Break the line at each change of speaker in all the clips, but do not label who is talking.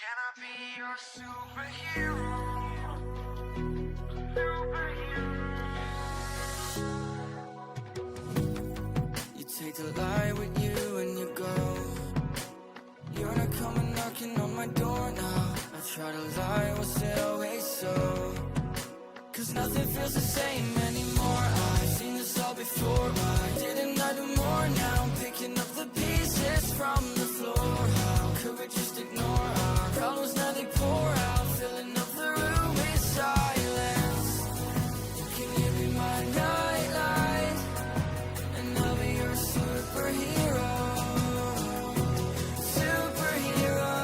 Can I be your superhero? You take the light with you and you go. You're not coming knocking on my door now. I try to lie, was it always so? Cause nothing feels the same anymore. I've seen this all before. Why didn't I do more? Now I'm picking up the pieces from the floor. How could we just ignore our problems? Now they pour out, filling up the room with silence. Can you be my nightlight? And I'll be your superhero. Superhero.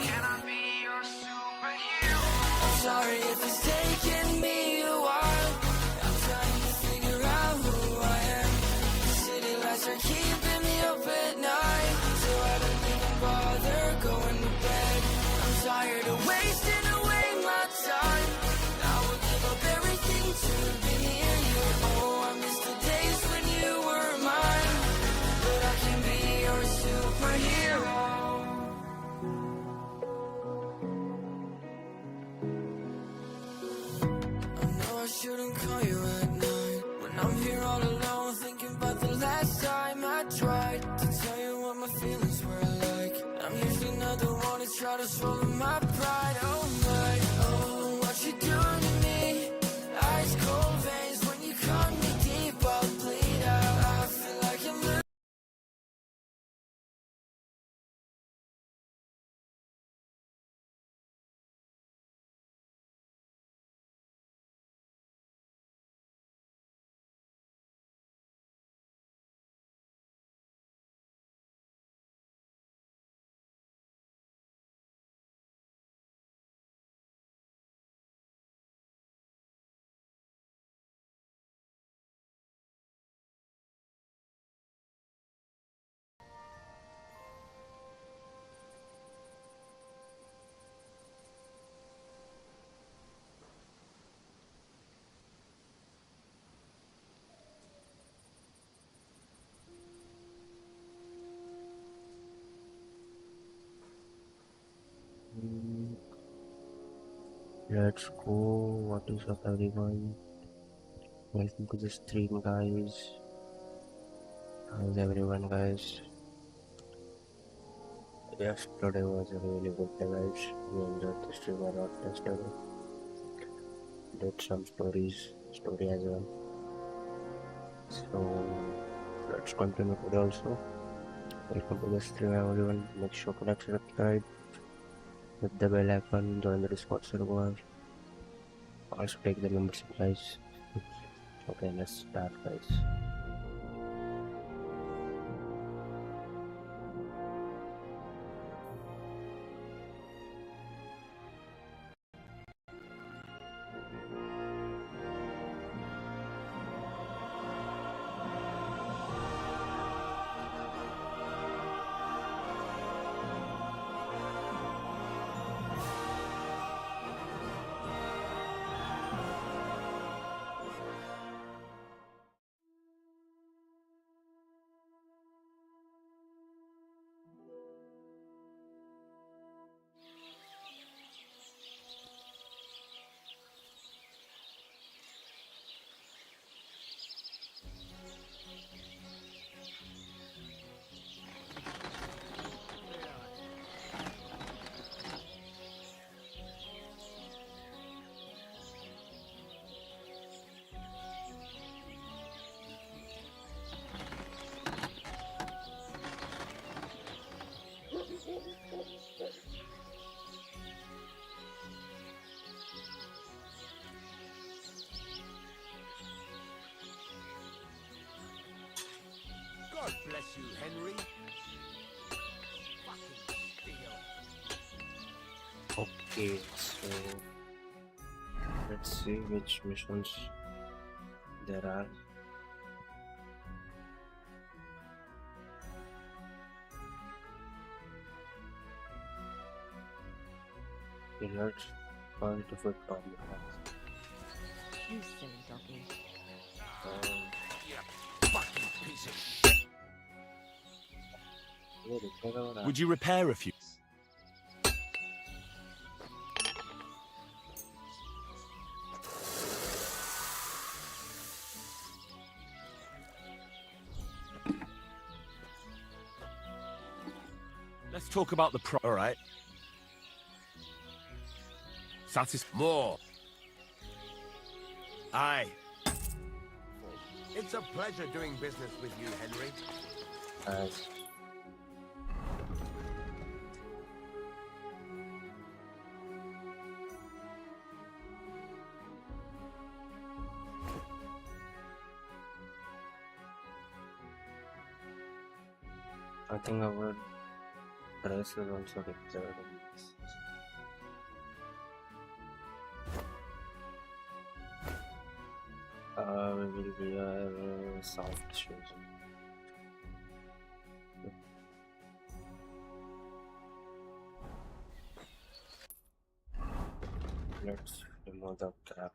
Can I be your superhero? I'm sorry if it's taking me a while. I'm trying to figure out who I am. The city lights are keeping me up at night, so I don't even bother going to bed. I'm tired of wasting away my time. I would give up everything to be near you. Oh, I miss the days when you were mine. But I can be your superhero. I know I shouldn't call you at night when I'm here all alone, thinking about the last time I tried to tell you what my feelings were like. I'm usually not the one to try to swallow my pride. Oh my, oh, what you doing to me? Ice cold veins when you cut me deep, I'll bleed out. I feel like I'm losing.
Let's go. What is up, everyone? Welcome to the stream, guys. How's everyone, guys? Yes, today was a really good day, guys. We enjoyed the stream a lot yesterday. Did some story as well. So let's continue today also. Welcome to the stream, everyone. Make sure to like, subscribe, hit the bell icon, join the Discord server. Also take the membership, guys. Okay, let's start, guys.
God bless you, Henry. Fucking steal.
Okay, so let's see which missions there are. Okay, let's find the foot on
You silly doggy.
Fucking piece of shit.
the
Would you repair a few? Let's talk about the pro. All right. More. Aye. It's a pleasure doing business with you, Henry.
As I think our dress is also required. We will wear soft shoes. Let's remove the cap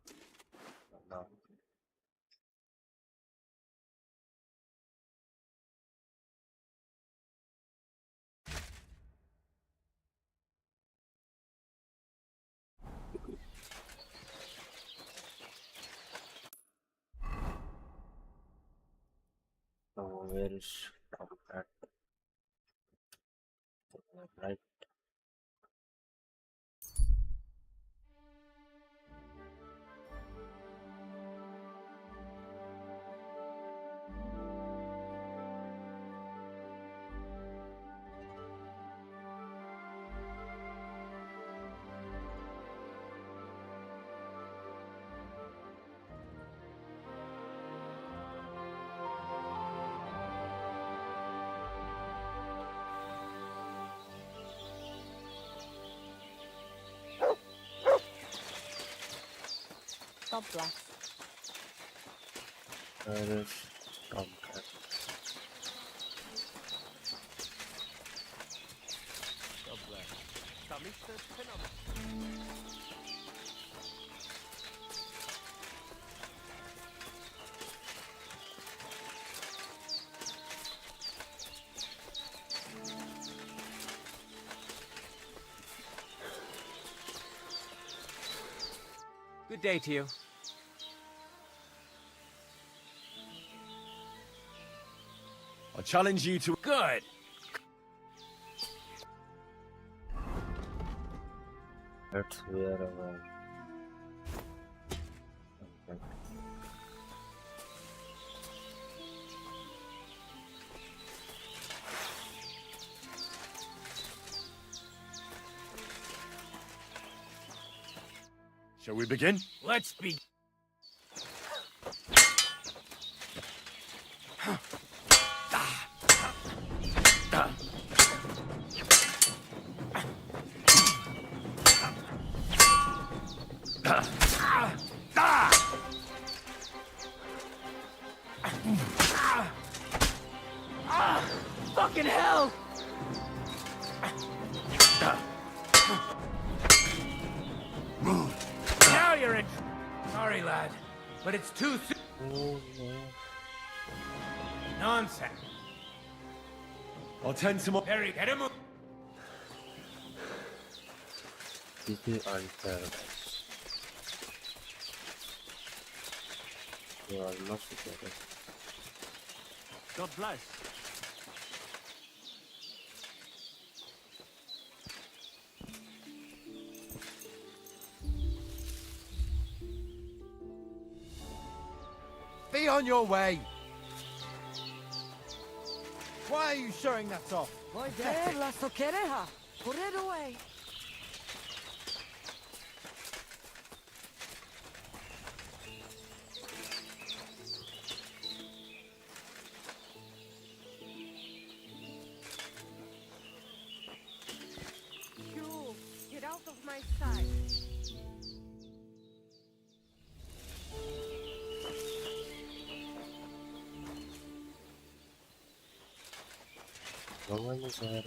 now. So where is top hat? Right.
God bless.
Where is top hat?
God bless. Good day to you. I challenge you to... Good!
Let's wear our top hat.
Shall we begin? Let's begin. Fucking hell! Now you're in. Sorry, lad, but it's too soon.
Oh no.
Nonsense. I'll tend to more. Harry, get him.
This is unfair, guys. You are not together.
God bless. Be on your way. Why are you showing that off?
Voy there, la soquereja. Put it away. You, get out of my sight.
No one is there, man.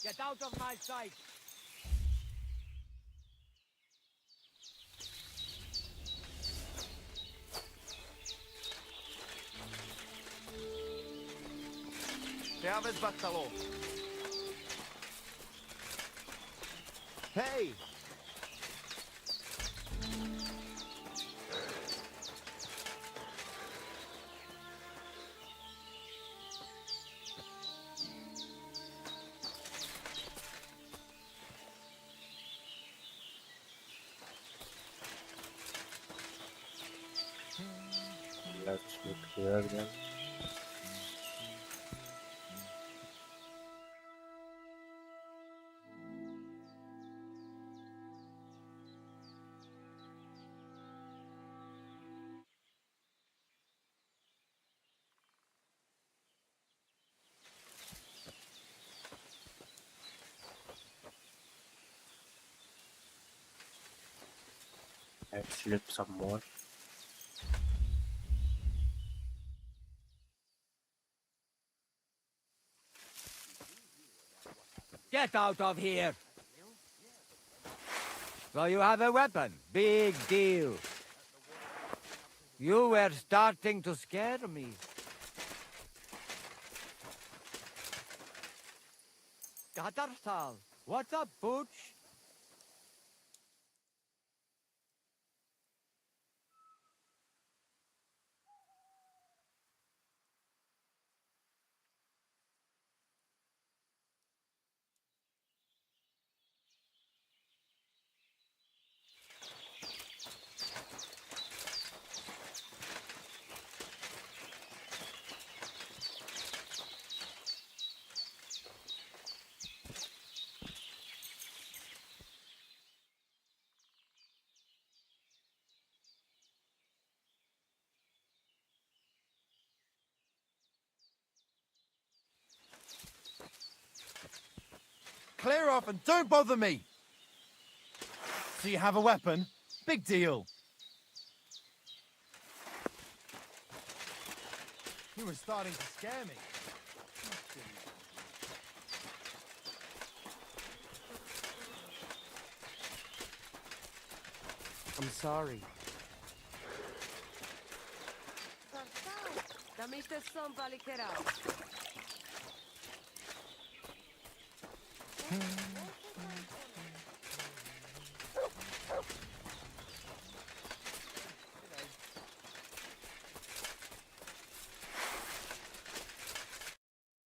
Get out of my sight.
Chiave sbattalò. Hey!
Let's look here then. Let's flip some more.
Get out of here! So you have a weapon. Big deal. You were starting to scare me. Gatarsal, what's up, Butch?
Clear off and don't bother me! So you have a weapon? Big deal. You were starting to scare me.
I'm sorry. Damiste son valikerao.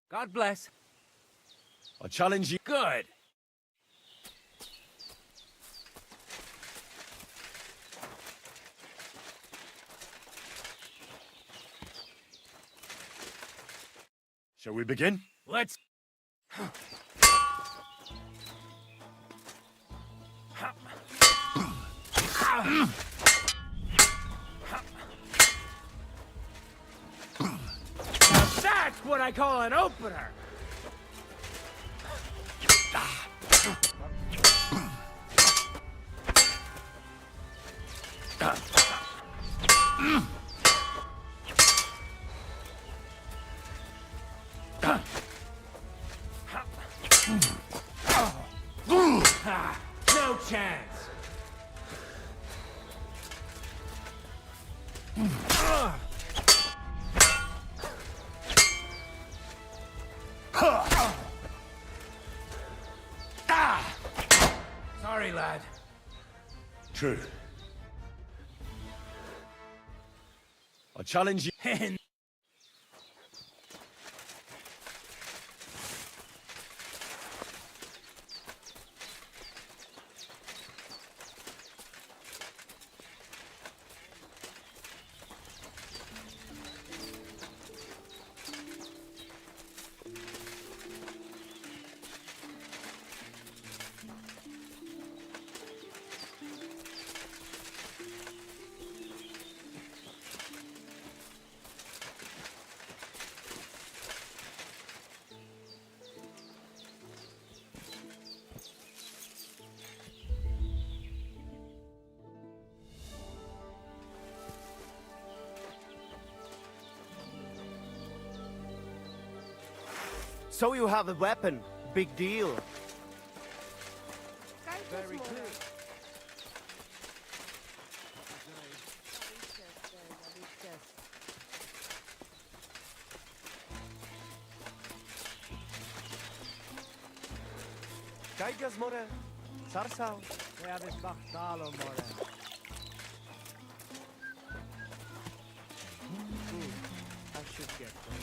God bless.
I challenge you.
Good.
Shall we begin?
Let's... Now that's what I call an opener! No chance! Sorry, lad.
True. I challenge you.
So you have a weapon. Big deal.
Very clear.
Takaigas more. Sarsao.
Ja, this Bachsalo, more.
I should get them.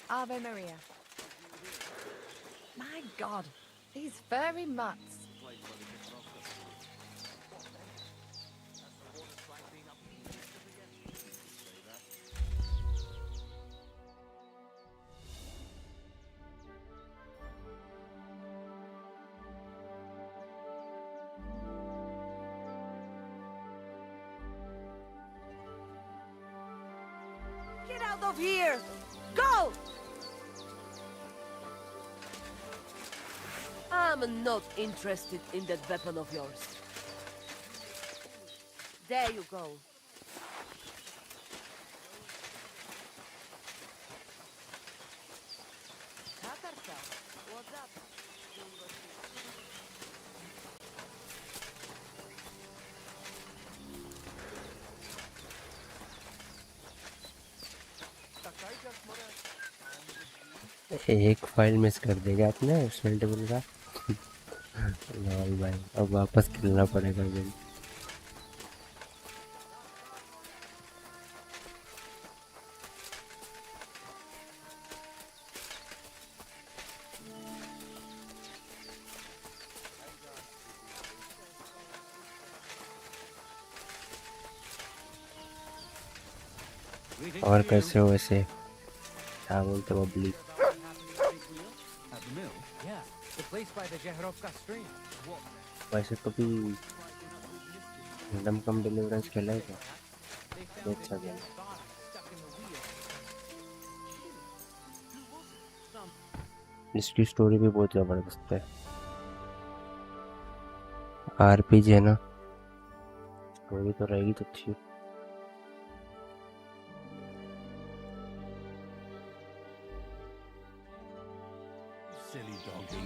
Ave Maria. My God, these furry mutts.
Get out of here! Go! I'm not interested in that weapon of yours. There you go. What's up?
Takaigas more.
एक file miss कर देगा आपने smell table का। Lol भाई, अब वापस खेलना पड़ेगा गेम। और कैसे हो वैसे? क्या बोलते हो public?
At the mill? Yeah, the place by the Jehrovka stream.
वैसे कभी किंगडम कम डिलीवरेंस खेला है क्या? देख सकते हैं। इसकी स्टोरी भी बहुत जबरदस्त है। आरपीजी है ना, स्टोरी तो रहेगी तो अच्छी।
Silly doggy.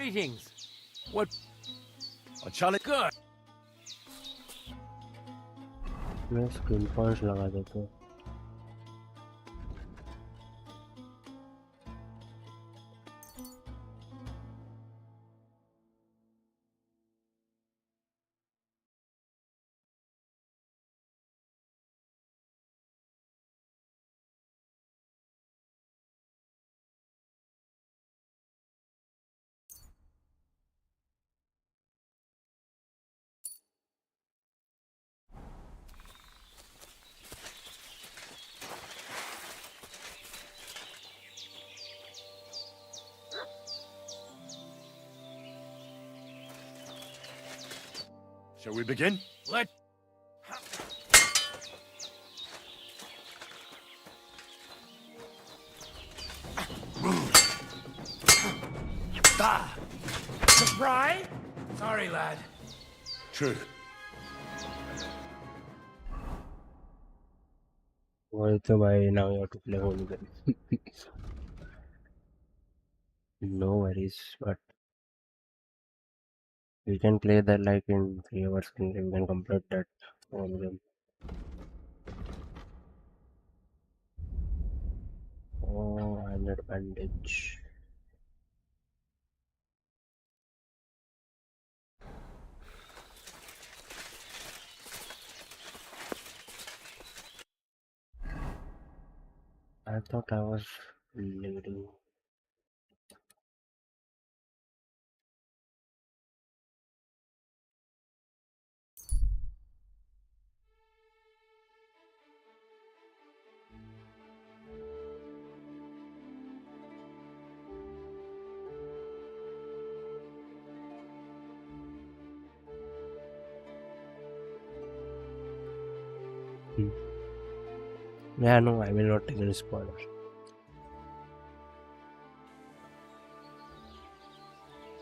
Greetings. What?
I challenge.
Good.
मैं स्क्रीन पॉइंट्स लगा देते हैं।
Shall we begin?
Let. Surprise? Sorry, lad.
True.
Well, so by now you have to play hooligan. No worries, but we can play that like in 3 hours and we can complete that whole game. Oh, I need bandage. I thought I was leading. Yeah, no, I will not take any spoiler.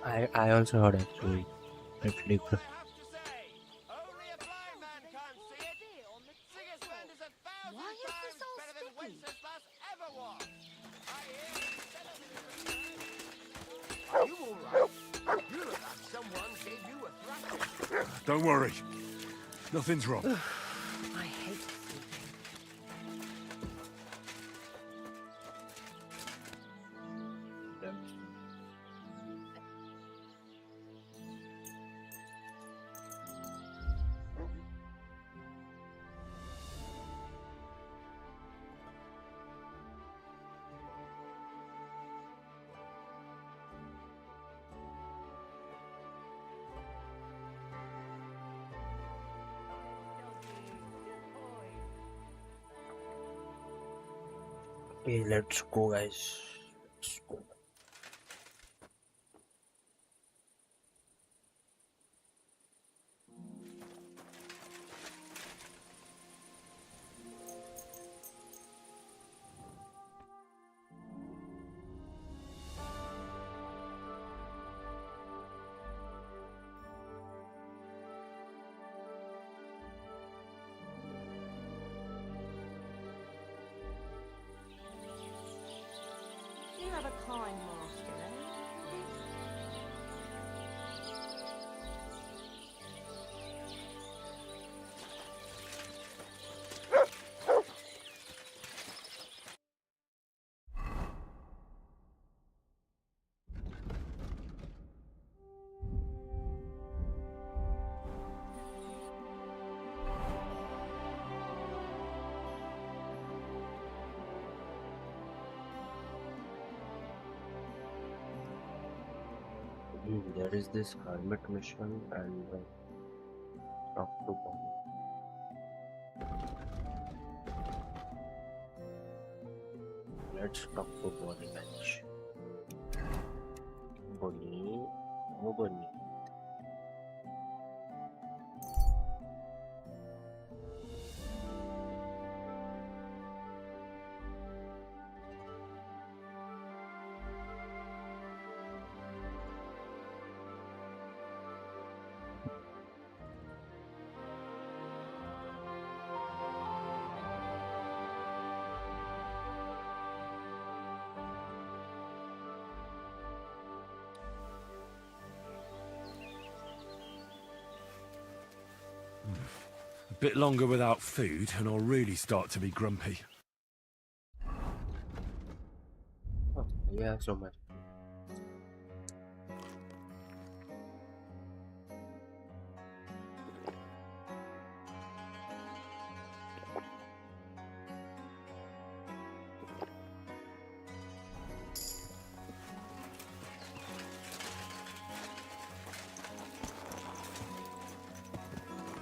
I also heard actually. It's different.
Only a blind man can't see it. Sigismund is 1,000
Why is
times
this all
better than
sticky?
Wenceslas ever was. I hear he's celebrating. Are you all right? You look like someone gave you a thrashing.
Don't worry. Nothing's wrong.
I hate sleeping.
Okay, let's go, guys. Let's go.
You have a kind master, eh?
There is this hermit mission and talk to Bonnie. Let's talk to Bonnie, guys. Bonnie, oh Bonnie.
A bit longer without food and I'll really start to be grumpy.
Oh, yeah, so much.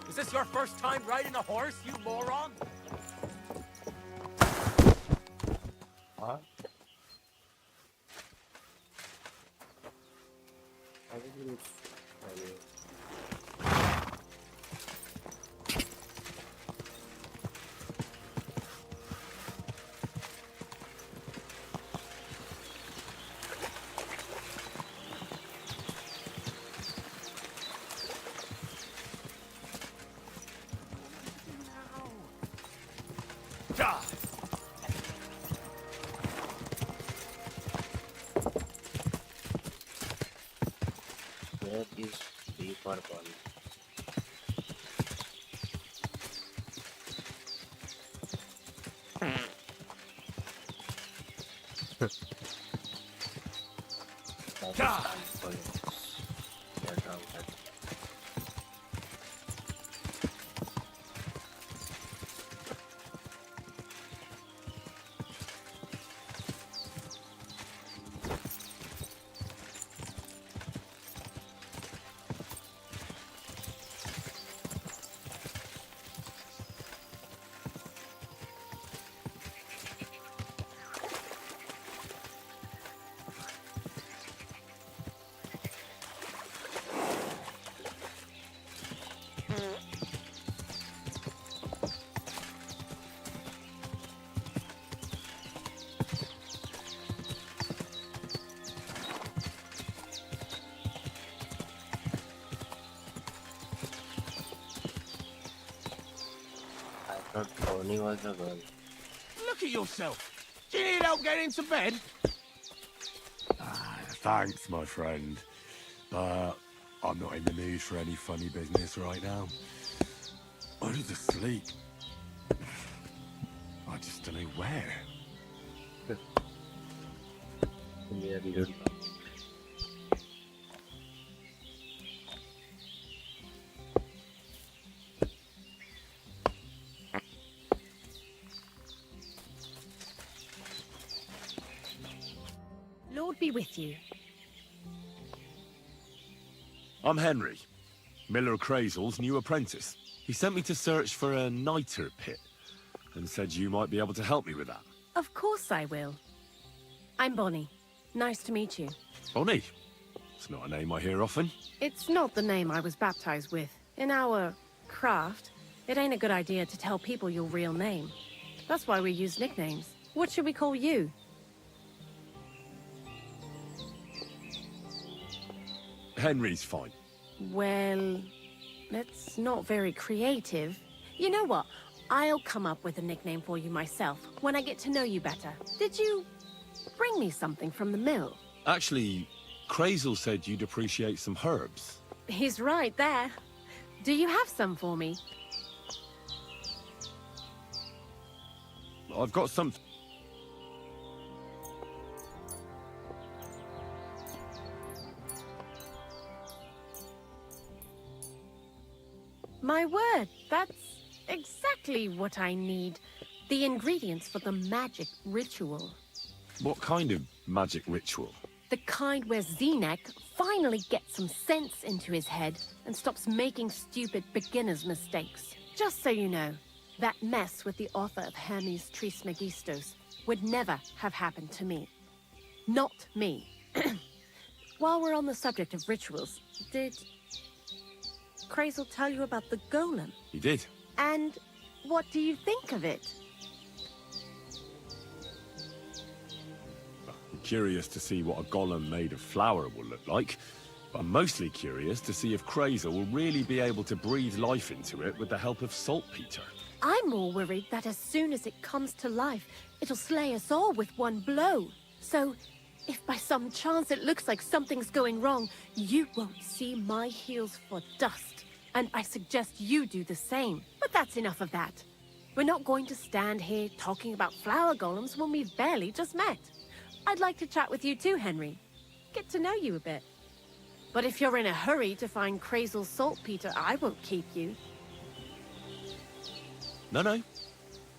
Is this your first time riding a horse, you moron?
What? I think where is deeper Bonnie? That is time for you. Get out of that. Bonnie was the girl.
Look at yourself. Do you need help getting into bed?
Thanks, my friend. But I'm not in the mood for any funny business right now. I need to sleep. I just don't know where.
Yeah, dude.
Lord be with you.
I'm Henry, Miller Crazel's new apprentice. He sent me to search for a niter pit and said you might be able to help me with that.
Of course I will. I'm Bonnie. Nice to meet you.
Bonnie? It's not a name I hear often.
It's not the name I was baptized with. In our craft, it ain't a good idea to tell people your real name. That's why we use nicknames. What should we call you?
Henry's fine.
Well, that's not very creative. You know what? I'll come up with a nickname for you myself when I get to know you better. Did you bring me something from the mill?
Actually, Crazel said you'd appreciate some herbs.
He's right there. Do you have some for me?
I've got some...
My word, that's exactly what I need. The ingredients for the magic ritual.
What kind of magic ritual?
The kind where Zenek finally gets some sense into his head and stops making stupid beginner's mistakes. Just so you know, that mess with the author of Hermes Trismegistos would never have happened to me. Not me. While we're on the subject of rituals, did Crazel tell you about the golem?
He did.
And what do you think of it?
I'm curious to see what a golem made of flour will look like. I'm mostly curious to see if Crazel will really be able to breathe life into it with the help of saltpetre.
I'm more worried that as soon as it comes to life, it'll slay us all with one blow. So, if by some chance it looks like something's going wrong, you won't see my heels for dust. And I suggest you do the same. But that's enough of that. We're not going to stand here talking about flower golems when we've barely just met. I'd like to chat with you too, Henry. Get to know you a bit. But if you're in a hurry to find Crazel's saltpetre, I won't keep you.
No.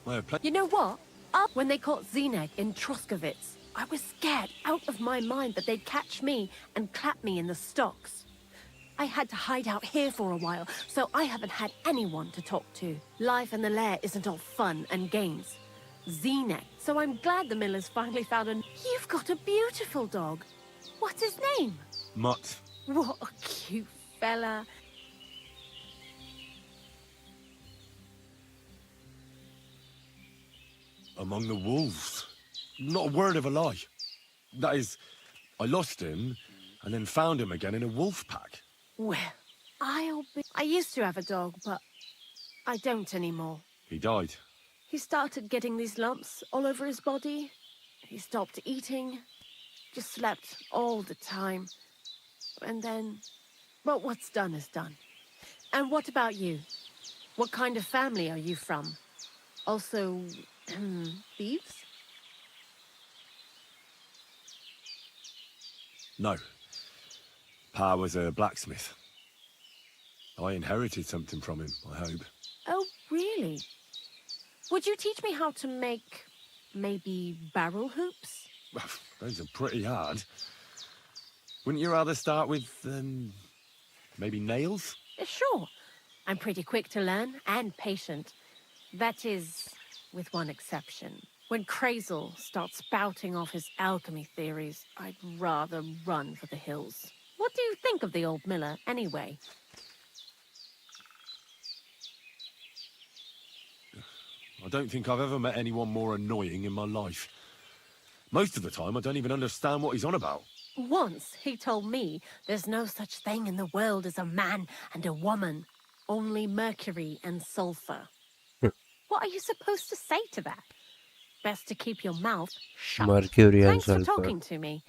I have plenty.
You know what? Up when they caught Zenek in Troskovitz, I was scared out of my mind that they'd catch me and clap me in the stocks. I had to hide out here for a while, so I haven't had anyone to talk to. Life in the lair isn't all fun and games. Zenek, so I'm glad the miller's finally found an... You've got a beautiful dog. What's his name?
Mutt.
What a cute fella.
Among the wolves. Not a word of a lie. That is, I lost him and then found him again in a wolf pack.
Well, I used to have a dog, but I don't anymore.
He died.
He started getting these lumps all over his body. He stopped eating, just slept all the time. And then, well, what's done is done. And what about you? What kind of family are you from? Also, thieves?
No. Pa was a blacksmith. I inherited something from him, I hope.
Oh, really? Would you teach me how to make, maybe, barrel hoops?
Well, those are pretty hard. Wouldn't you rather start with, maybe nails?
Sure. I'm pretty quick to learn and patient. That is, with one exception. When Crazel starts spouting off his alchemy theories, I'd rather run for the hills. What do you think of the old miller, anyway?
I don't think I've ever met anyone more annoying in my life. Most of the time, I don't even understand what he's on about.
Once, he told me there's no such thing in the world as a man and a woman. Only mercury and sulfur. What are you supposed to say to that? Best to keep your mouth shut.
Mercury and
Thanks for
sulfur.
talking to me.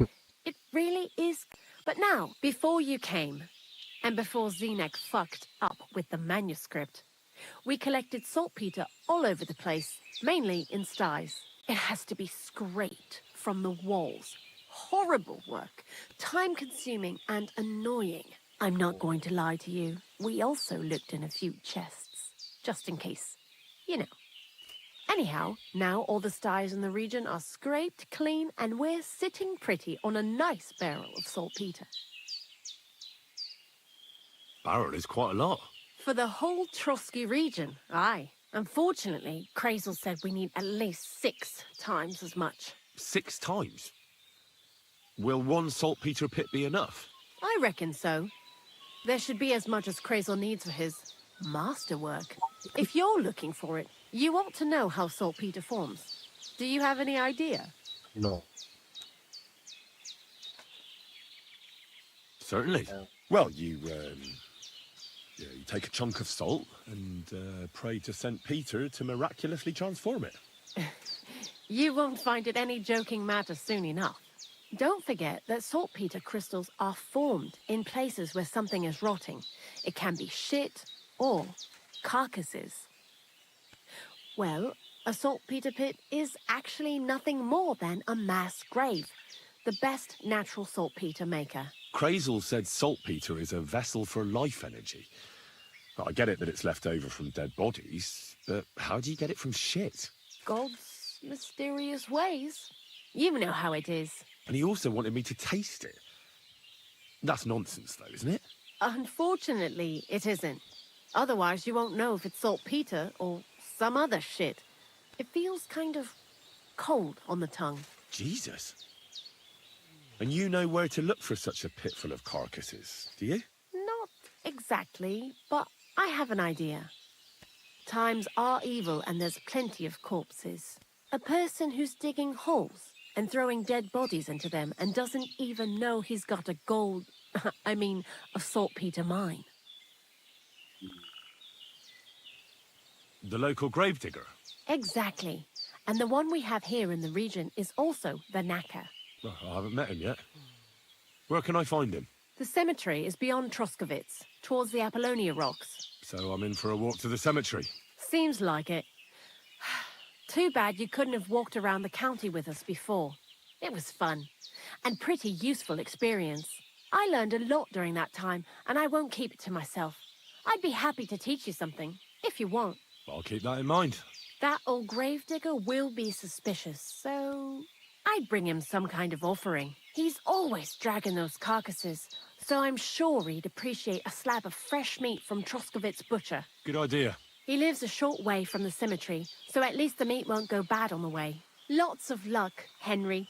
It really is. But now, before you came, and before Zenek fucked up with the manuscript, we collected saltpetre all over the place, mainly in sties. It has to be scraped from the walls. Horrible work, time-consuming and annoying. I'm not going to lie to you. We also looked in a few chests, just in case. You know. Anyhow, now all the sties in the region are scraped clean and we're sitting pretty on a nice barrel of saltpetre.
Barrel is quite a lot.
For the whole Trotsky region, aye. Unfortunately, Krazel said we need at least 6 times as much.
6 times? Will one saltpetre pit be enough?
I reckon so. There should be as much as Krazel needs for his masterwork. If you're looking for it, you ought to know how saltpetre forms. Do you have any idea?
No.
Certainly.
Yeah.
Well, you take a chunk of salt and pray to St. Peter to miraculously transform it.
You won't find it any joking matter soon enough. Don't forget that saltpetre crystals are formed in places where something is rotting. It can be shit or carcasses. Well, a saltpetre pit is actually nothing more than a mass grave, the best natural saltpetre maker.
Krazel said saltpetre is a vessel for life energy. Well, I get it that it's left over from dead bodies, but how do you get it from shit?
God's mysterious ways. You know how it is.
And he also wanted me to taste it. That's nonsense, though, isn't it?
Unfortunately, it isn't. Otherwise, you won't know if it's saltpetre or some other shit. It feels kind of cold on the tongue.
Jesus. And you know where to look for such a pit full of carcasses, do you?
Not exactly, but I have an idea. Times are evil and there's plenty of corpses. A person who's digging holes and throwing dead bodies into them and doesn't even know he's got a a saltpetre mine.
The local gravedigger?
Exactly. And the one we have here in the region is also the knacker.
Well, I haven't met him yet. Where can I find him?
The cemetery is beyond Troskovitz, towards the Apollonia rocks.
So I'm in for a walk to the cemetery.
Seems like it. Too bad you couldn't have walked around the county with us before. It was fun, and pretty useful experience. I learned a lot during that time, and I won't keep it to myself. I'd be happy to teach you something, if you want.
I'll keep that in mind.
That old gravedigger will be suspicious, so I'd bring him some kind of offering. He's always dragging those carcasses, so I'm sure he'd appreciate a slab of fresh meat from Troskovitz butcher.
Good idea.
He lives a short way from the cemetery, so at least the meat won't go bad on the way. Lots of luck, Henry.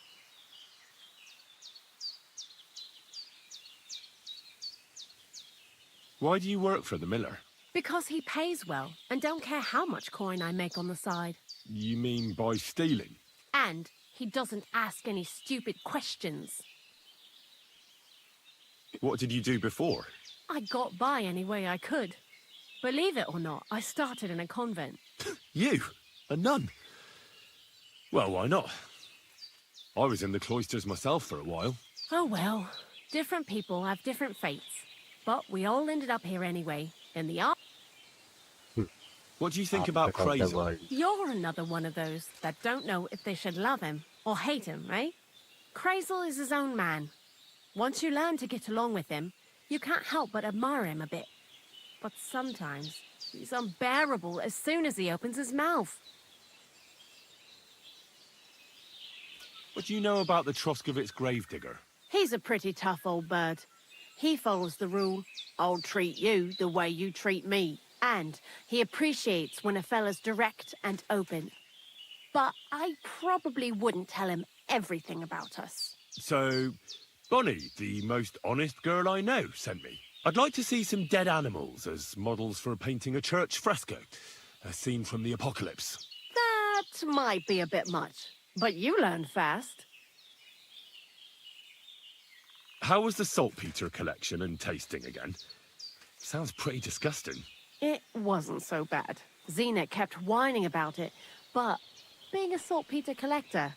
Why do you work for the miller?
Because he pays well, and don't care how much coin I make on the side.
You mean by stealing?
And he doesn't ask any stupid questions.
What did you do before?
I got by any way I could. Believe it or not, I started in a convent.
You? A nun? Well, why not? I was in the cloisters myself for a while.
Oh well, different people have different fates. But we all ended up here anyway, in the art.
What do you think about
Of the
Krazel?
world.
You're another one of those that don't know if they should love him or hate him, right? Krazel is his own man. Once you learn to get along with him, you can't help but admire him a bit. But sometimes, he's unbearable as soon as he opens his mouth.
What do you know about the Troskovitz gravedigger?
He's a pretty tough old bird. He follows the rule, I'll treat you the way you treat me. And he appreciates when a fella's direct and open. But I probably wouldn't tell him everything about us.
So, Bonnie, the most honest girl I know, sent me. I'd like to see some dead animals as models for painting a church fresco. A scene from the apocalypse.
That might be a bit much, but you learn fast.
How was the saltpetre collection and tasting again? Sounds pretty disgusting.
It wasn't so bad, Xena kept whining about it, but being a saltpetre collector,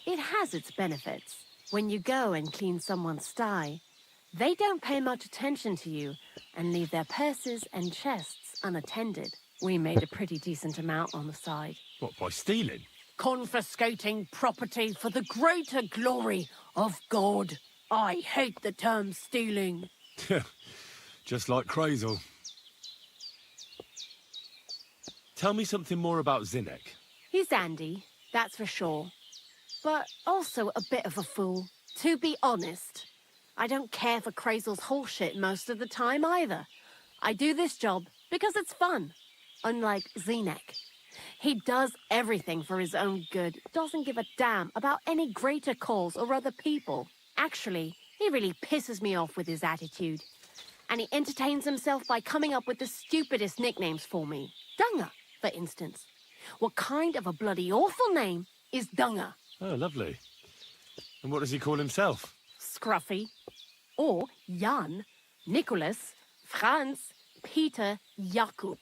it has its benefits. When you go and clean someone's sty, they don't pay much attention to you and leave their purses and chests unattended. We made a pretty decent amount on the side.
What, by stealing?
Confiscating property for the greater glory of God. I hate the term stealing.
Just like Crazel. Tell me something more about Zinnek.
He's Andy, that's for sure. But also a bit of a fool. To be honest, I don't care for Crazel's horseshit most of the time either. I do this job because it's fun. Unlike Zinnek. He does everything for his own good, doesn't give a damn about any greater cause or other people. Actually, he really pisses me off with his attitude. And he entertains himself by coming up with the stupidest nicknames for me. Dunger, for instance. What kind of a bloody awful name is Dunger?
Oh, lovely. And what does he call himself?
Scruffy. Or Jan, Nicholas, Franz, Peter, Jakub.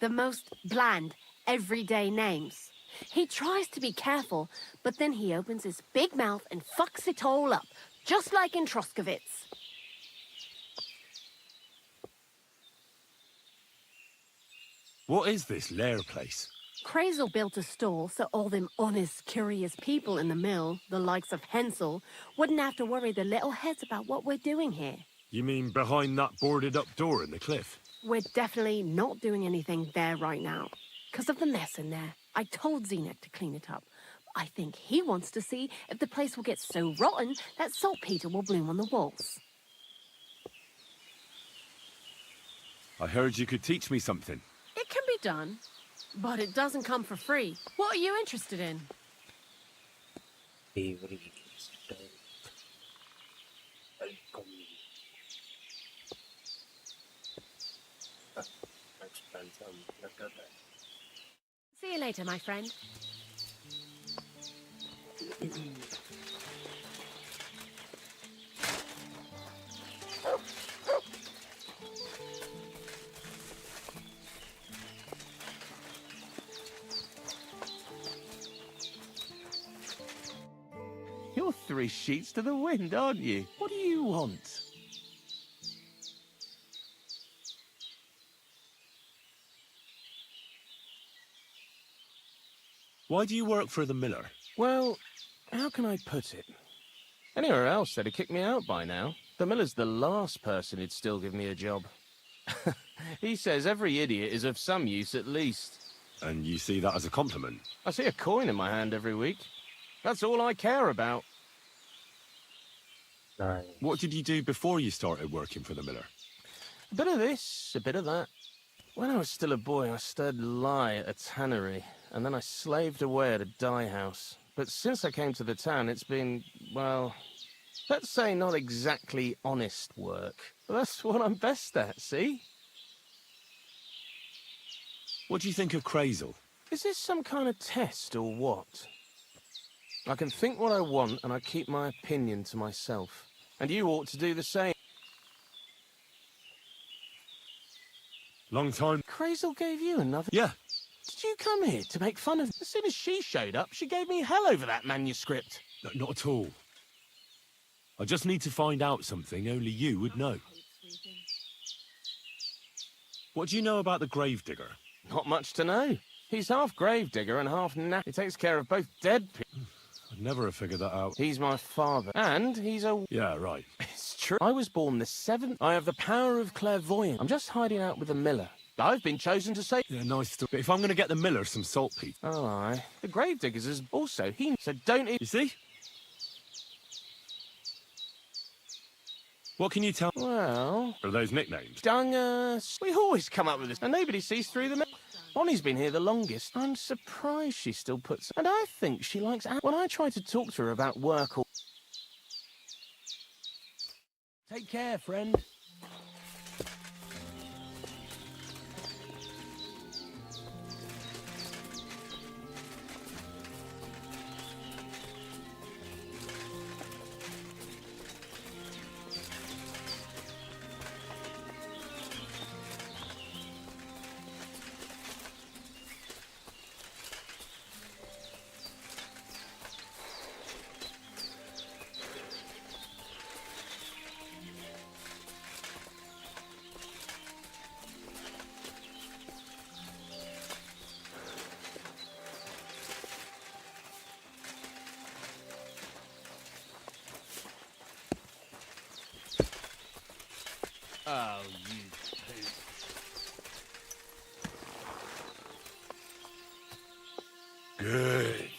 The most bland, everyday names. He tries to be careful, but then he opens his big mouth and fucks it all up, just like in Troskowitz.
What is this lair place?
Crazel built a store so all them honest, curious people in the mill, the likes of Hensel, wouldn't have to worry their little heads about what we're doing here.
You mean behind that boarded-up door in the cliff?
We're definitely not doing anything there right now. Because of the mess in there. I told Zinnek to clean it up. I think he wants to see if the place will get so rotten that saltpetre will bloom on the walls.
I heard you could teach me something.
It can be done, but it doesn't come for free. What are you interested in?
Every style. Welcome. Let's plan some. Look at that.
See you later, my friend.
You're three sheets to the wind, aren't you? What do you want?
Why do you work for the miller?
Well, how can I put it? Anywhere else, they'd have kicked me out by now. The miller's the last person who'd still give me a job. He says every idiot is of some use at least.
And you see that as a compliment?
I see a coin in my hand every week. That's all I care about.
Nice.
What did you do before you started working for the miller?
A bit of this, a bit of that. When I was still a boy, I stirred lye at a tannery, and then I slaved away at a dye house. But since I came to the town, it's been, well, let's say not exactly honest work. But that's what I'm best at, see?
What do you think of Crazel?
Is this some kind of test or what? I can think what I want, and I keep my opinion to myself. And you ought to do the same.
Long time?
Crazel gave you another...
Yeah.
Did you come here to make fun of... As soon as she showed up, she gave me hell over that manuscript.
No, not at all. I just need to find out something only you would know. What do you know about the gravedigger?
Not much to know. He's half gravedigger and half He takes care of both dead people.
I'd never have figured that out.
He's my father. And he's a...
Yeah, right.
It's true. I was born the 7th. I have the power of clairvoyance. I'm just hiding out with the miller. I've been chosen to say...
Yeah, nice stuff. But if I'm going to get the miller some saltpetre...
Oh, aye. The gravediggers is also... So don't...
You see? What can you tell...
Well...
Are those nicknames?
Dungus. We always come up with this, and nobody sees through them. Bonnie's been here the longest. I'm surprised she still puts... And I think she likes... When I try to talk to her about work or... Take care, friend.
Oh, you poop.
Good.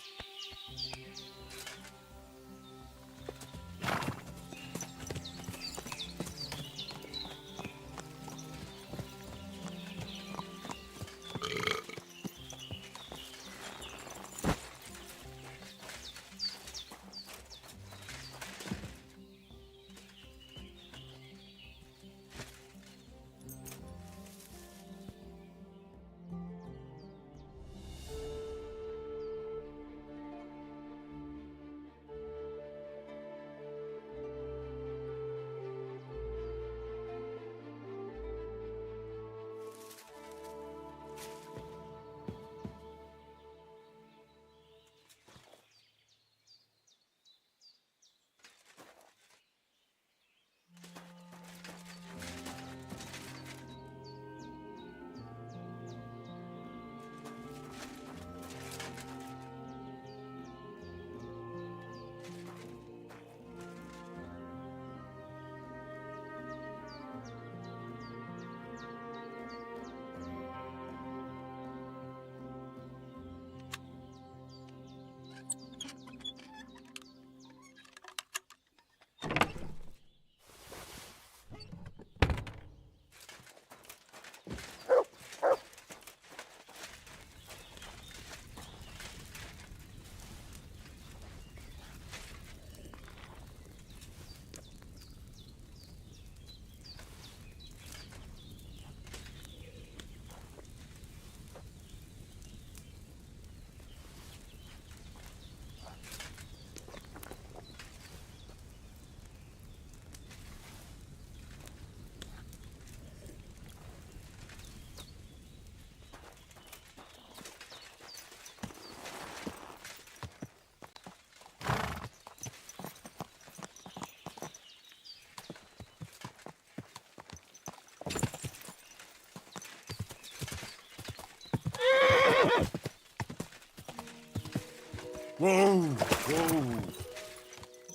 Whoa, whoa.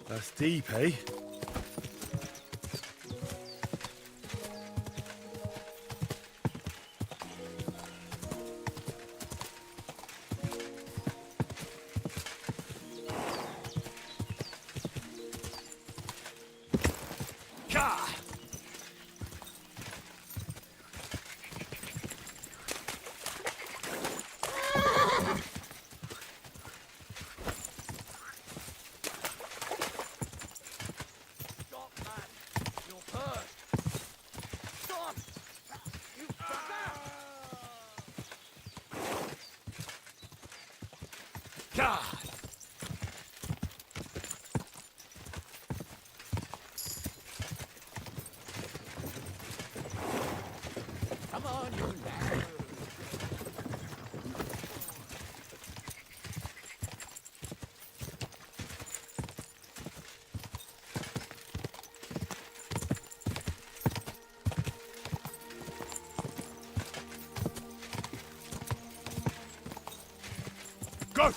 That's deep, eh?
Come on, you lad.
Go!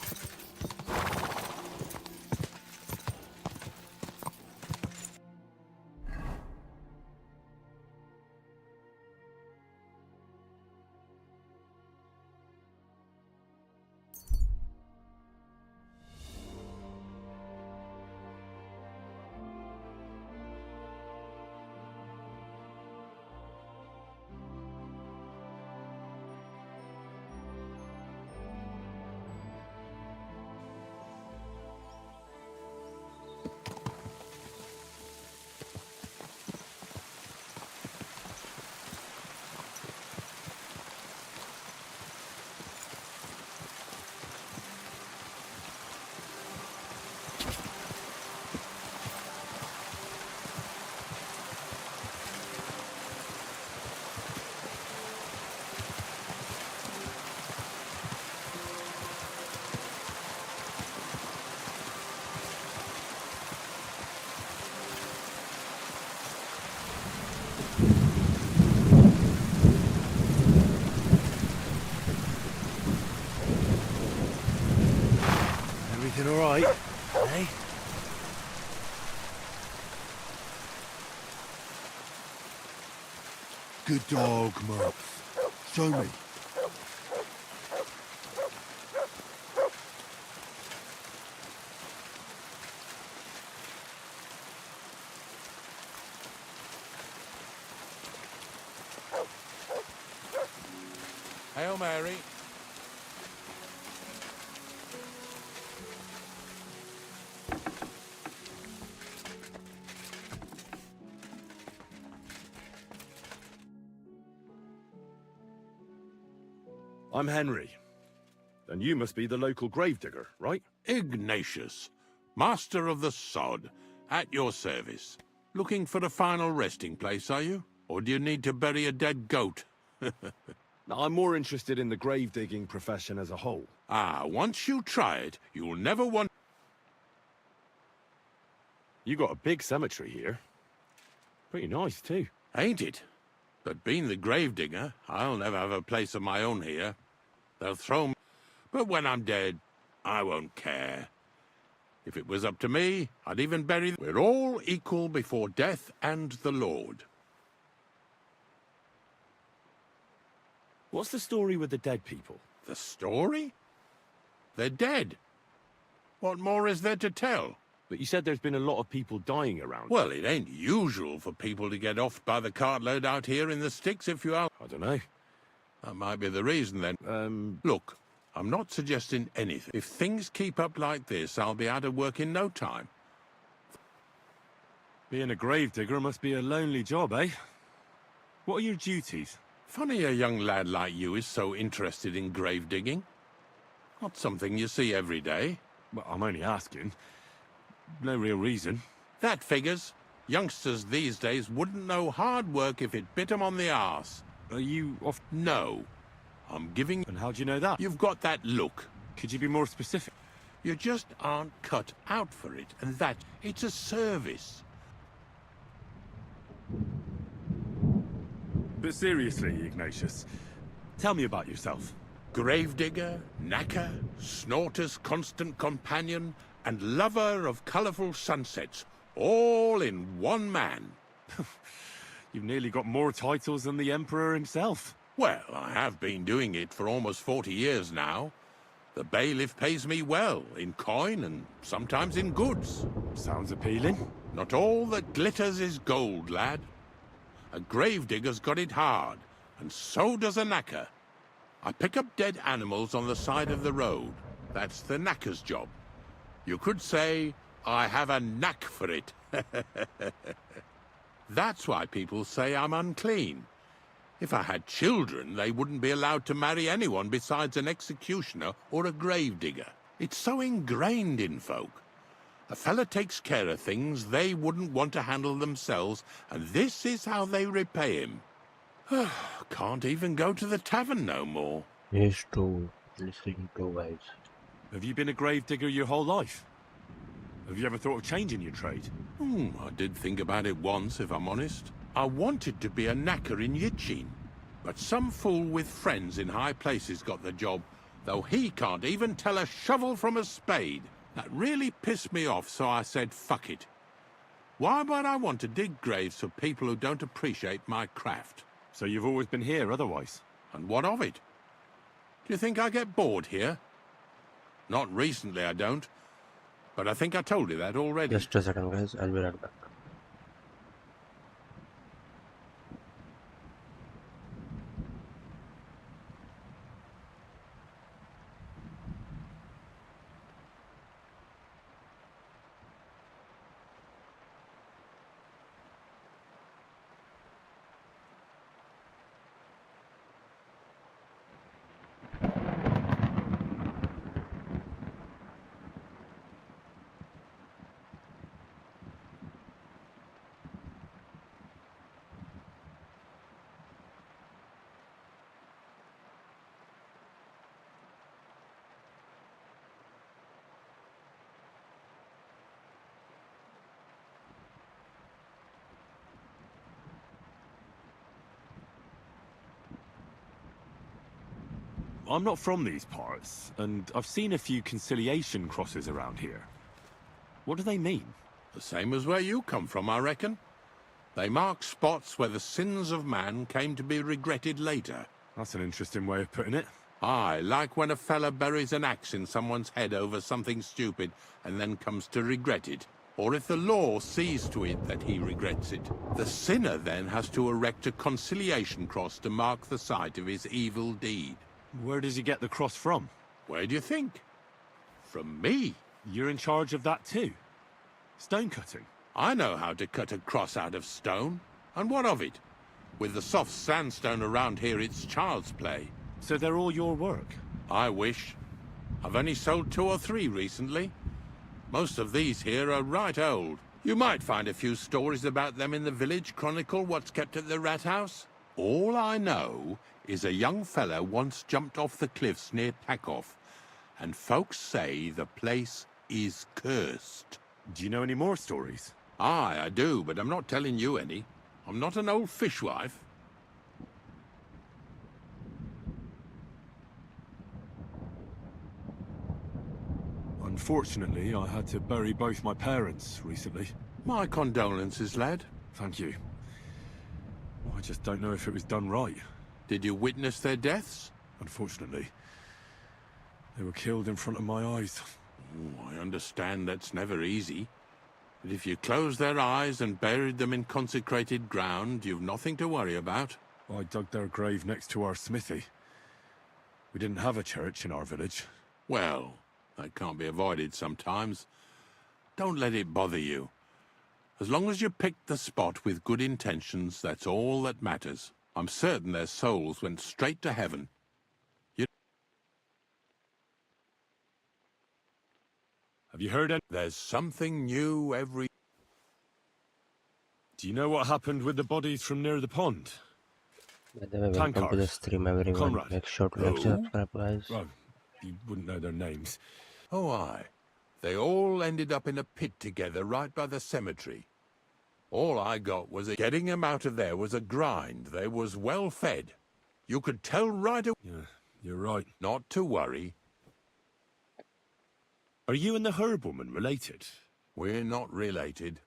Everything all right? Eh? Good dog, Murph. Show me.
Hail Mary.
I'm Henry. And you must be the local gravedigger, right?
Ignatius, master of the sod, at your service. Looking for a final resting place, are you? Or do you need to bury a dead goat?
Now, I'm more interested in the grave-digging profession as a whole.
Ah, once you try it, you'll never want...
You got a big cemetery here. Pretty nice, too.
Ain't it? But being the gravedigger, I'll never have a place of my own here. They'll throw me... But when I'm dead, I won't care. If it was up to me, I'd even bury... We're all equal before death and the Lord.
What's the story with the dead people?
The story? They're dead. What more is there to tell?
But you said there's been a lot of people dying around.
Well, it ain't usual for people to get off by the cartload out here in the sticks if you are...
I don't know.
That might be the reason then. Look, I'm not suggesting anything. If things keep up like this, I'll be out of work in no time.
Being a gravedigger must be a lonely job, eh? What are your duties?
Funny a young lad like you is so interested in grave digging. Not something you see every day.
Well, I'm only asking. No real reason.
That figures. Youngsters these days wouldn't know hard work if it bit 'em on the arse.
Are you off?
No. I'm giving...
And how do you know that?
You've got that look.
Could you be more specific?
You just aren't cut out for it, and that... It's a service.
But seriously, Ignatius, tell me about yourself.
Gravedigger, knacker, snorter's constant companion, and lover of colourful sunsets, all in one man.
You've nearly got more titles than the Emperor himself.
Well, I have been doing it for almost 40 years now. The bailiff pays me well, in coin and sometimes in goods.
Sounds appealing.
Not all that glitters is gold, lad. A gravedigger's got it hard, and so does a knacker. I pick up dead animals on the side of the road. That's the knacker's job. You could say, I have a knack for it. That's why people say I'm unclean. If I had children, they wouldn't be allowed to marry anyone besides an executioner or a gravedigger. It's so ingrained in folk. A fella takes care of things they wouldn't want to handle themselves, and this is how they repay him. Can't even go to the tavern no more.
Yes, true. Listening to guys.
Have you been a gravedigger your whole life? Have you ever thought of changing your trade?
I did think about it once, if I'm honest. I wanted to be a knacker in Yitchin, but some fool with friends in high places got the job, though he can't even tell a shovel from a spade. That really pissed me off, so I said, fuck it. Why would I want to dig graves for people who don't appreciate my craft?
So you've always been here otherwise?
And what of it? Do you think I get bored here? Not recently, I don't. But I think I told you that already.
Just a second, guys. I'll be right back.
I'm not from these parts, and I've seen a few conciliation crosses around here. What do they mean?
The same as where you come from, I reckon. They mark spots where the sins of man came to be regretted later.
That's an interesting way of putting it.
Aye, like when a fella buries an axe in someone's head over something stupid and then comes to regret it. Or if the law sees to it that he regrets it. The sinner then has to erect a conciliation cross to mark the site of his evil deed.
Where does he get the cross from?
Where do you think? From me.
You're in charge of that too? Stone cutting?
I know how to cut a cross out of stone. And what of it? With the soft sandstone around here, it's child's play.
So they're all your work?
I wish. I've only sold 2 or 3 recently. Most of these here are right old. You might find a few stories about them in the village chronicle what's kept at the rat house. All I know is a young fella once jumped off the cliffs near Takoff, and folks say the place is cursed.
Do you know any more stories?
Aye, I do, but I'm not telling you any. I'm not an old fishwife.
Unfortunately, I had to bury both my parents recently.
My condolences, lad.
Thank you. I just don't know if it was done right.
Did you witness their deaths?
Unfortunately. They were killed in front of my eyes.
Oh, I understand that's never easy. But if you closed their eyes and buried them in consecrated ground, you've nothing to worry about.
I dug their grave next to our smithy. We didn't have a church in our village.
Well, that can't be avoided sometimes. Don't let it bother you. As long as you picked the spot with good intentions, that's all that matters. I'm certain their souls went straight to heaven.
Have you heard any?
There's something new every...
Do you know what happened with the bodies from near the pond?
By the way, welcome to the stream, everyone.
Conrad.
Make sure to like, subscribe, guys.
Well, you wouldn't know their names.
Oh, aye. They all ended up in a pit together right by the cemetery. All I got was getting them out of there was a grind. They was well fed. You could tell right away.
Yeah, you're right.
Not to worry.
Are you and the herb woman related?
We're not related.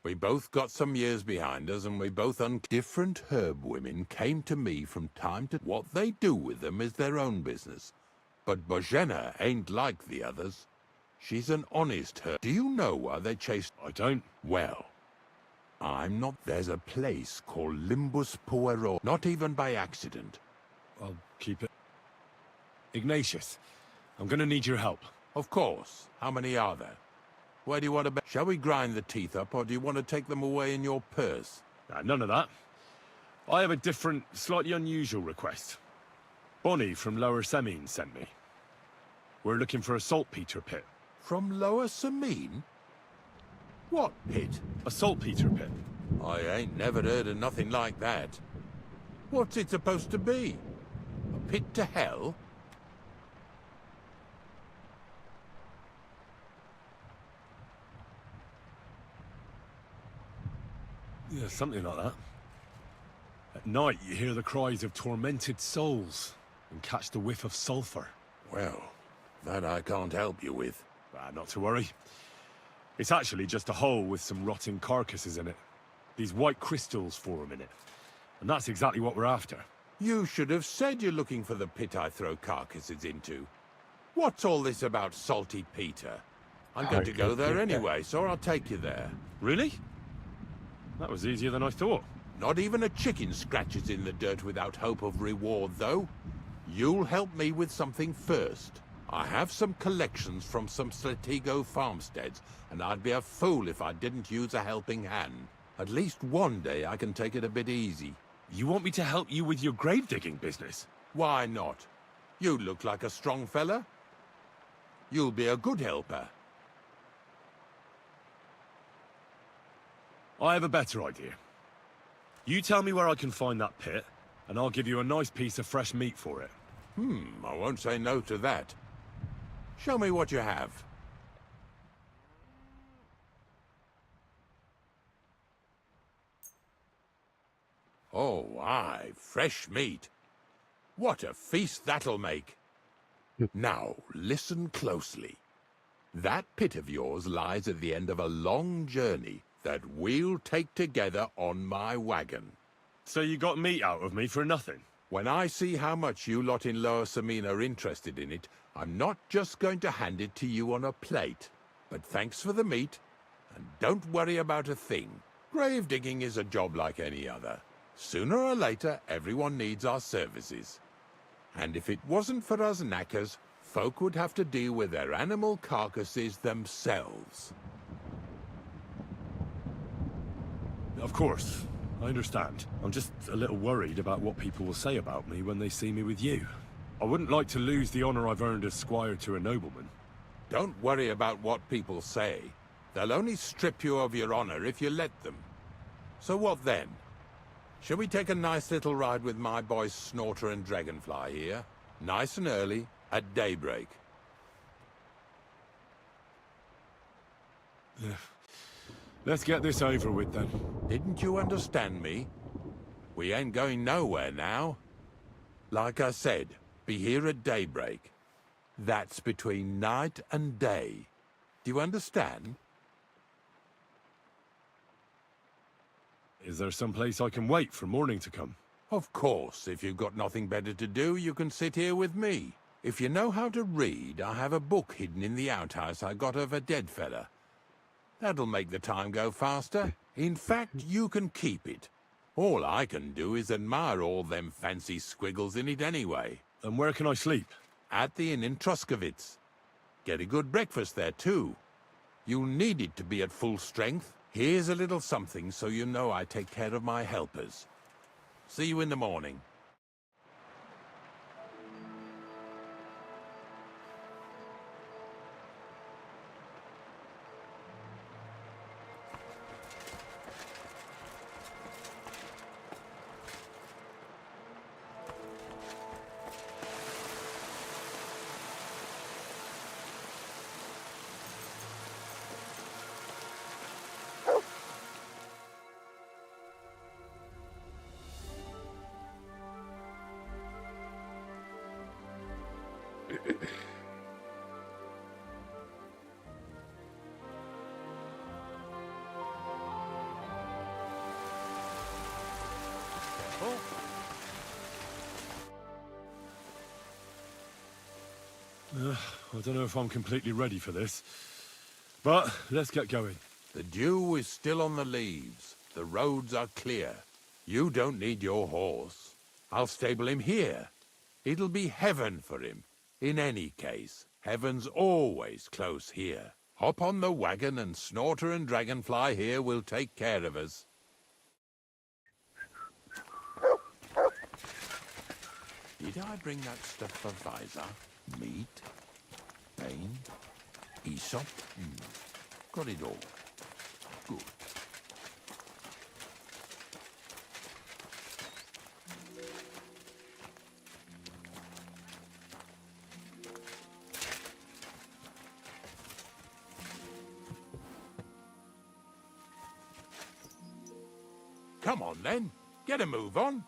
We both got some years behind us, and we both different herb women came to me from time to... What they do with them is their own business. But Bohemia ain't like the others. She's an honest herb. Do you know why they chased...
I don't.
Well, I'm not... There's a place called Limbus Puero. Not even by accident.
I'll keep it. Ignatius, I'm gonna need your help.
Of course. How many are there? Where do you want to... Shall we grind the teeth up, or do you want to take them away in your purse?
None of that. I have a different, slightly unusual request. Bonnie from Lower Semine sent me. We're looking for a saltpetre pit.
From Lower Semine? What pit?
A saltpetre pit.
I ain't never heard of nothing like that. What's it supposed to be? A pit to hell?
Yeah, something like that. At night, you hear the cries of tormented souls and catch the whiff of sulphur.
Well, that I can't help you with.
Not to worry. It's actually just a hole with some rotting carcasses in it. These white crystals form in it. And that's exactly what we're after.
You should have said you're looking for the pit I throw carcasses into. What's all this about salty Peter? I'm going to go there anyway, so I'll take you there.
Really? That was easier than I thought.
Not even a chicken scratches in the dirt without hope of reward, though. You'll help me with something first. I have some collections from some Slatigo farmsteads, and I'd be a fool if I didn't use a helping hand. At least one day I can take it a bit easy.
You want me to help you with your grave-digging business?
Why not? You look like a strong fella. You'll be a good helper.
I have a better idea. You tell me where I can find that pit, and I'll give you a nice piece of fresh meat for it.
I won't say no to that. Show me what you have. Oh, aye, fresh meat. What a feast that'll make. Now, listen closely. That pit of yours lies at the end of a long journey, that we'll take together on my wagon.
So you got meat out of me for nothing?
When I see how much you lot in Lower Samina are interested in it, I'm not just going to hand it to you on a plate. But thanks for the meat, and don't worry about a thing. Grave digging is a job like any other. Sooner or later, everyone needs our services. And if it wasn't for us knackers, folk would have to deal with their animal carcasses themselves.
Of course, I understand. I'm just a little worried about what people will say about me when they see me with you. I wouldn't like to lose the honor I've earned as squire to a nobleman.
Don't worry about what people say. They'll only strip you of your honor if you let them. So what then? Shall we take a nice little ride with my boys Snorter and Dragonfly here? Nice and early, at daybreak.
Let's get this over with then.
Didn't you understand me? We ain't going nowhere now. Like I said, be here at daybreak. That's between night and day. Do you understand?
Is there some place I can wait for morning to come?
Of course, if you've got nothing better to do, you can sit here with me. If you know how to read, I have a book hidden in the outhouse I got of a dead fella. That'll make the time go faster. In fact, you can keep it. All I can do is admire all them fancy squiggles in it anyway.
And where can I sleep?
At the inn in Truskowitz. Get a good breakfast there, too. You'll need it to be at full strength. Here's a little something so you know I take care of my helpers. See you in the morning.
I don't know if I'm completely ready for this, but let's get going.
The dew is still on the leaves. The roads are clear. You don't need your horse. I'll stable him here. It'll be heaven for him. In any case, heaven's always close here. Hop on the wagon and Snorter and Dragonfly here will take care of us. Did I bring that stuff for Visor? Meat? Bane? Aesop? Got it all. Good. Come on, then. Get a move on.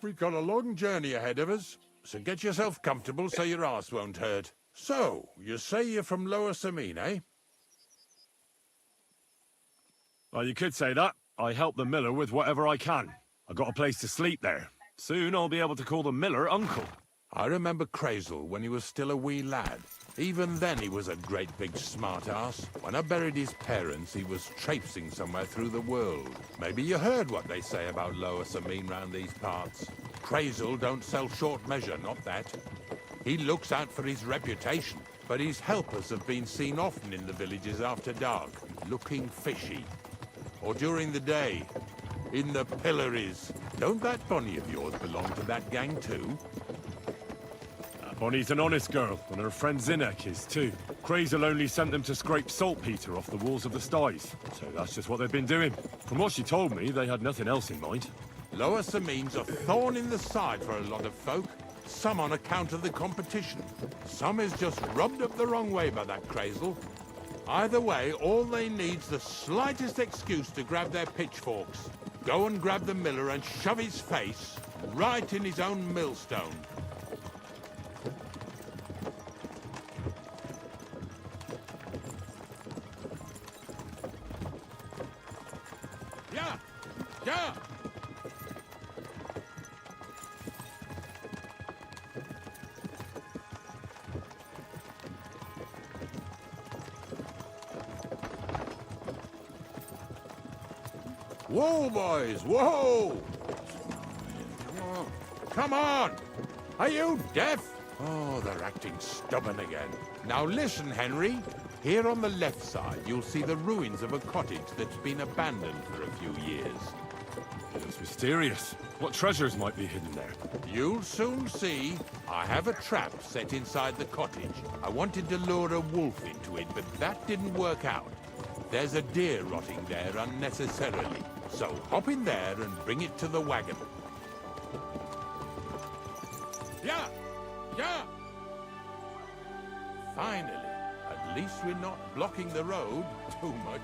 We've got a long journey ahead of us, so get yourself comfortable so your arse won't hurt. So, you say you're from Lower Samine, eh?
Well, you could say that. I help the miller with whatever I can. I got a place to sleep there. Soon I'll be able to call the miller uncle.
I remember Crazel when he was still a wee lad. Even then he was a great big smart-ass. When I buried his parents, he was traipsing somewhere through the world. Maybe you heard what they say about Lower Samine round these parts. Crazel don't sell short measure, not that. He looks out for his reputation, but his helpers have been seen often in the villages after dark, looking fishy. Or during the day, in the pillories. Don't that Bonnie of yours belong to that gang too?
Bonnie's an honest girl, and her friend Zinnek is too. Crazel only sent them to scrape saltpetre off the walls of the sties, so that's just what they've been doing. From what she told me, they had nothing else in mind.
Lower Samine's a thorn in the side for a lot of folk. Some on account of the competition. Some is just rubbed up the wrong way by that Crazel. Either way, all they need's the slightest excuse to grab their pitchforks. Go and grab the miller and shove his face right in his own millstone. Whoa, boys, whoa! Come on, come on! Are you deaf? Oh, they're acting stubborn again. Now listen, Henry. Here on the left side, you'll see the ruins of a cottage that's been abandoned for a few years.
It's mysterious. What treasures might be hidden there?
You'll soon see. I have a trap set inside the cottage. I wanted to lure a wolf into it, but that didn't work out. There's a deer rotting there unnecessarily. So hop in there and bring it to the wagon. Yeah! Yeah! Finally. At least we're not blocking the road too much.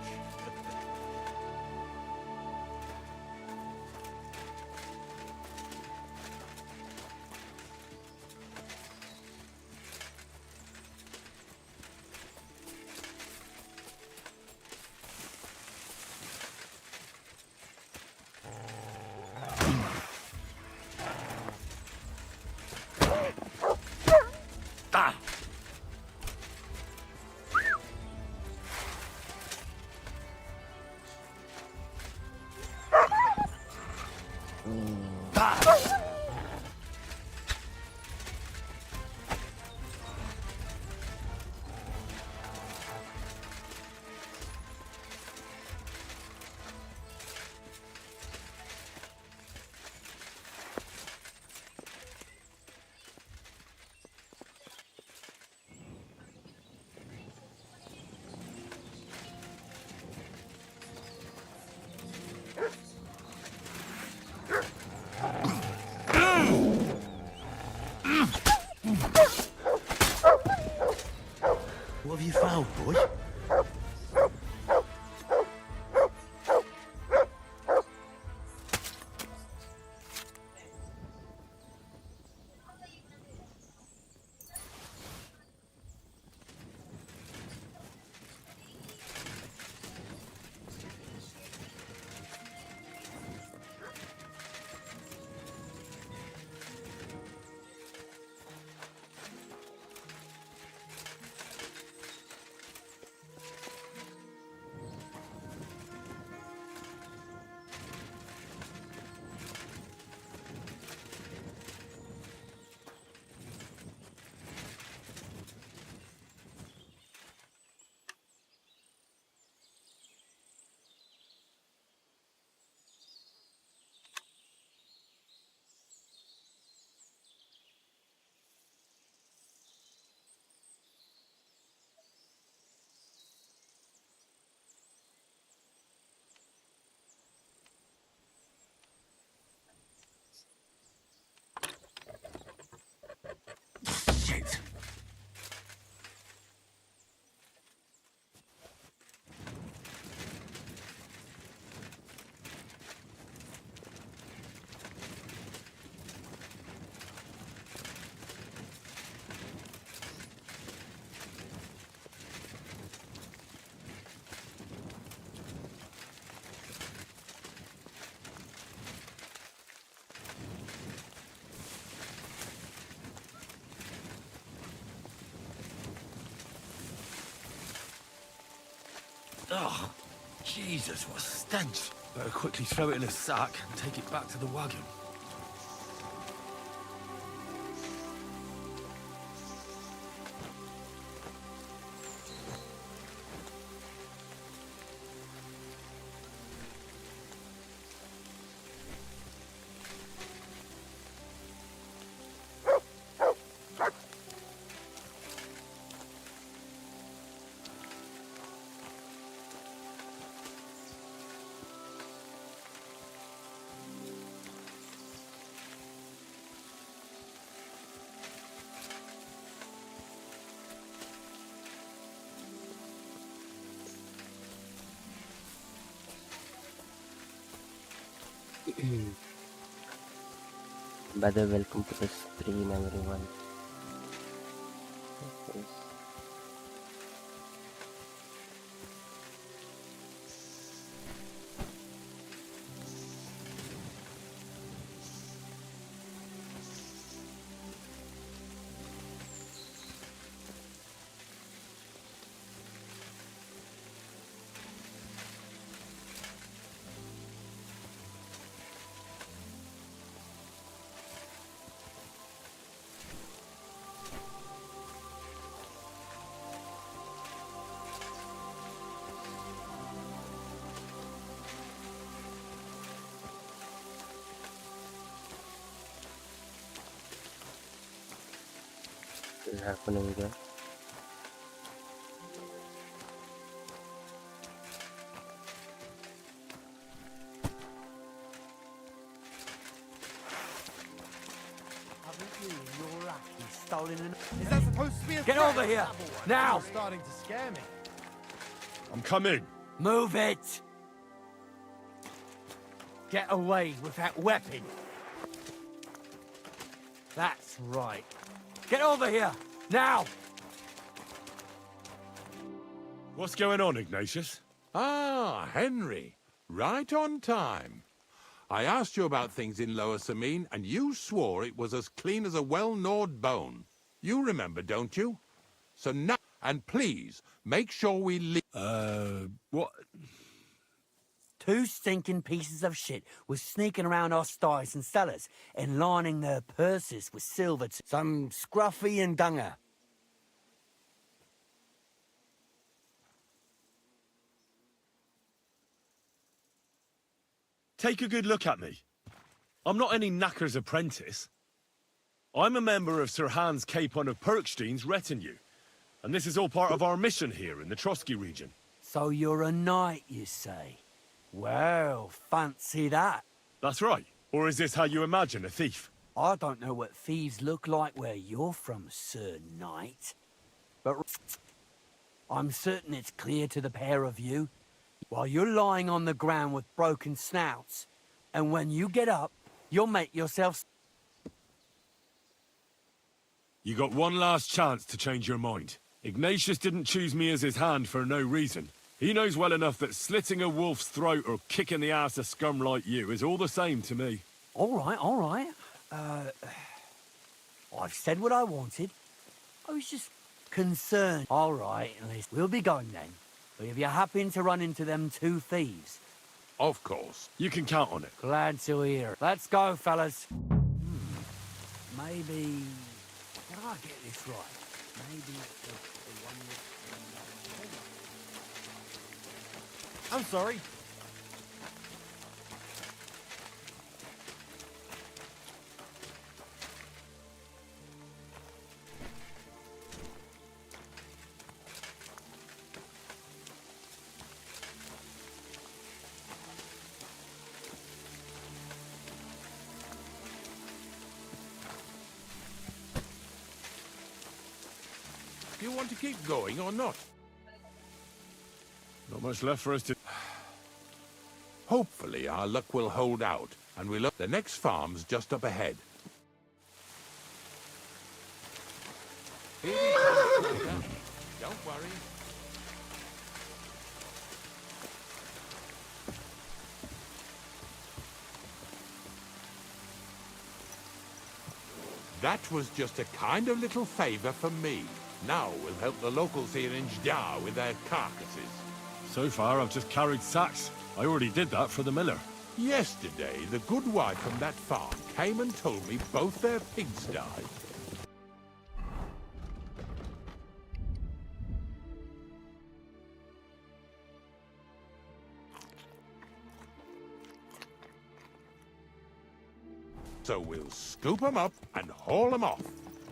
What have you found, boy? Shit. Oh, Jesus, what a stench.
Better quickly throw it in a sack and take it back to the wagon.
By the way, welcome to the stream, everyone. Yes. is happening there.
Haven't you and your lackey stolen an...
Is that supposed to be a
Get
threat?
over here! Now!
You're starting to scare me.
I'm coming.
Move it! Get away with that weapon! That's right. Get over here! Now!
What's going on, Ignatius?
Ah, Henry. Right on time. I asked you about things in Lower Samine, and you swore it was as clean as a well-gnawed bone. You remember, don't you? So now, and please, make sure we leave.
What?
Two stinking pieces of shit was sneaking around our sties and cellars and lining their purses with silver. Some scruffy and dunger.
Take a good look at me. I'm not any knacker's apprentice. I'm a member of Sir Hans Capon of Perkstein's retinue, and this is all part of our mission here in the Trotsky region.
So you're a knight, you say? Well, fancy that.
That's right. Or is this how you imagine a thief?
I don't know what thieves look like where you're from, Sir Knight. But I'm certain it's clear to the pair of you. While you're lying on the ground with broken snouts, and when you get up, you'll make yourself...
You got one last chance to change your mind. Ignatius didn't choose me as his hand for no reason. He knows well enough that slitting a wolf's throat or kicking the ass of scum like you is all the same to me.
All right. I've said what I wanted. I was just concerned. All right, at least we'll be going then. But if you happen to run into them two thieves...
Of course.
You can count on it.
Glad to hear. Let's go, fellas. Maybe... Did I get this right? Maybe the one with...
I'm sorry.
Do you want to keep going or not?
Not much left for us to...
Hopefully our luck will hold out, and we'll... The next farm's just up ahead. Here we go. Don't worry. That was just a kind of little favour from me. Now we'll help the locals here in Jdar with their carcasses.
So far, I've just carried sacks. I already did that for the miller.
Yesterday, the good wife from that farm came and told me both their pigs died. So we'll scoop them up and haul them off.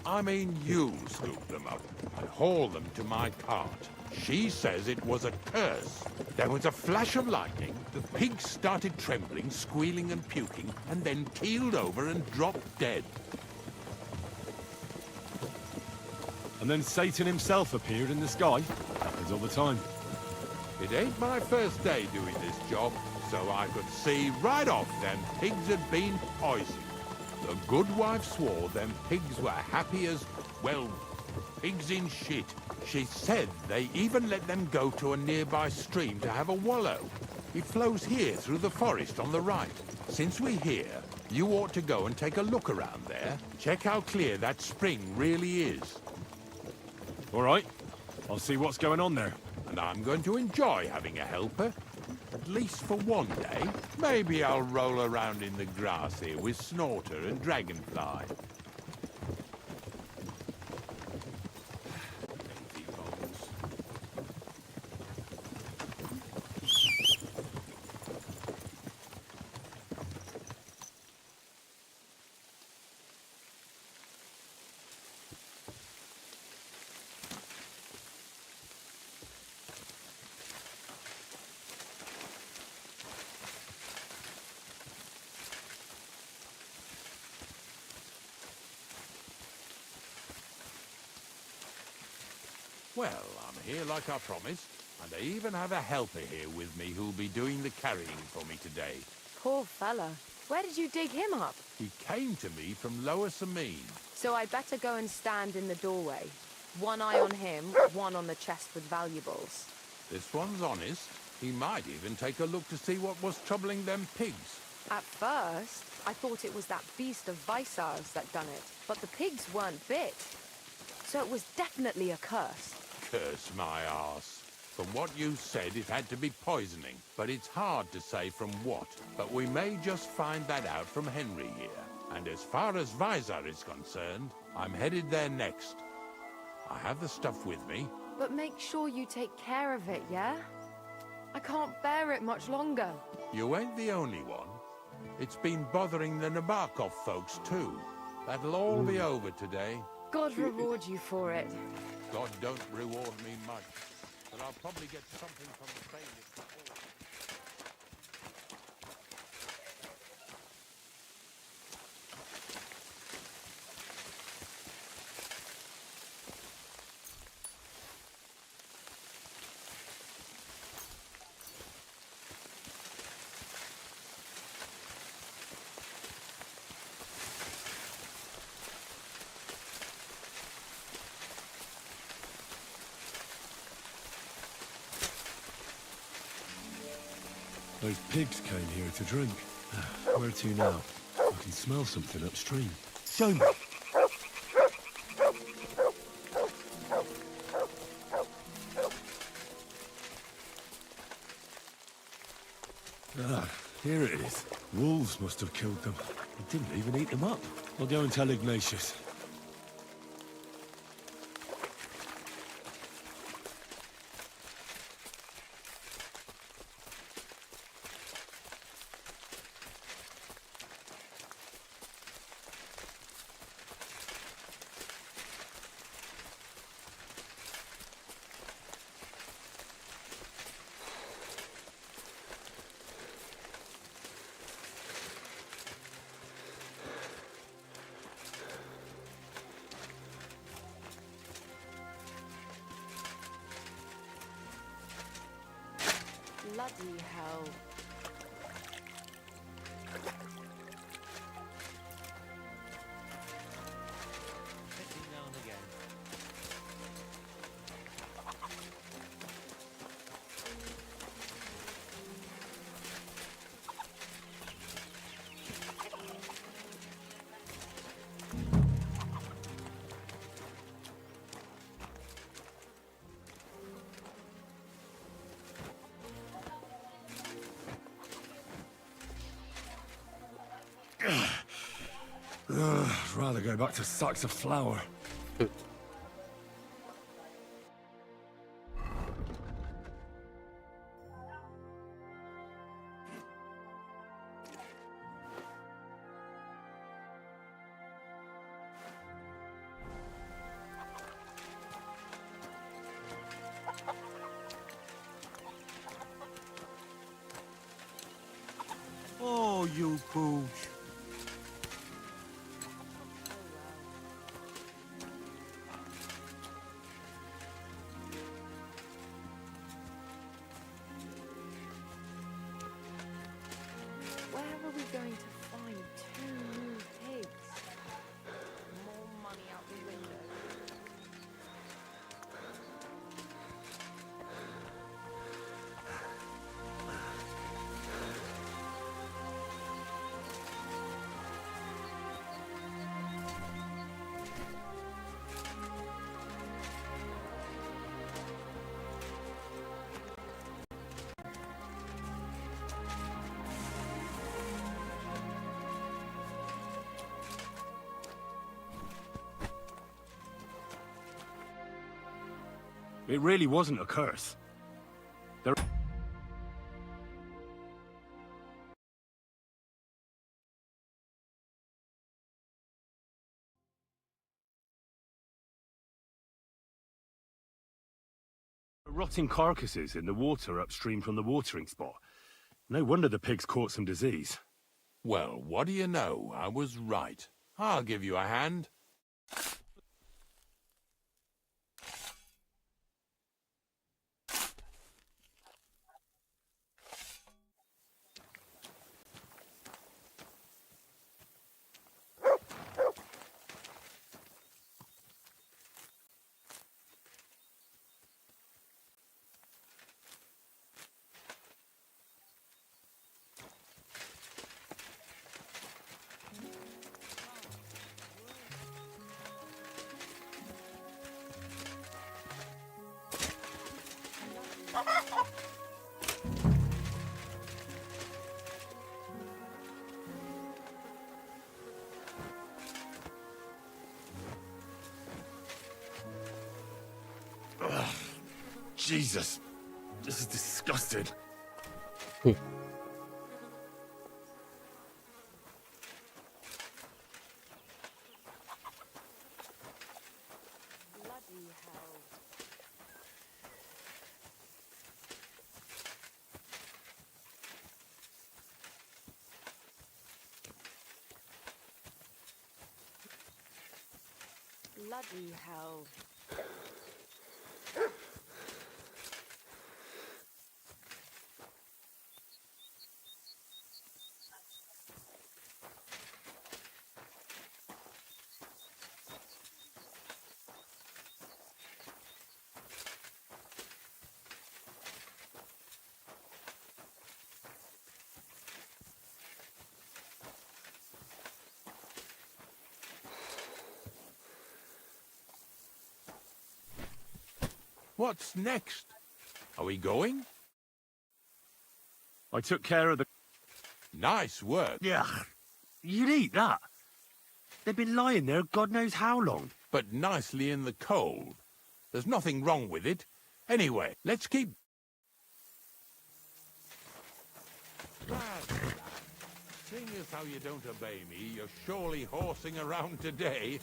I mean, you scoop them up and haul them to my cart. She says it was a curse. There was a flash of lightning, the pigs started trembling, squealing and puking, and then keeled over and dropped dead.
And then Satan himself appeared in the sky. Happens all the time.
It ain't my first day doing this job, so I could see right off them pigs had been poisoned. The good wife swore them pigs were happy as, well, pigs in shit. She said they even let them go to a nearby stream to have a wallow. It flows here through the forest on the right. Since we're here, you ought to go and take a look around there. Check how clear that spring really is.
All right. I'll see what's going on there.
And I'm going to enjoy having a helper. At least for one day. Maybe I'll roll around in the grass here with Snorter and Dragonfly. Well, I'm here like I promised, and I even have a helper here with me who'll be doing the carrying for me today.
Poor fella. Where did you dig him up?
He came to me from Lower Sameen.
So I better go and stand in the doorway. One eye on him, one on the chest with valuables.
This one's honest. He might even take a look to see what was troubling them pigs.
At first, I thought it was that beast of Visar's that done it, but the pigs weren't bit. So it was definitely a curse.
Curse my arse. From what you said, it had to be poisoning, but it's hard to say from what. But we may just find that out from Henry here. And as far as Visar is concerned, I'm headed there next. I have the stuff with me.
But make sure you take care of it, yeah? I can't bear it much longer.
You ain't the only one. It's been bothering the Nabokov folks too. That'll all be over today.
God reward you for it.
God don't reward me much, but I'll probably get something from the bailiff.
Those pigs came here to drink. Where to now? I can smell something upstream. Show me. Ah, here it is. Wolves must have killed them. They didn't even eat them up. I'll go and tell Ignatius.
Bloody hell.
Every now and again.
I'd rather go back to sacks of flour.
Oh, you pooch.
Where are we going to find 2 new pigs? More money out the window.
It really wasn't a curse. There... rotting carcasses in the water upstream from the watering spot. No wonder the pigs caught some disease.
Well, what do you know? I was right. I'll give you a hand.
Jesus, this is disgusting.
Bloody hell. Bloody hell.
What's next? Are we going?
I took care of the...
Nice work.
Yeah, you'd eat that. They've been lying there God knows how long.
But nicely in the cold. There's nothing wrong with it. Anyway, let's keep... Seeing as how you don't obey me, you're surely horsing around today.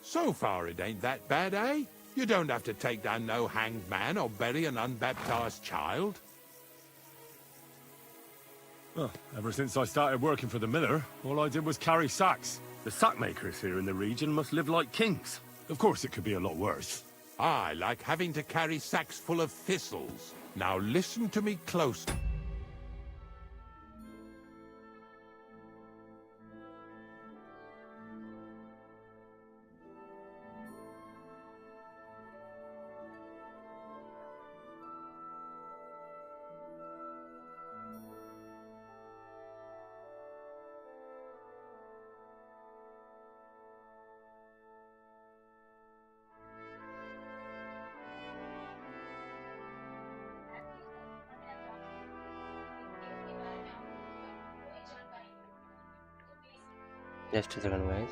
So far it ain't that bad, eh? You don't have to take down no hanged man or bury an unbaptized child.
Well, ever since I started working for the miller, all I did was carry sacks. The sack makers here in the region must live like kings. Of course it could be a lot worse.
I like having to carry sacks full of thistles. Now listen to me close.
Just a second, guys.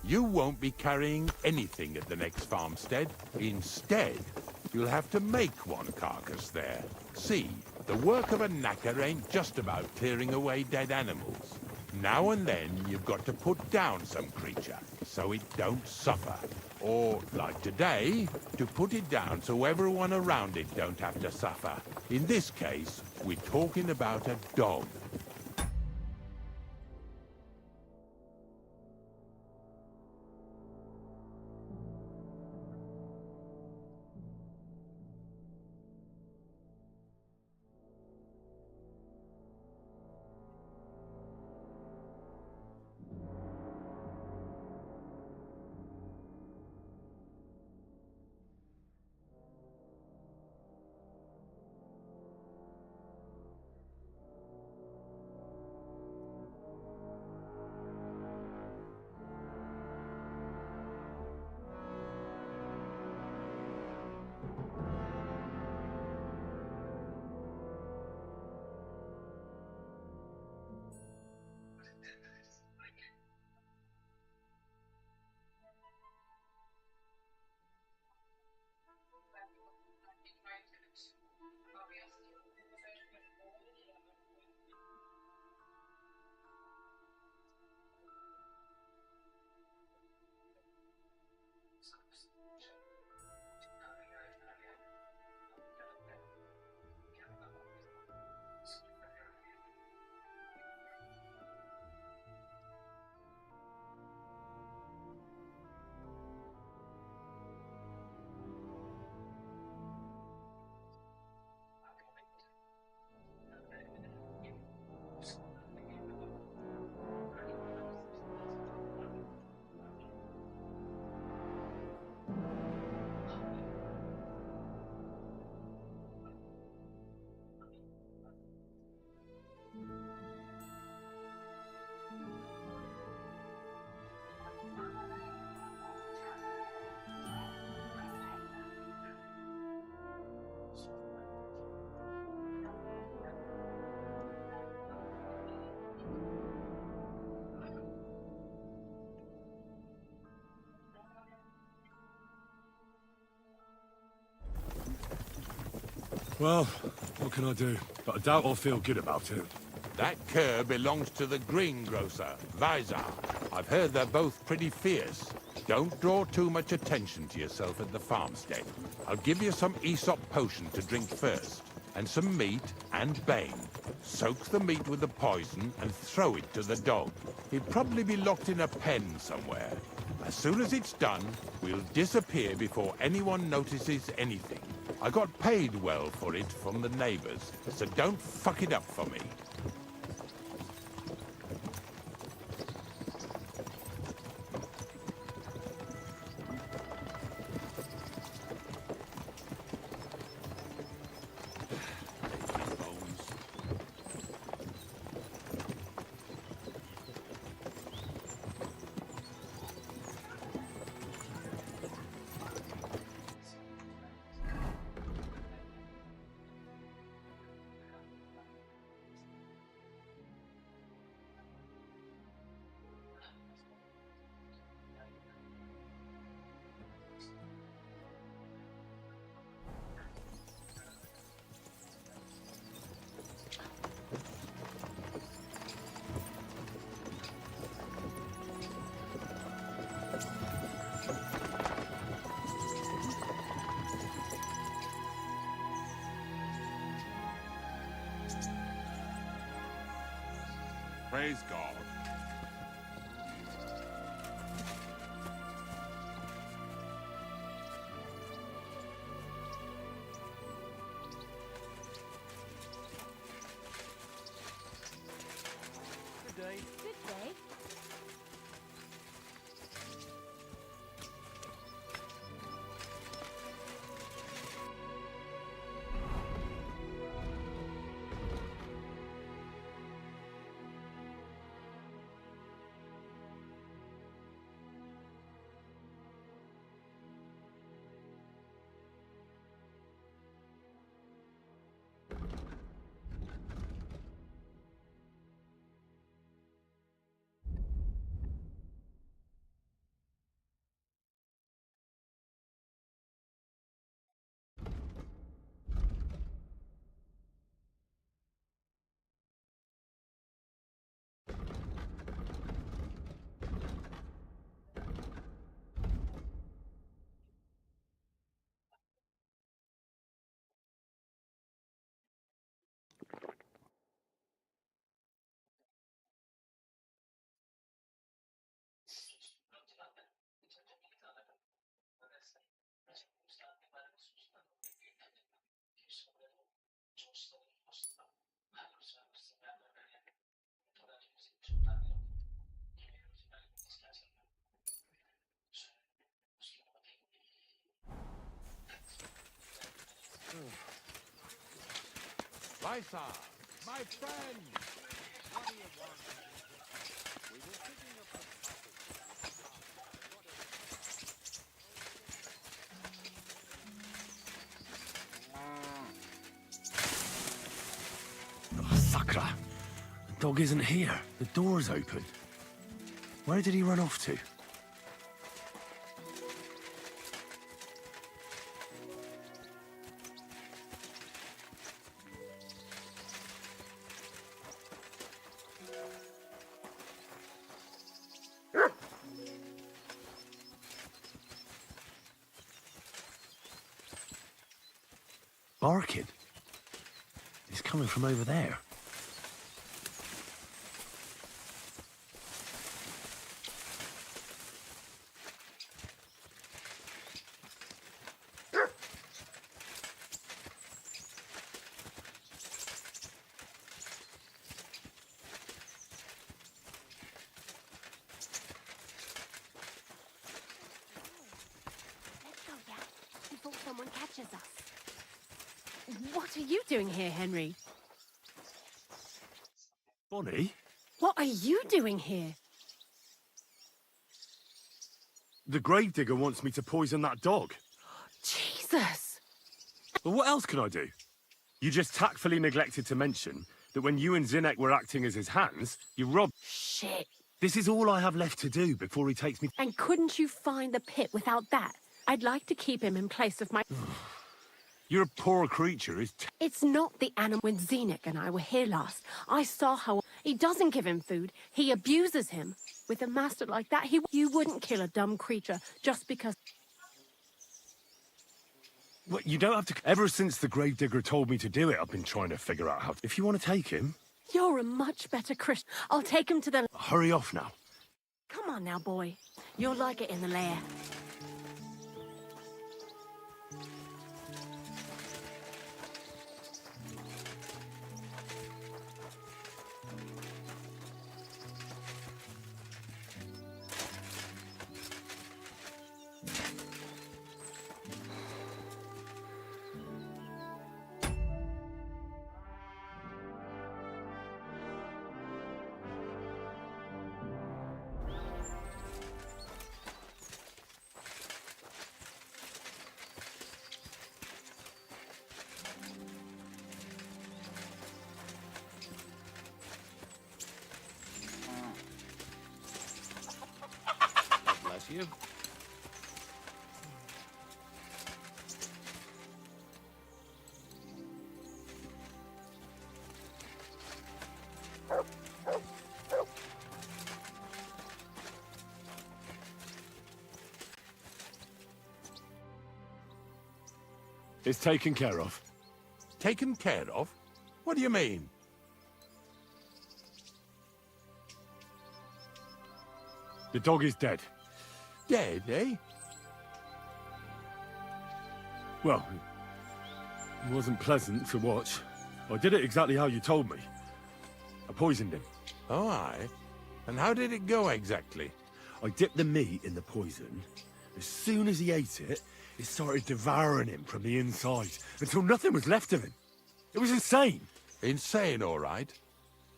You won't be carrying anything at the next farmstead. Instead, you'll have to make one carcass there. See, the work of a knacker ain't just about clearing away dead animals. Now and then, you've got to put down some creature, so it don't suffer. Or, like today, to put it down so everyone around it don't have to suffer. In this case, we're talking about a dog.
Well, what can I do? But I doubt I'll feel good about it.
That cur belongs to the greengrocer, Visar. I've heard they're both pretty fierce. Don't draw too much attention to yourself at the farmstead. I'll give you some Aesop potion to drink first, and some meat and bane. Soak the meat with the poison and throw it to the dog. He'll probably be locked in a pen somewhere. As soon as it's done, we'll disappear before anyone notices anything. I got paid well for it from the neighbors, so don't fuck it up for me. Praise God.
Good day.
Good day.
Visar, my friend! What do you want? We were picking up
Oh, Sakra. The dog isn't here. The door's open. Where did he run off to? Barking. It's coming from over there.
Let's go, yeah, before someone catches us. What are you doing here, Henry?
Bonnie?
What are you doing here?
The gravedigger wants me to poison that dog.
Jesus!
But what else can I do? You just tactfully neglected to mention that when you and Zinnek were acting as his hands, you robbed...
Shit.
This is all I have left to do before he takes me...
And couldn't you find the pit without that? I'd like to keep him in place of my...
Your poor creature is...
It's not the animal. When Zenik and I were here last, I saw how he doesn't give him food. He abuses him. With a master like that, you wouldn't kill a dumb creature just because...
Well, you don't have to... Ever since the gravedigger told me to do it, I've been trying to figure out how... If you want to take him...
You're a much better Christian. I'll take him to the...
Hurry off now.
Come on now, boy. You'll like it in the lair.
Bless you.
It's taken care of.
Taken care of? What do you mean?
The dog is dead.
Dead, eh?
Well, it wasn't pleasant to watch. I did it exactly how you told me. I poisoned him.
Oh, aye. And how did it go exactly?
I dipped the meat in the poison. As soon as he ate it, it started devouring him from the inside, until nothing was left of him. It was insane.
Insane, all right.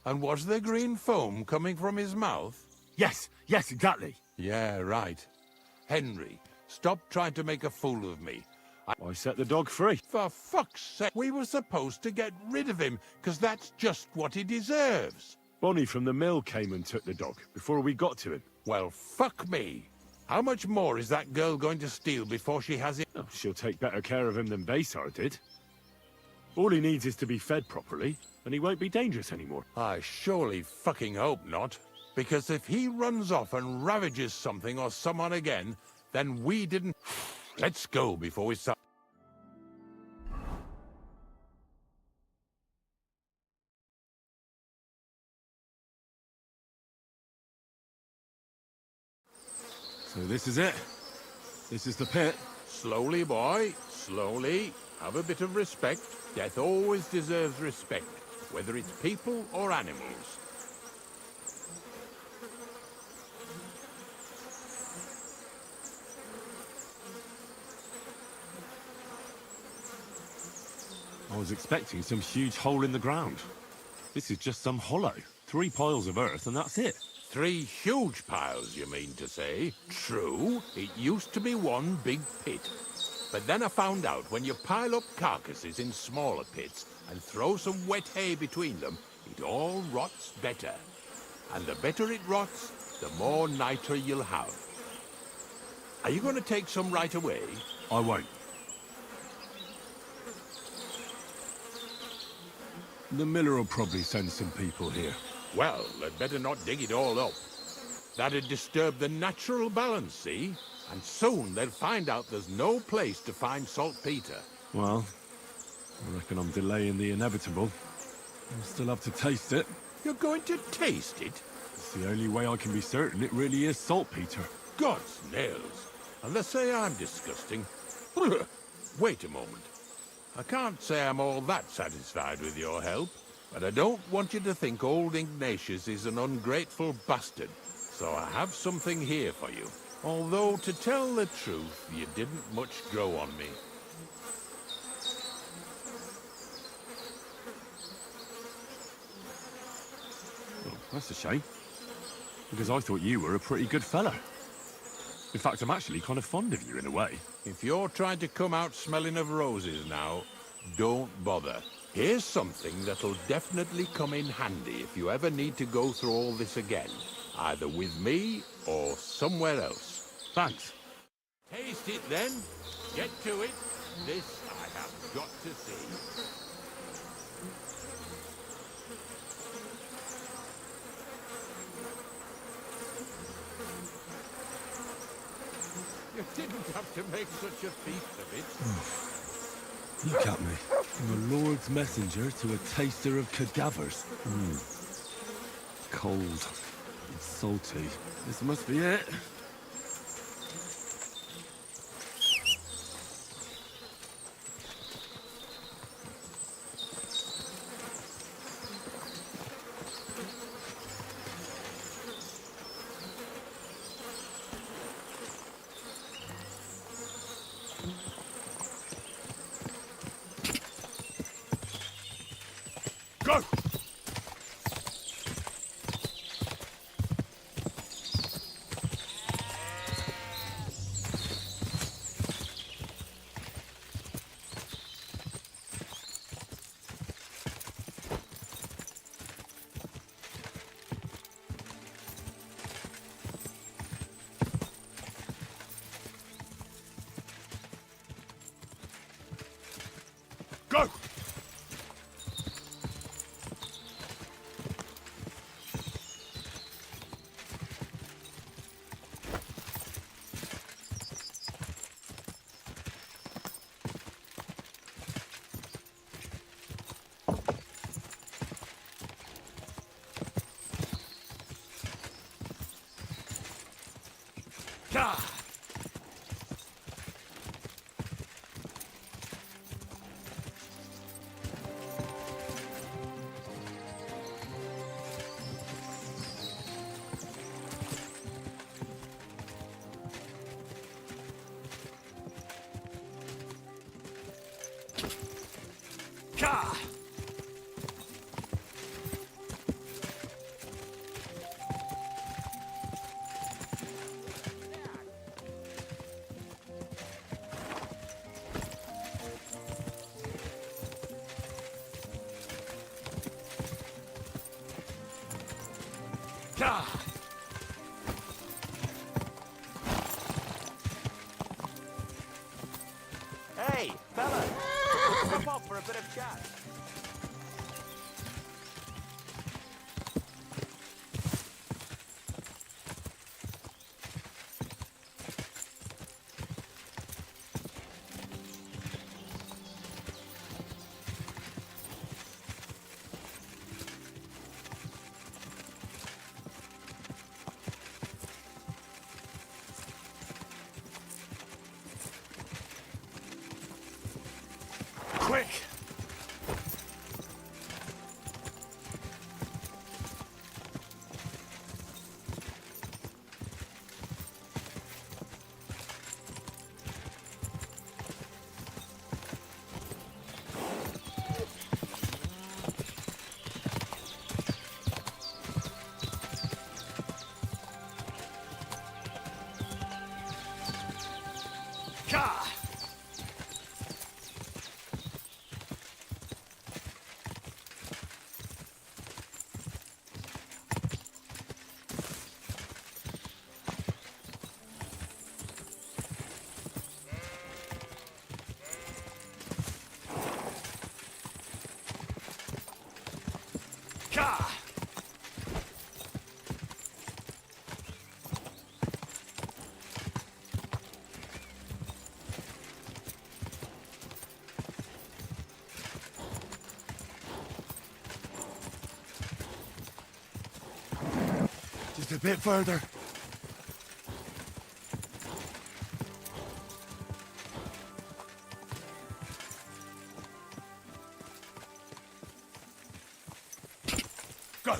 And was there green foam coming from his mouth?
Yes, exactly.
Yeah, right. Henry, stop trying to make a fool of me.
I set the dog free.
For fuck's sake, we were supposed to get rid of him, because that's just what he deserves.
Bonnie from the mill came and took the dog before we got to him.
Well, fuck me. How much more is that girl going to steal before she has it?
Oh, she'll take better care of him than Baysar did. All he needs is to be fed properly, and he won't be dangerous anymore.
I surely fucking hope not. Because if he runs off and ravages something or someone again, then we didn't... Let's go before we start...
So this is it. This is the pit.
Slowly, boy. Slowly. Have a bit of respect. Death always deserves respect, whether it's people or animals.
I was expecting some huge hole in the ground. This is just some hollow. 3 piles of earth and that's it.
3 huge piles, you mean to say? True, it used to be one big pit. But then I found out when you pile up carcasses in smaller pits and throw some wet hay between them, it all rots better. And the better it rots, the more nitre you'll have. Are you going to take some right away?
I won't. The miller will probably send some people here.
Well, they'd better not dig it all up. That'd disturb the natural balance, see? And soon they'll find out there's no place to find saltpetre.
Well, I reckon I'm delaying the inevitable. I'll still have to taste it.
You're going to taste it?
It's the only way I can be certain it really is saltpetre.
God's nails. And they say I'm disgusting. Wait a moment. I can't say I'm all that satisfied with your help, but I don't want you to think old Ignatius is an ungrateful bastard, so I have something here for you. Although, to tell the truth, you didn't much grow on me.
Oh, that's a shame. Because I thought you were a pretty good fella. In fact, I'm actually kind of fond of you in a way.
If you're trying to come out smelling of roses now, don't bother. Here's something that'll definitely come in handy if you ever need to go through all this again. Either with me or somewhere else.
Thanks.
Taste it then. Get to it. This I have got to see. You didn't have to make such a feast of it.
Look at me. I'm a Lord's messenger to a taster of cadavers. Cold and salty. This must be it.
Go! Go! Ka! Ka! Ka!
Hey, fella! Come up for a bit of chat.
Quick! Ka! Ka! Just a bit further. Go!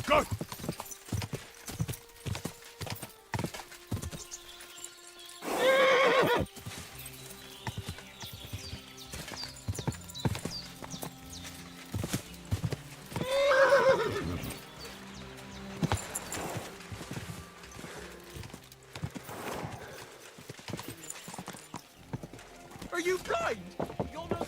Go!
you blind? You're not...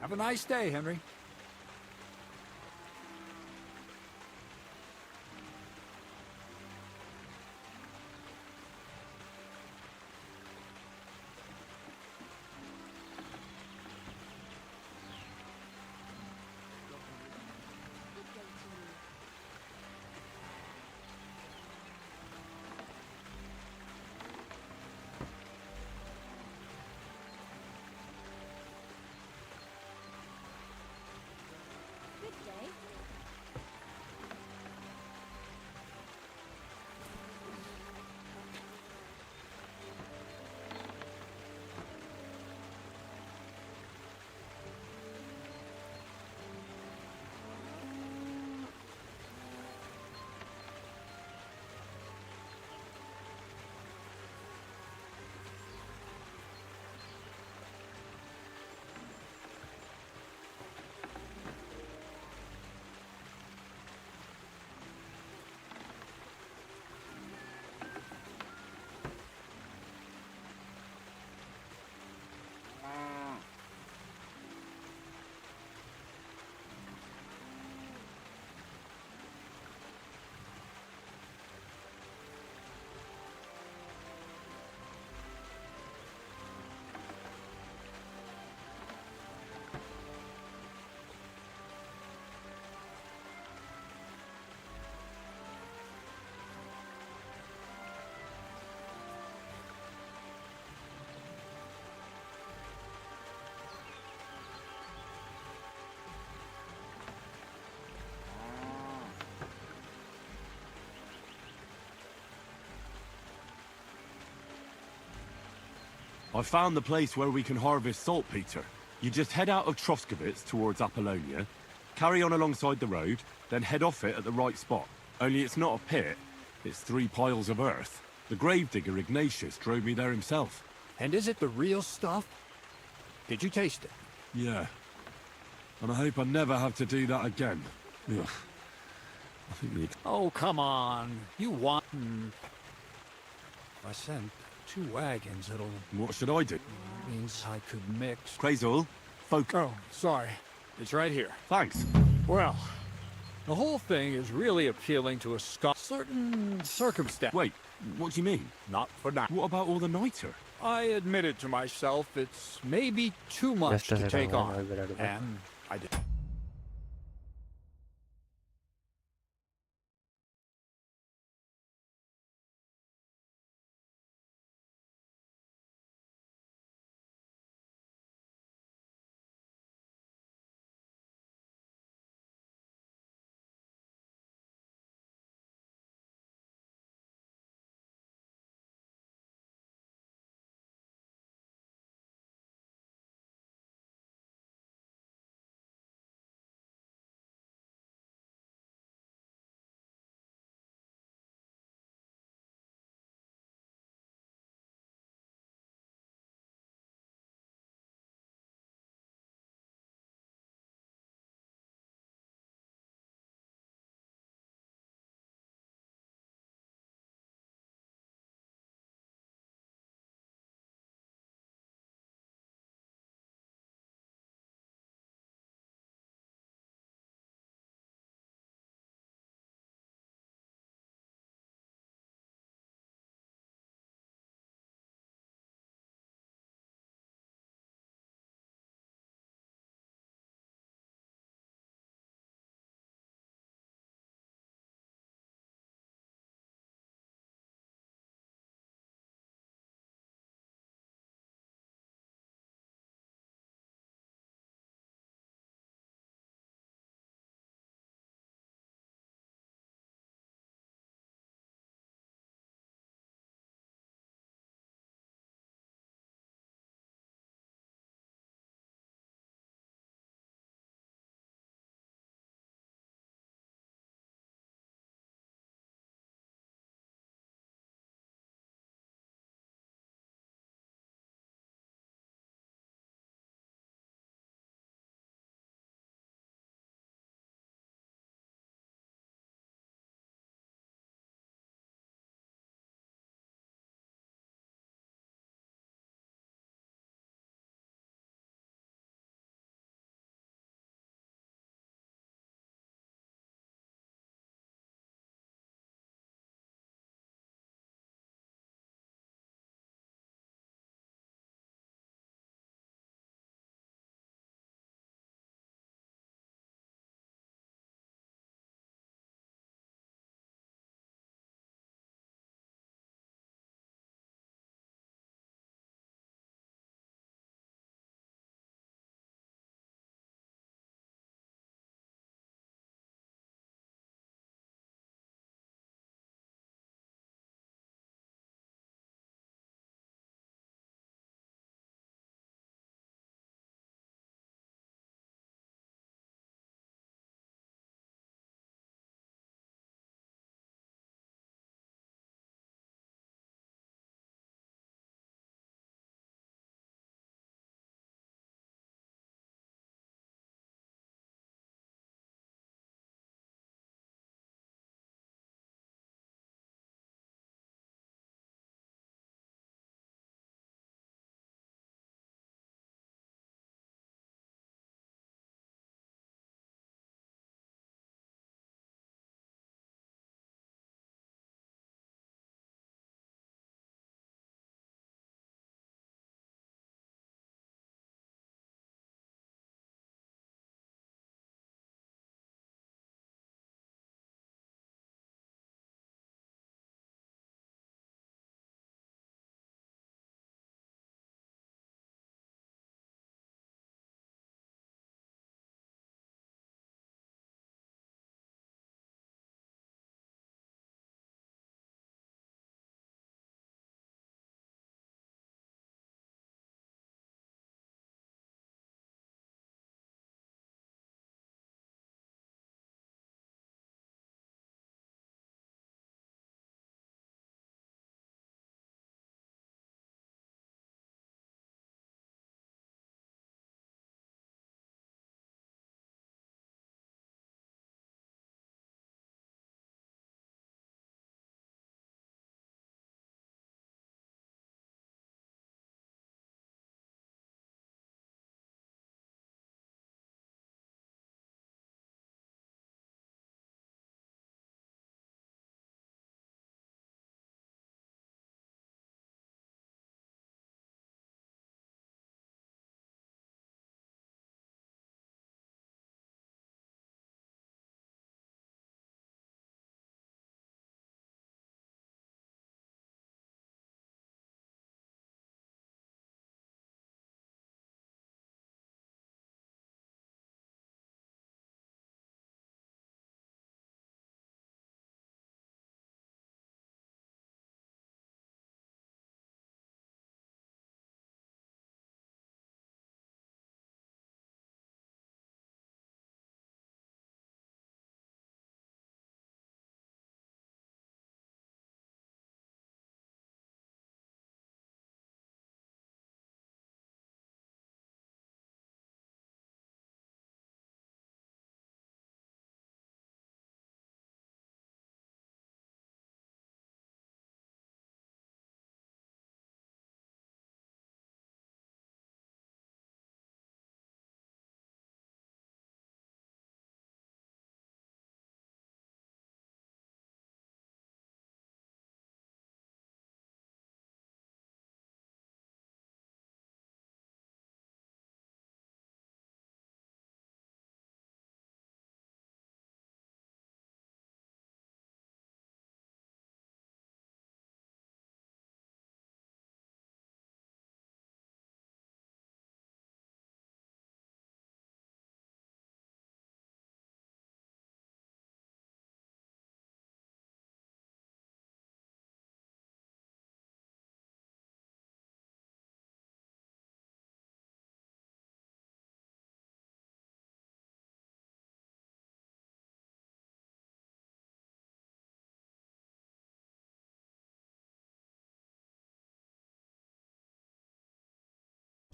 Have a nice day, Henry.
I found the place where we can harvest saltpetre. You just head out of Troskowitz towards Apollonia, carry on alongside the road, then head off it at the right spot. Only it's not a pit, it's 3 piles of earth. The gravedigger Ignatius drove me there himself.
And is it the real stuff? Did you taste it?
Yeah. And I hope I never have to do that again. Ugh. I think the...
Oh, come on. You want... I sent 2 wagons. It'll...
What should I do?
Means I could mix...
Crazul, folk...
Oh, sorry. It's right here.
Thanks.
Well, the whole thing is really appealing to a certain circumstance.
Wait, what do you mean?
Not for now.
What about all the niter?
I admitted to myself it's maybe too much to take on, and I did.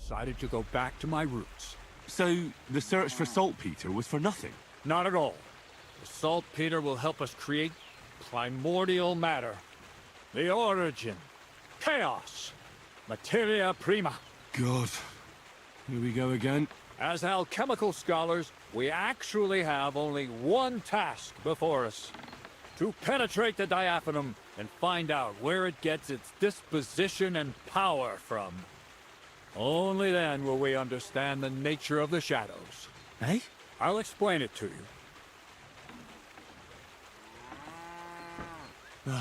decided to go back to my roots.
So, the search for saltpetre was for nothing?
Not at all. The saltpetre will help us create primordial matter. The origin. Chaos. Materia prima.
God. Here we go again.
As alchemical scholars, we actually have only one task before us. To penetrate the diaphanum and find out where it gets its disposition and power from. Only then will we understand the nature of the shadows.
Eh?
I'll explain it to you.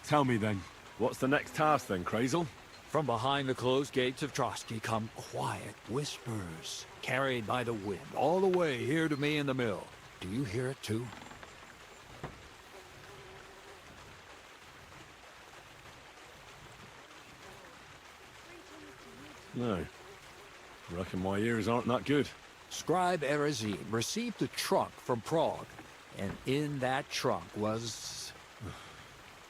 Tell me then, what's the next task then, Crazel?
From behind the closed gates of Trotsky come quiet whispers, carried by the wind, all the way here to me in the mill. Do you hear it too?
No. Reckon my ears aren't that good.
Scribe Erezim received a trunk from Prague, and in that trunk was...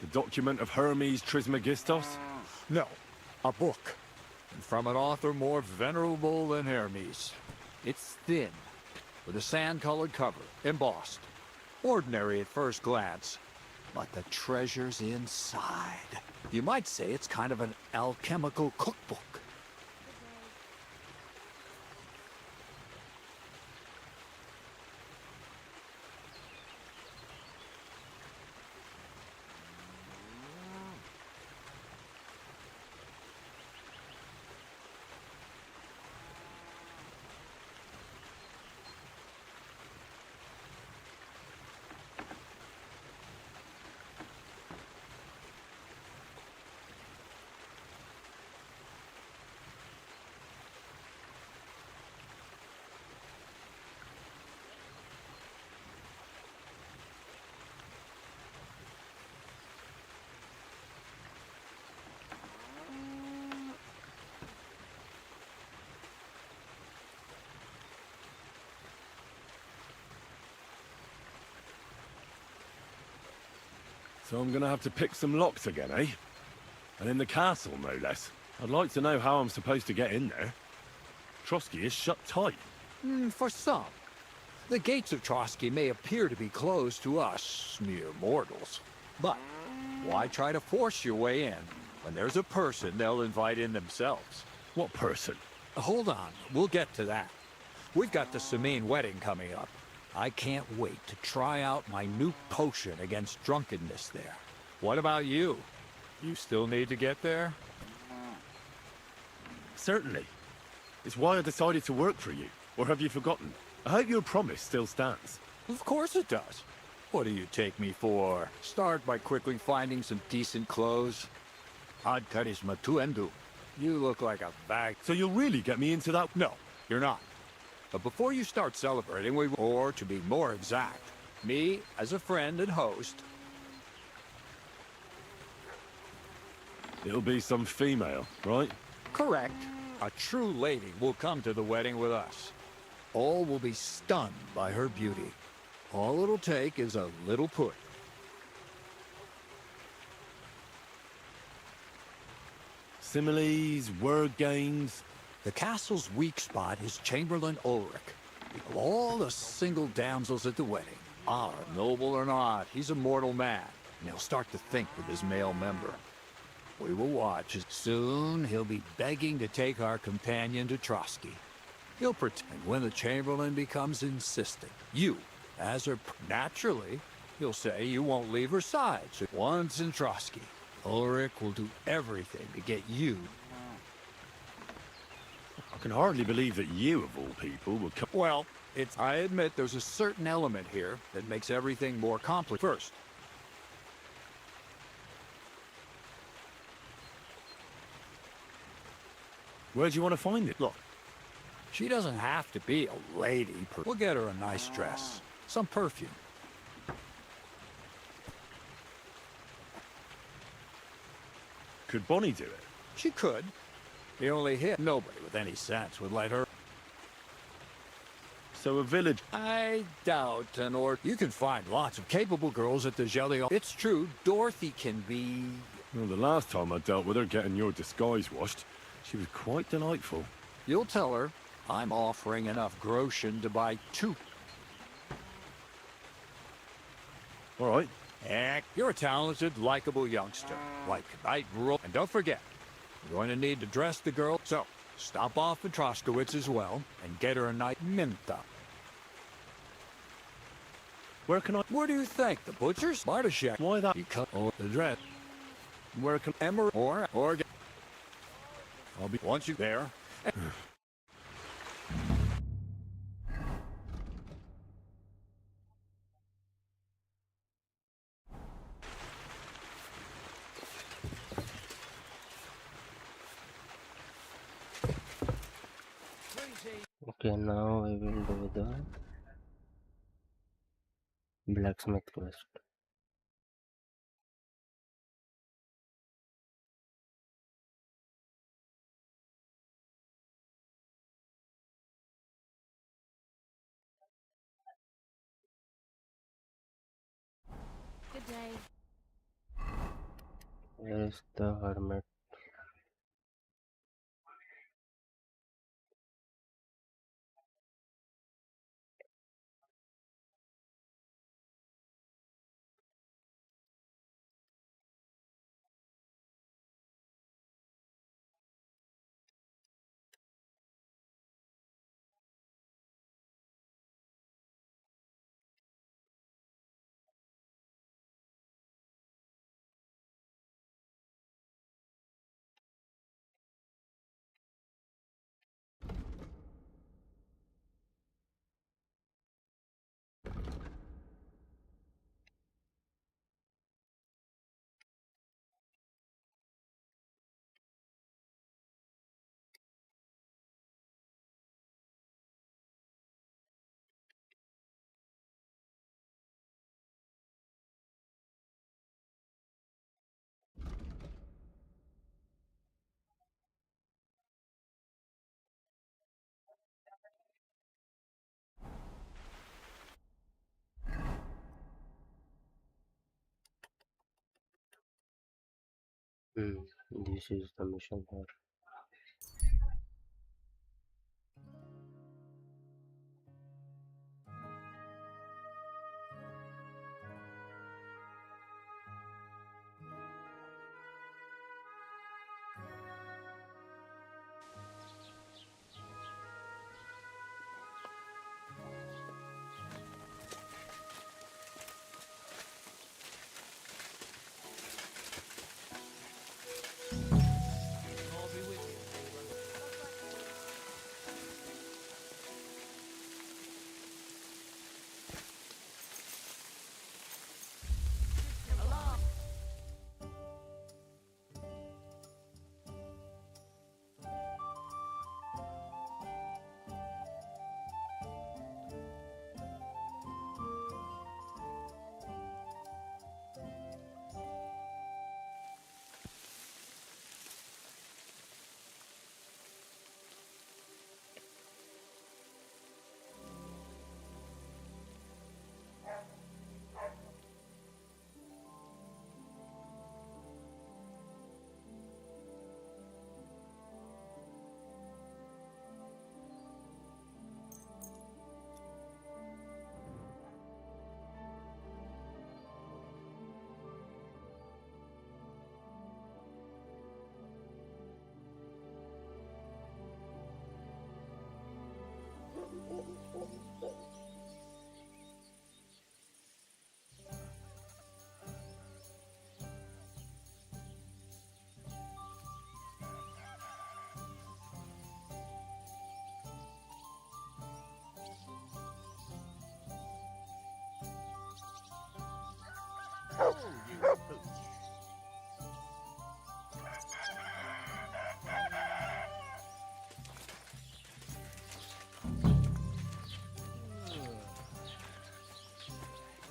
The document of Hermes Trismegistos?
No, a book. And from an author more venerable than Hermes. It's thin, with a sand-colored cover, embossed. Ordinary at first glance, but the treasure's inside. You might say it's kind of an alchemical cookbook.
So I'm gonna have to pick some locks again, eh? And in the castle, no less. I'd like to know how I'm supposed to get in there. Trotsky is shut tight.
For some. The gates of Trotsky may appear to be closed to us, mere mortals. But why try to force your way in? When there's a person they'll invite in themselves.
What person?
Hold on, we'll get to that. We've got the Samine wedding coming up. I can't wait to try out my new potion against drunkenness there. What about you? You still need to get there?
Certainly. It's why I decided to work for you. Or have you forgotten? I hope your promise still stands.
Of course it does. What do you take me for? Start by quickly finding some decent clothes. Ad charisma tu endu. You look like a bag.
So you'll really get me into that?
No, you're not. But before you start celebrating, or to be more exact, me as a friend and host.
It'll be some female, right?
Correct. A true lady will come to the wedding with us. All will be stunned by her beauty. All it'll take is a little push.
Similes, word games.
The castle's weak spot is Chamberlain Ulrich. Of all the single damsels at the wedding, noble or not, he's a mortal man, and he'll start to think with his male member. We will watch. Soon he'll be begging to take our companion to Trotsky. He'll pretend when the Chamberlain becomes insistent. You, as her... Naturally, he'll say you won't leave her side. So once in Trotsky, Ulrich will do everything to get you.
I can hardly believe that you, of all people, would come...
Well, I admit there's a certain element here that makes everything more complicated. First,
where do you want to find it?
Look, she doesn't have to be a lady. We'll get her a nice dress, some perfume.
Could Bonnie do it?
She could. The only hit, nobody with any sense would let her.
So a village...
I doubt you can find lots of capable girls at the Joliot. It's true, Dorothy can be...
Well, the last time I dealt with her getting your disguise washed,
She was quite delightful.
You'll tell her I'm offering enough groschen to buy 2.
All right.
Heck, you're a talented, likable youngster. Like night rule. And don't forget, you're going to need to dress the girl. So, stop off at Troskowitz as well and get her a night minta.
Where can I...
Where do you think? The butcher's? Bartashek.
Why that?
Because the dress.
Where can...
Emmer or... I'll be... Once you there...
Okay, now we will do the blacksmith quest.
Good day.
Where is the hermit? This is the mission here.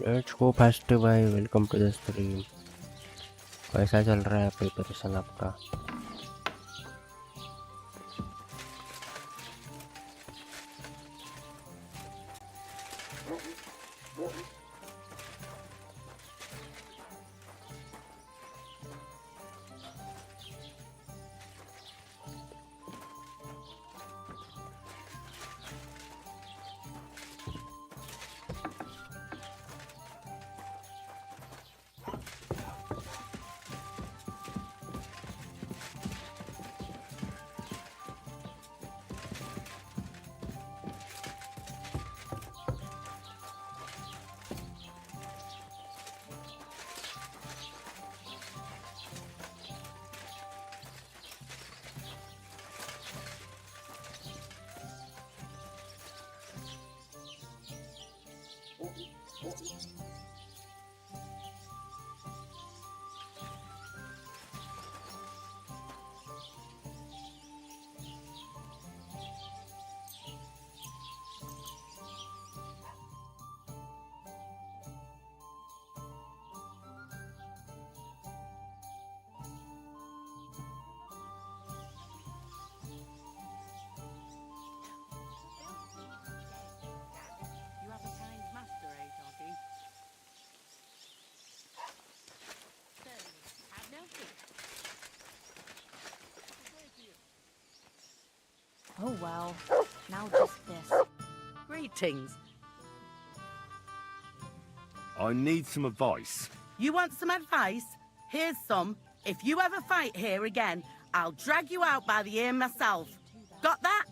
Let's go fast भाई, welcome to the stream. कैसा चल रहा है preparation आपका?
Oh well. Now just this.
Greetings.
I need some advice.
You want some advice? Here's some. If you ever fight here again, I'll drag you out by the ear myself. Got that?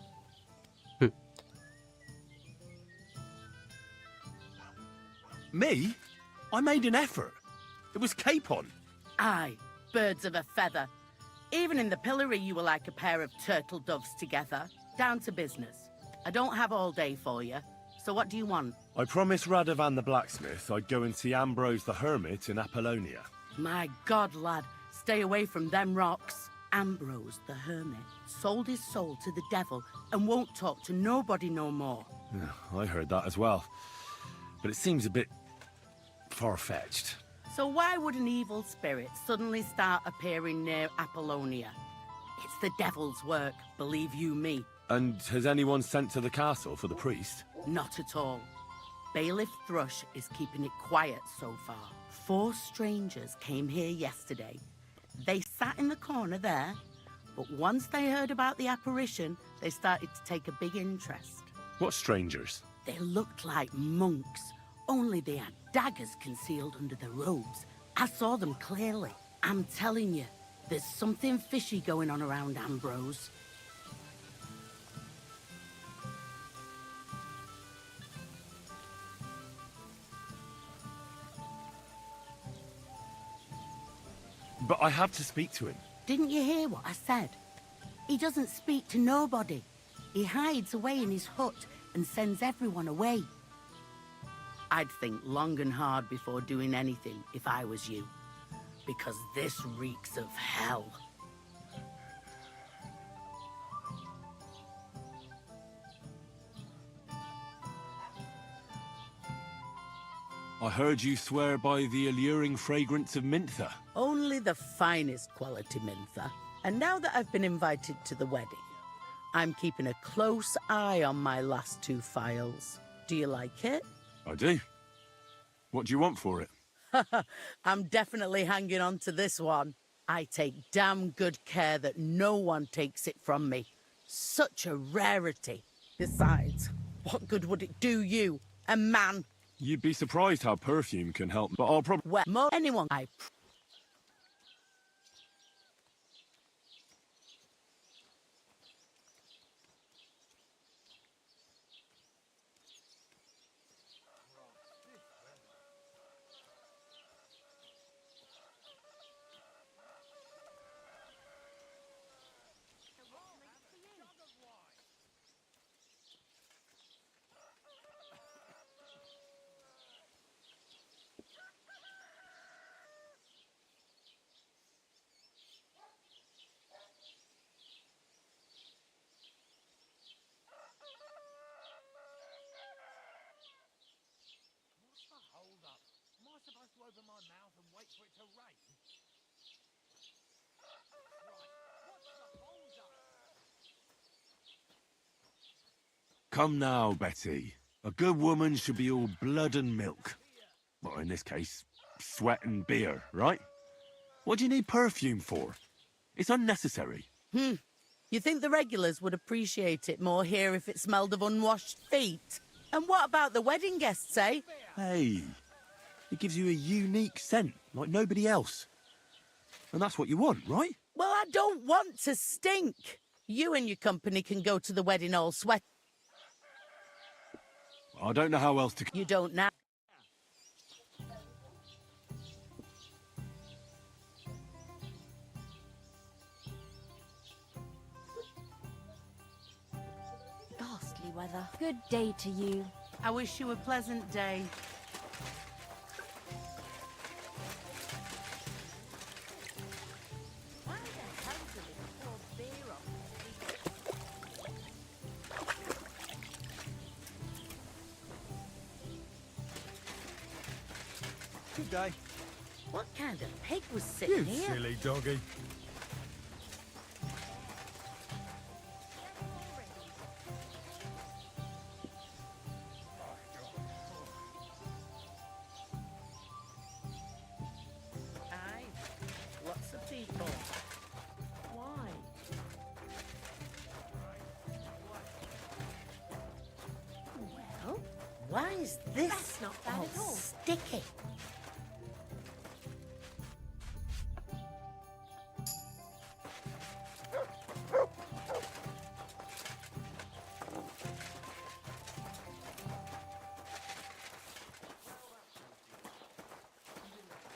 Me? I made an effort. It was capon.
Aye, birds of a feather. Even in the pillory you were like a pair of turtle doves together. Down to business. I don't have all day for you, so what do you want?
I promised Radovan the blacksmith I'd go and see Ambrose the hermit in Apollonia.
My God, lad, stay away from them rocks. Ambrose the hermit sold his soul to the devil and won't talk to nobody no more.
Yeah, I heard that as well. But it seems a bit far-fetched.
So why would an evil spirit suddenly start appearing near Apollonia? It's the devil's work, believe you me.
And has anyone sent to the castle for the priest?
Not at all. Bailiff Thrush is keeping it quiet so far. 4 strangers came here yesterday. They sat in the corner there, but once they heard about the apparition, they started to take a big interest.
What strangers?
They looked like monks, only they had daggers concealed under their robes. I saw them clearly. I'm telling you, there's something fishy going on around Ambrose.
But I have to speak to him.
Didn't you hear what I said? He doesn't speak to nobody. He hides away in his hut and sends everyone away. I'd think long and hard before doing anything if I was you. Because this reeks of hell.
I heard you swear by the alluring fragrance of Mintha.
Only the finest quality Mintha. And now that I've been invited to the wedding, I'm keeping a close eye on my last 2 files. Do you like it?
I do. What do you want for it?
I'm definitely hanging on to this one. I take damn good care that no one takes it from me. Such a rarity. Besides, what good would it do you, a man?
You'd be surprised how perfume can help, but I'll probably...
Well, more anyone
open my mouth and wait for it to rain?
Come now, Betty. A good woman should be all blood and milk. Well, in this case, sweat and beer, right? What do you need perfume for? It's unnecessary.
You think the regulars would appreciate it more here if it smelled of unwashed feet? And what about the wedding guests, eh?
Hey, it gives you a unique scent, like nobody else. And that's what you want, right?
Well, I don't want to stink. You and your company can go to the wedding all sweat.
I don't know how else to...
You don't now.
Ghastly weather. Good day to you.
I wish you a pleasant day.
Good day.
What kind of pig was sitting
You
here?
silly doggy.
Aye, lots of people. Why? Why is this
That's not bad at all.
sticky?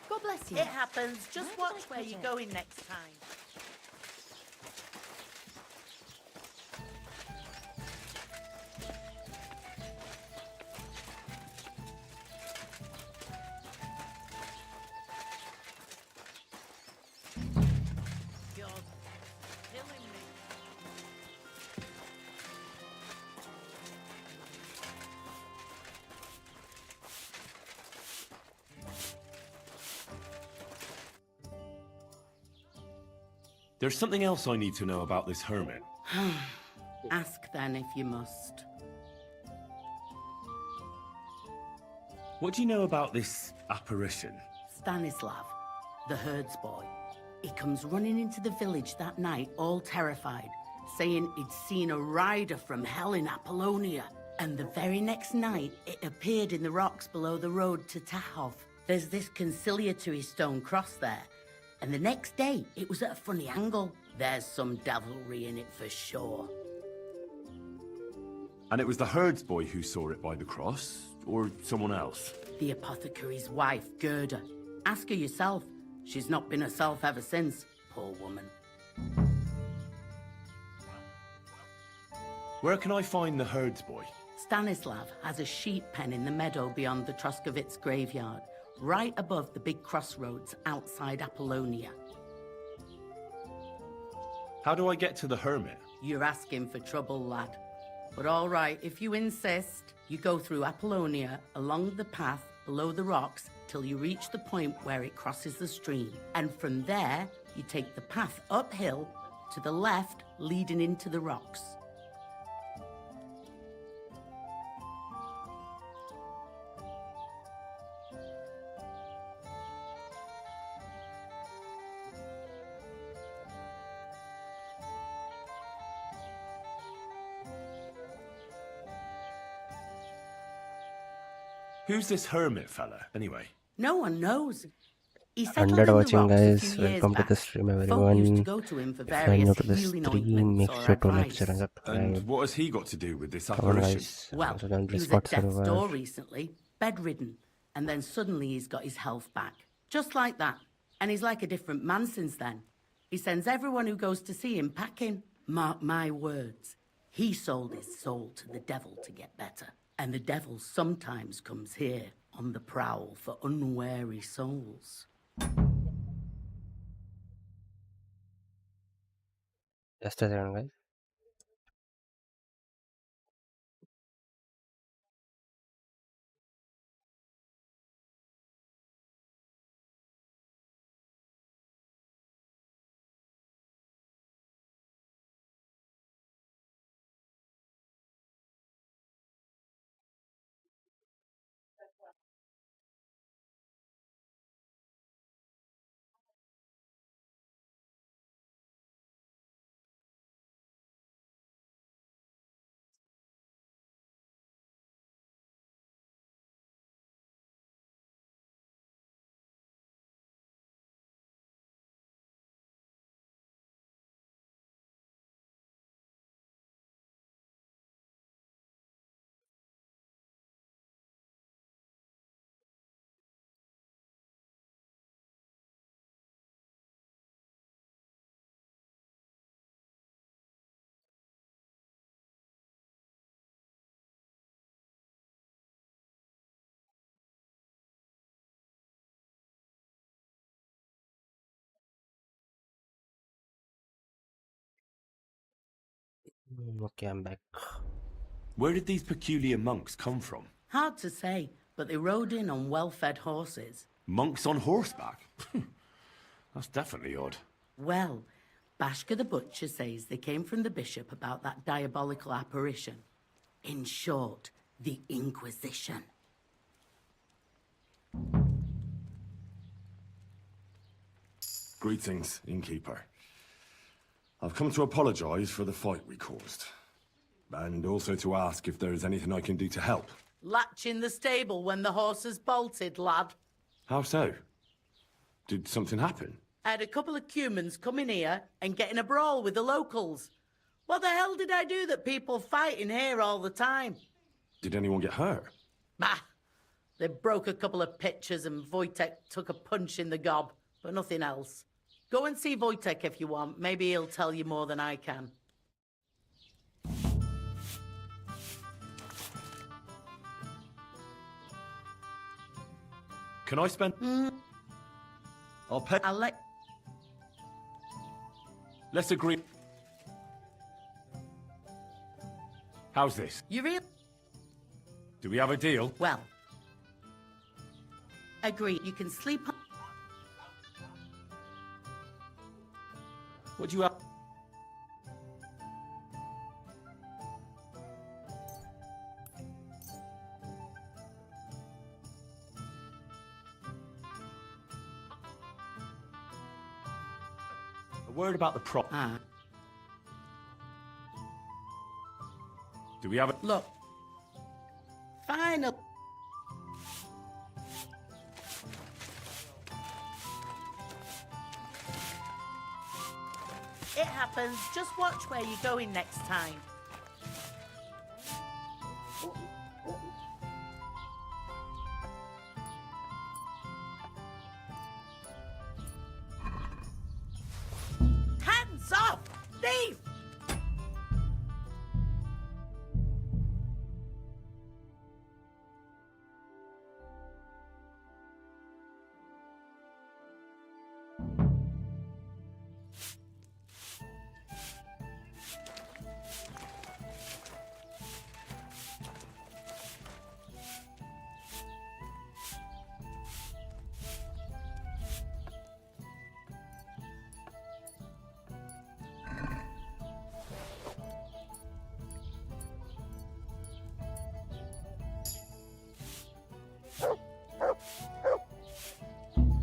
God bless you.
It happens. Just
Where did
watch
I
where
put
you're
it?
going next time. You're killing me.
There's something else I need to know about this hermit.
Ask then if you must.
What do you know about this apparition?
Stanislav, the herds boy. He comes running into the village that night, all terrified, saying he'd seen a rider from hell in Apollonia. And the very next night, it appeared in the rocks below the road to Tahov. There's this conciliatory stone cross there. And the next day, it was at a funny angle. There's some devilry in it for sure.
And it was the herds boy who saw it by the cross, or someone else?
The apothecary's wife, Gerda. Ask her yourself. She's not been herself ever since, poor woman.
Where can I find the herds boy?
Stanislav has a sheep pen in the meadow beyond the Troskovitz graveyard, right above the big crossroads outside Apollonia.
How do I get to the hermit?
You're asking for trouble, lad. But all right, if you insist, you go through Apollonia, along the path, below the rocks, till you reach the point where it crosses the stream. And from there, you take the path uphill to the left, leading into the rocks.
Who's this hermit fella, anyway?
No one knows. He settled in
Hundred
the
watching,
rocks a
guys.
few years
Welcome to
back.
the stream,
Folk used to
everyone.
go to him for
If you are
various
new to the
healing
stream, make
ointments
sure
or
to like,
advice.
share, and
And
subscribe.
what has he got to do with this
Come on,
apparition?
guys.
Well,
So then
he was
Discord
at death's
server.
door recently, bedridden, and then suddenly he's got his health back. Just like that. And he's like a different man since then. He sends everyone who goes to see him packing. Mark my words. He sold his soul to the devil to get better. And the devil sometimes comes here on the prowl for unwary souls.
Just a second, guys. Okay, I'm back.
Where did these peculiar monks come from?
Hard to say, but they rode in on well-fed horses.
Monks on horseback? That's definitely odd.
Well, Bashka the Butcher says they came from the bishop about that diabolical apparition. In short, the Inquisition.
Greetings, innkeeper. I've come to apologise for the fight we caused. And also to ask if there is anything I can do to help.
Latch in the stable when the horses bolted, lad.
How so? Did something happen?
I had a couple of humans come in here and get in a brawl with the locals. What the hell did I do that people fight in here all the time?
Did anyone get hurt?
Bah! They broke a couple of pitchers and Wojtek took a punch in the gob, but nothing else. Go and see Wojtek if you want. Maybe he'll tell you more than I can.
Can I spend... I'll pay...
I'll let...
Let's agree... How's this?
You real...
Do we have a deal?
Well... Agree. You can sleep...
What do you have? A word about the prop. Do we have a...
Look. Final... It happens. Just watch where you're going next time. Hands off! Thief!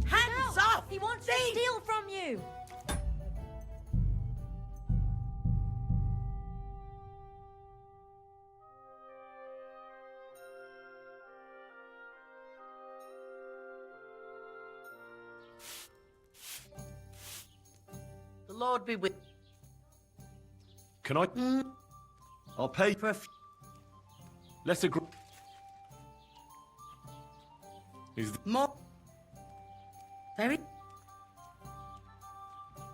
Hands off!
He wants to steal from you!
The Lord be with...
Can I... I'll pay...
For a
Let's agree... Is...
More... Very...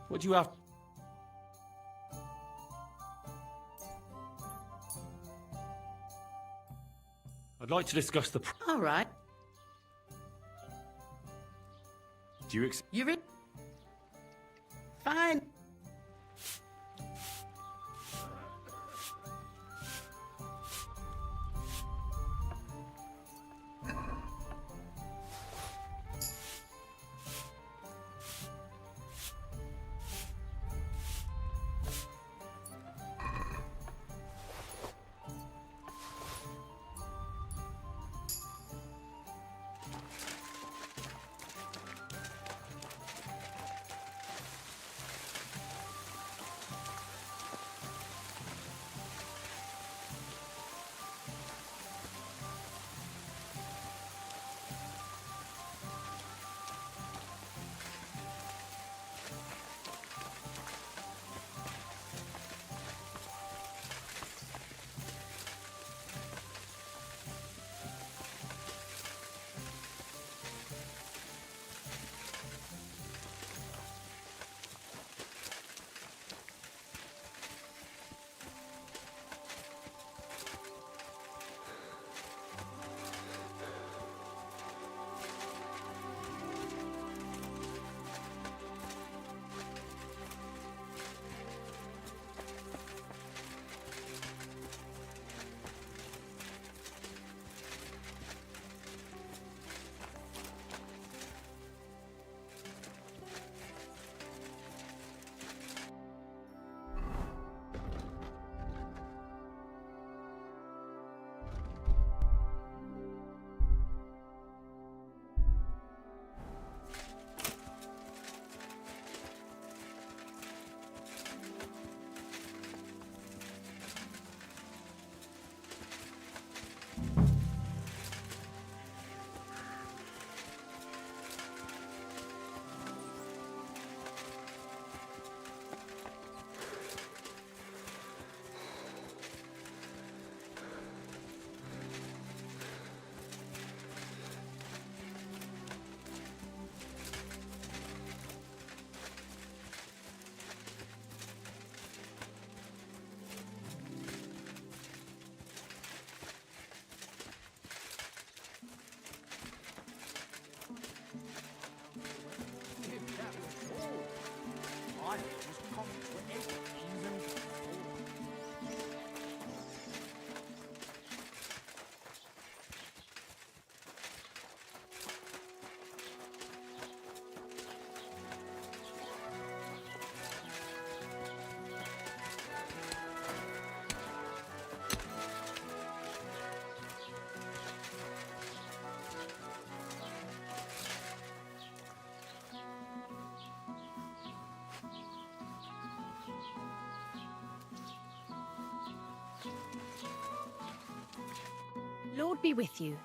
What do you have? I'd like to discuss the...
All right.
Do you
You're in... Fine.
Lord be with you.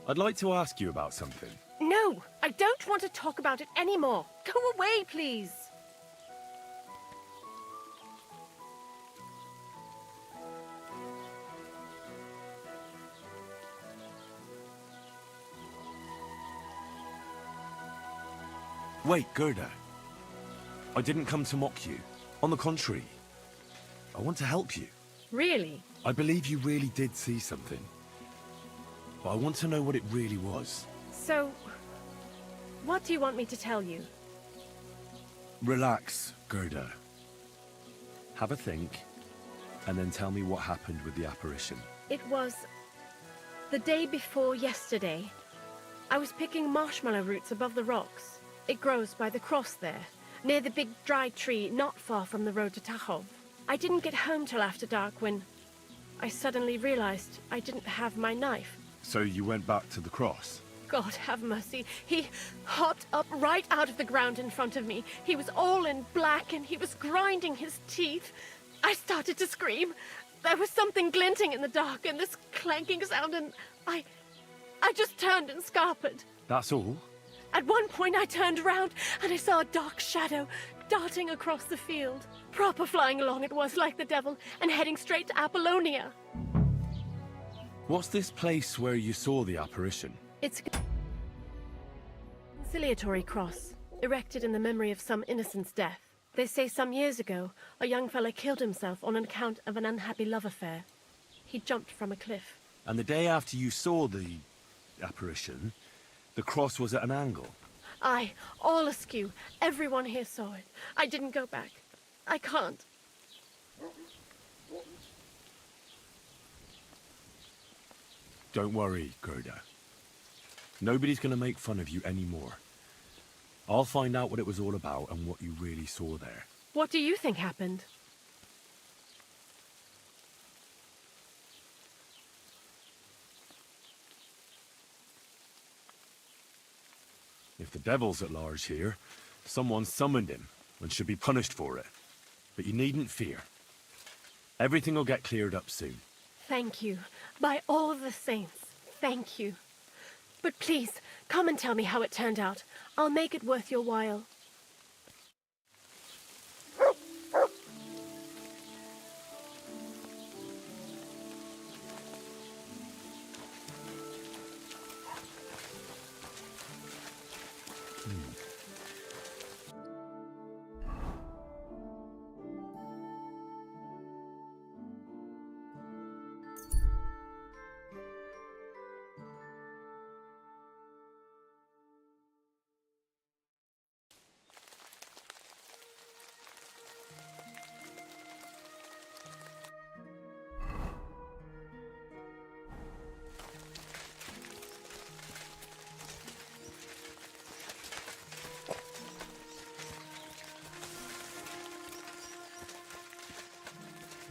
I'd like to ask you about something.
No, I don't want to talk about it anymore. Go away, please.
Wait, Gerda. I didn't come to mock you. On the contrary, I want to help you.
Really?
I believe you really did see something. But I want to know what it really was.
So, what do you want me to tell you?
Relax, Gerda. Have a think, and then tell me what happened with the apparition.
It was the day before yesterday. I was picking marshmallow roots above the rocks. It grows by the cross there, near the big dry tree not far from the road to Tachov. I didn't get home till after dark when I suddenly realized I didn't have my knife.
So you went back to the cross?
God have mercy. He hopped up right out of the ground in front of me. He was all in black and he was grinding his teeth. I started to scream. There was something glinting in the dark and this clanking sound and I just turned and scarpered.
That's all?
At one point I turned around and I saw a dark shadow darting across the field. Proper flying along it was like the devil and heading straight to Apollonia.
What's this place where you saw the apparition?
It's a conciliatory cross, erected in the memory of some innocent's death. They say some years ago, a young fella killed himself on account of an unhappy love affair. He jumped from a cliff.
And the day after you saw the apparition, the cross was at an angle?
Aye, all askew. Everyone here saw it. I didn't go back. I can't.
Don't worry, Gerda. Nobody's gonna make fun of you anymore. I'll find out what it was all about and what you really saw there.
What do you think happened?
If the devil's at large here, someone summoned him and should be punished for it. But you needn't fear. Everything will get cleared up soon.
Thank you. By all the saints, thank you. But please, come and tell me how it turned out. I'll make it worth your while.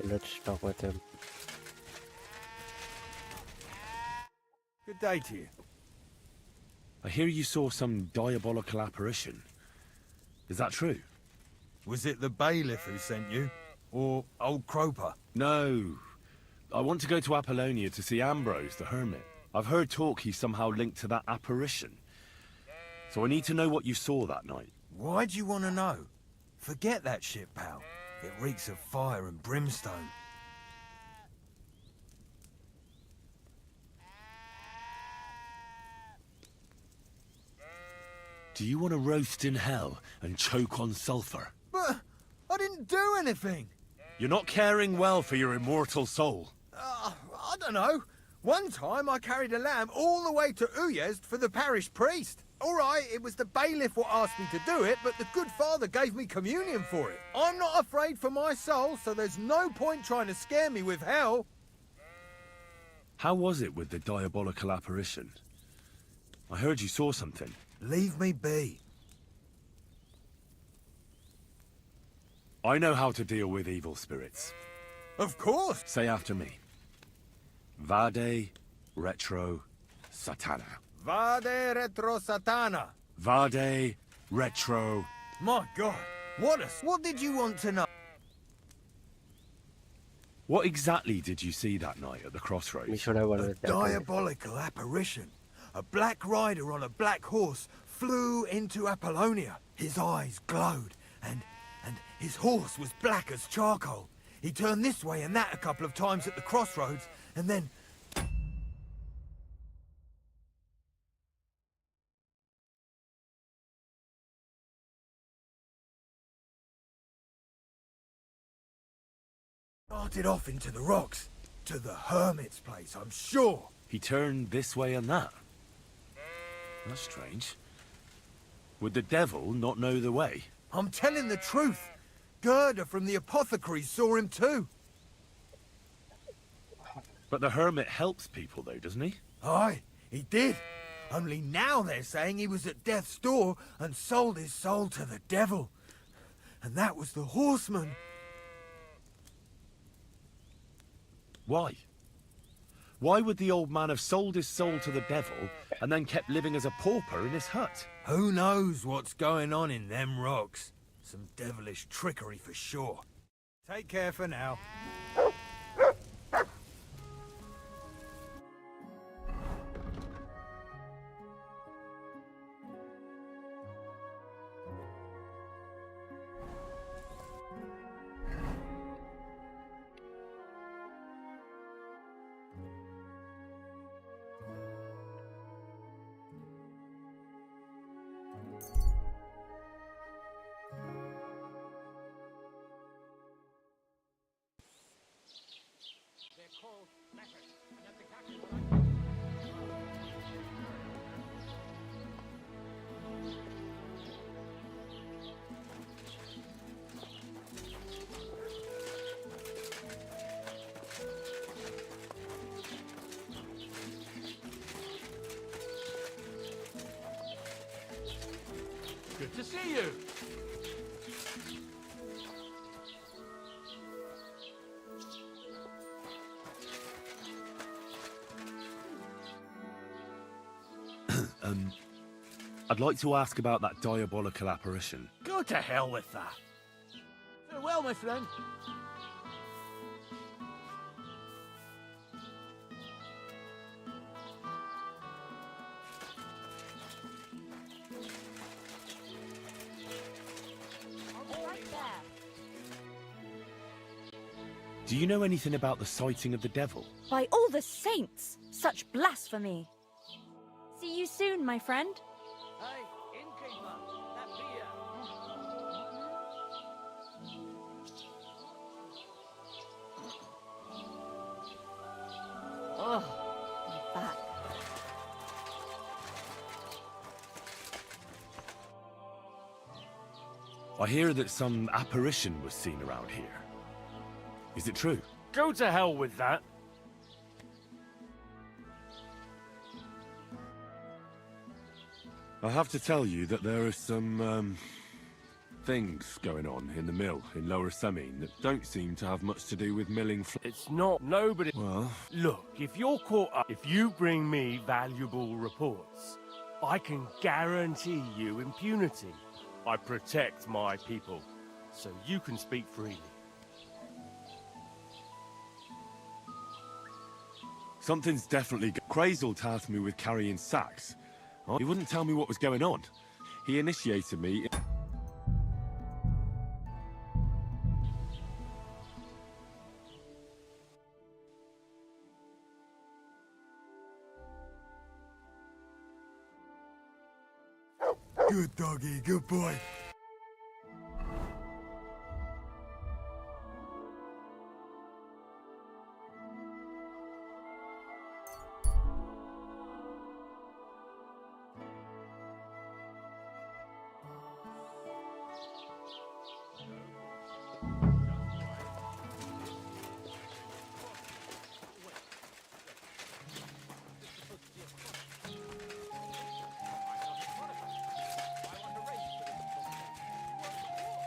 Let's talk with him.
Good day to you.
I hear you saw some diabolical apparition. Is that true?
Was it the bailiff who sent you? Or old Croper?
No. I want to go to Apollonia to see Ambrose, the hermit. I've heard talk he's somehow linked to that apparition. So I need to know what you saw that night.
Why do you want to know? Forget that shit, pal. It reeks of fire and brimstone.
Do you want to roast in hell and choke on sulphur?
But I didn't do anything.
You're not caring well for your immortal soul.
I don't know. One time I carried a lamb all the way to Uyezd for the parish priest. All right, it was the bailiff what asked me to do it, but the good father gave me communion for it. I'm not afraid for my soul, so there's no point trying to scare me with hell.
How was it with the diabolical apparition? I heard you saw something.
Leave me be.
I know how to deal with evil spirits.
Of course.
Say after me. Vade retro satana.
Vade retro satana.
Vade retro.
My God, what did you want to know?
What exactly did you see that night at the crossroads?
We should have one
A
with that.
diabolical apparition. A black rider on a black horse flew into Apollonia. His eyes glowed, and his horse was black as charcoal. He turned this way and that a couple of times at the crossroads, and then... started off into the rocks. To the hermit's place, I'm sure.
He turned this way and that. That's strange. Would the devil not know the way?
I'm telling the truth. Gerda from the apothecary saw him too.
But the hermit helps people though, doesn't he?
Aye, he did. Only now they're saying he was at death's door and sold his soul to the devil. And that was the horseman.
Why? Why would the old man have sold his soul to the devil and then kept living as a pauper in his hut?
Who knows what's going on in them rocks? Some devilish trickery for sure. Take care for now.
Good to see you.
I'd like to ask about that diabolical apparition.
Go to hell with that. Farewell, my friend.
Do you know anything about the sighting of the devil?
By all the saints! Such blasphemy! See you soon, my friend.
Hey, innkeeper, that beer.
Oh, my back.
I hear that some apparition was seen around here. Is it true?
Go to hell with that.
I have to tell you that there are some, things going on in the mill in Lower Semine that don't seem to have much to do with milling
It's not nobody.
Well...
Look, if you're caught up, if you bring me valuable reports, I can guarantee you impunity. I protect my people, so you can speak freely.
Something's definitely... Crazel tasked me with carrying sacks. He wouldn't tell me what was going on. He initiated me...
Good doggy, good boy.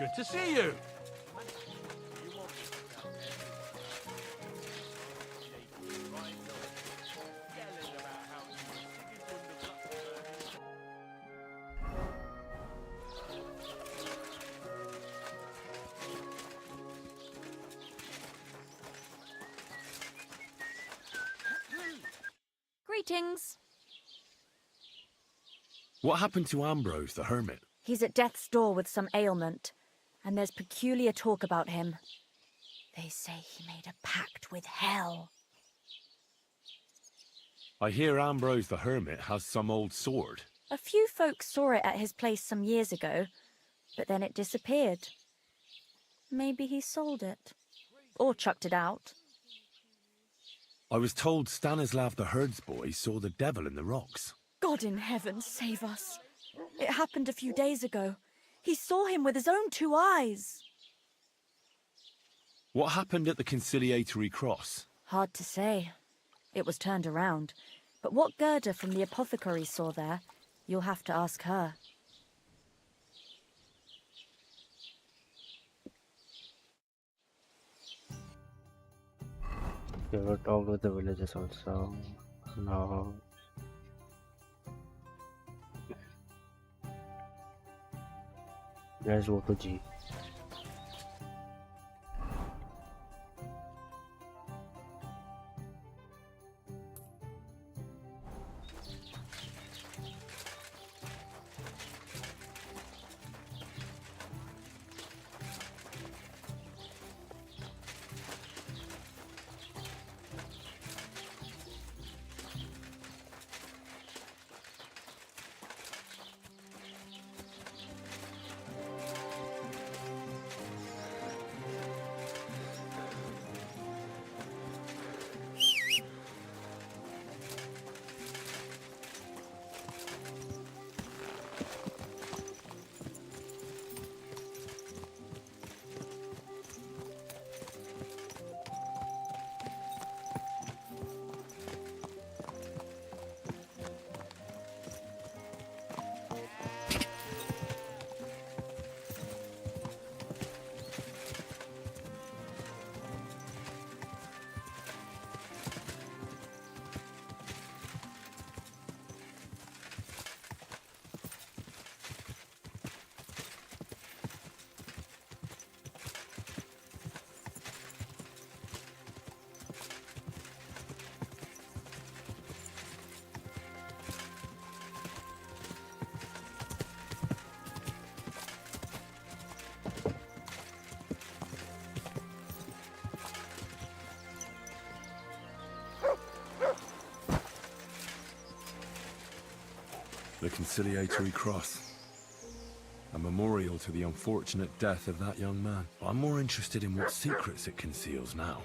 Good to see you.
Greetings.
What happened to Ambrose, the hermit?
He's at death's door with some ailment, and there's peculiar talk about him. They say he made a pact with hell.
I hear Ambrose the hermit has some old sword.
A few folks saw it at his place some years ago, but then it disappeared. Maybe he sold it. Or chucked it out.
I was told Stanislav the herdsboy saw the devil in the rocks.
God in heaven save us. It happened a few days ago. He saw him with his own 2 eyes.
What happened at the conciliatory cross?
Hard to say. It was turned around. But what Gerda from the apothecary saw there, you'll have to ask her.
We were talked with the villagers also. Now let's go to G.
The conciliatory cross. A memorial to the unfortunate death of that young man.
I'm more interested in what secrets it conceals now.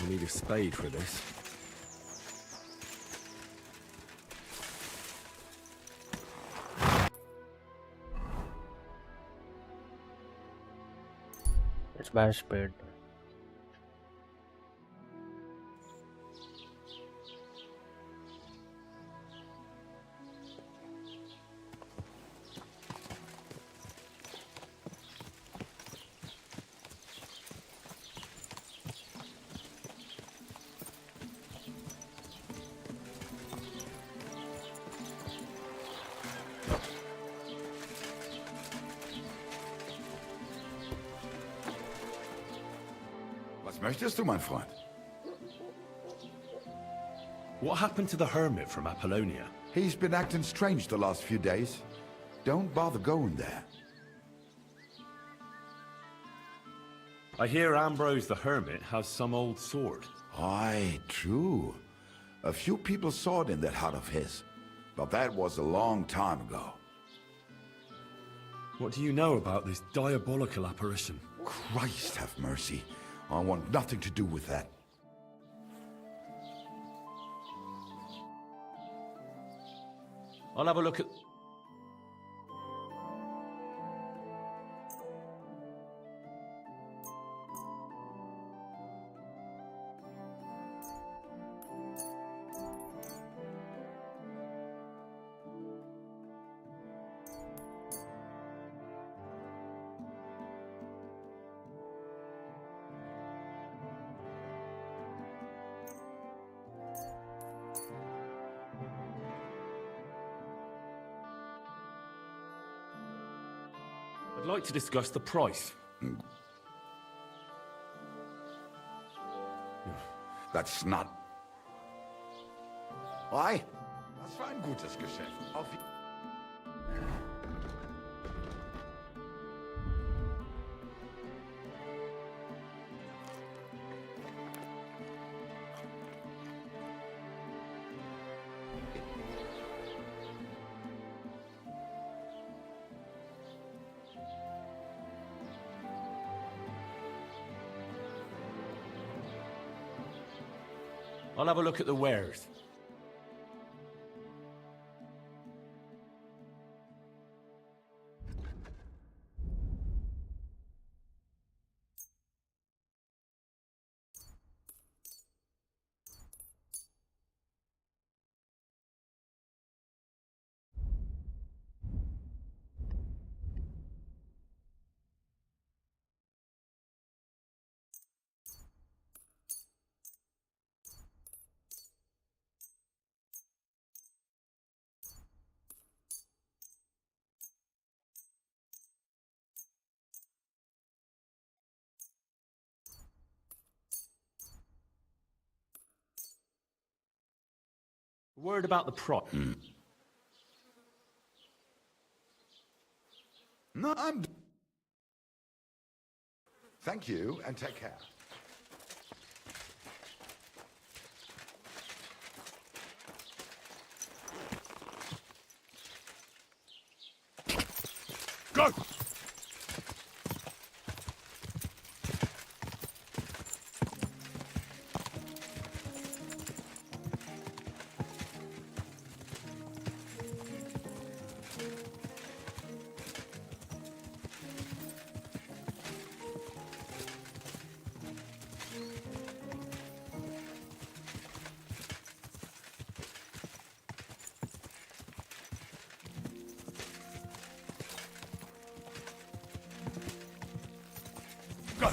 We need a spade for this.
Let's buy a spade.
Was möchtest du, mein Freund?
What happened to the hermit from Apollonia?
He's been acting strange the last few days. Don't bother going there.
I hear Ambrose the hermit has some old sword.
Aye, true. A few people saw it in that hut of his. But that was a long time ago.
What do you know about this diabolical apparition?
Christ have mercy. I want nothing to do with that.
I'll have a look at... I'd like to discuss the price.
That's not... Aye? Das war ein gutes Geschäft. Auf...
I'll have a look at the wares. A word about the price.
No, I'm... Thank you, and take care.
Go! Go!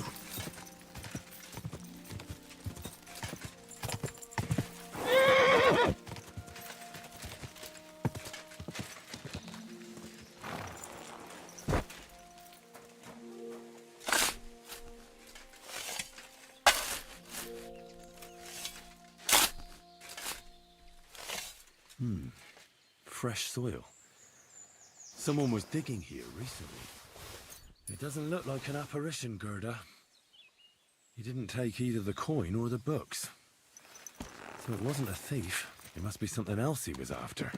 Fresh soil. Someone was digging here recently. It doesn't look like an apparition, Gerda. He didn't take either the coin or the books. So it wasn't a thief. It must be something else he was after.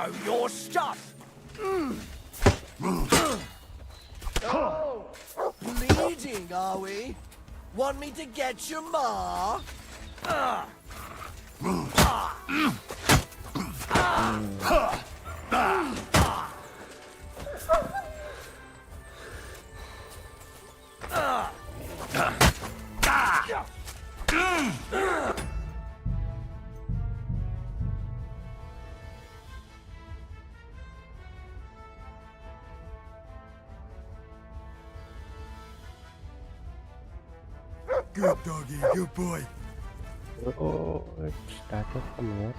know your stuff. Oh, bleeding, are we? Want me to get your ma?
Good doggy, good boy.
Oh, it started from here.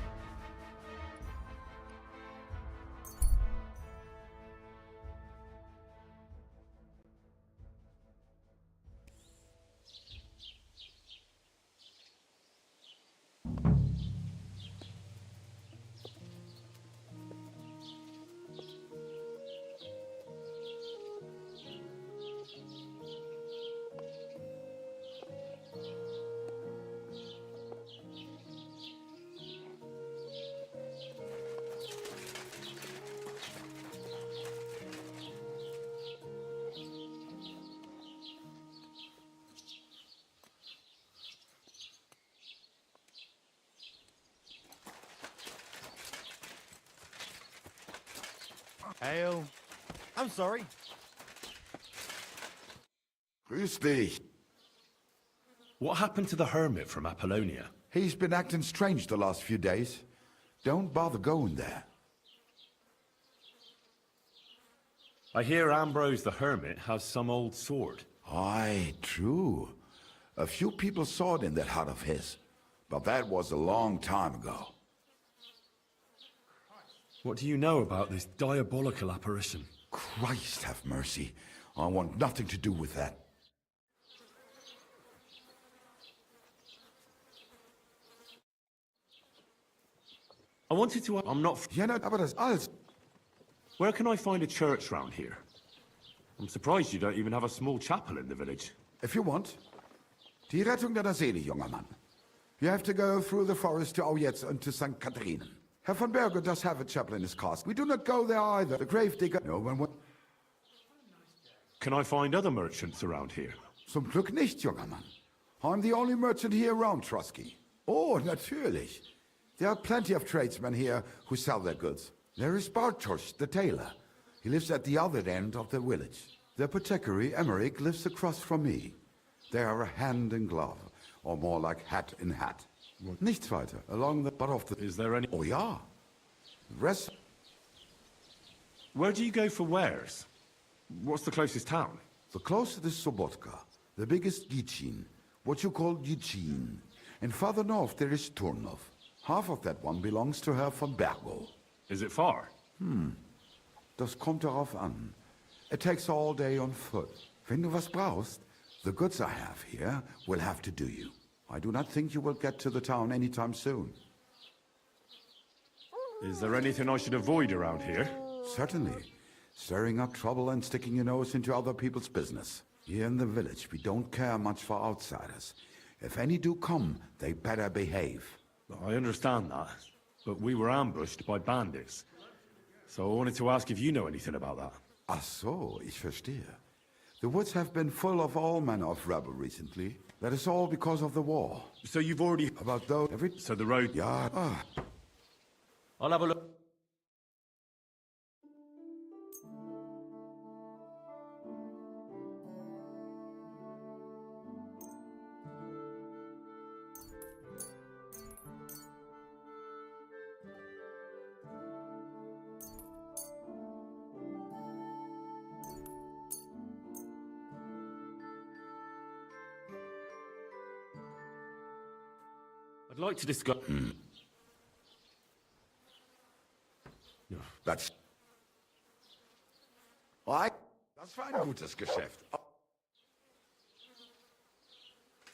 Ale. I'm sorry.
Grüß dich.
What happened to the hermit from Apollonia?
He's been acting strange the last few days. Don't bother going there.
I hear Ambrose the hermit has some old sword.
Aye, true. A few people saw it in that hut of his. But that was a long time ago.
What do you know about this diabolical apparition?
Christ have mercy. I want nothing to do with that.
I wanted to... I'm not...
Ja, aber das alles...
Where can I find a church round here? I'm surprised you don't even have a small chapel in the village.
If you want. Die Rettung deiner Seele, junger Mann. You have to go through the forest to Aujetz and to St. Catharinen. Herr von Berger does have a chapel in his castle. We do not go there either. The gravedigger... No one will...
Can I find other merchants around here?
Zum Glück nicht, junger Mann. I'm the only merchant here around Trusky. Oh, natürlich. There are plenty of tradesmen here who sell their goods. There is Bartosz, the tailor. He lives at the other end of the village. The apothecary, Emmerich, lives across from me. They are hand in glove, or more like hat in hat. Nichts weiter, along the butt of the...
Is there any...
Oh, ja. Rest...
Where do you go for wares? What's the closest town?
The closest is Sobotka, the biggest Gichin, what you call Gichin. And farther north there is Turnov. Half of that one belongs to Herr von Bergo.
Is it far?
Das kommt darauf an. It takes all day on foot. Wenn du was brauchst, the goods I have here will have to do you. I do not think you will get to the town anytime soon.
Is there anything I should avoid around here?
Certainly. Stirring up trouble and sticking your nose into other people's business. Here in the village, we don't care much for outsiders. If any do come, they better behave.
I understand that, but we were ambushed by bandits. So I wanted to ask if you know anything about that.
Ach so, ich verstehe. The woods have been full of all manner of rebel recently. That is all because of the war.
So you've already...
About those...
So the road...
Yeah.
I'll have a look. I'd like to discuss...
Das war ein gutes Geschäft.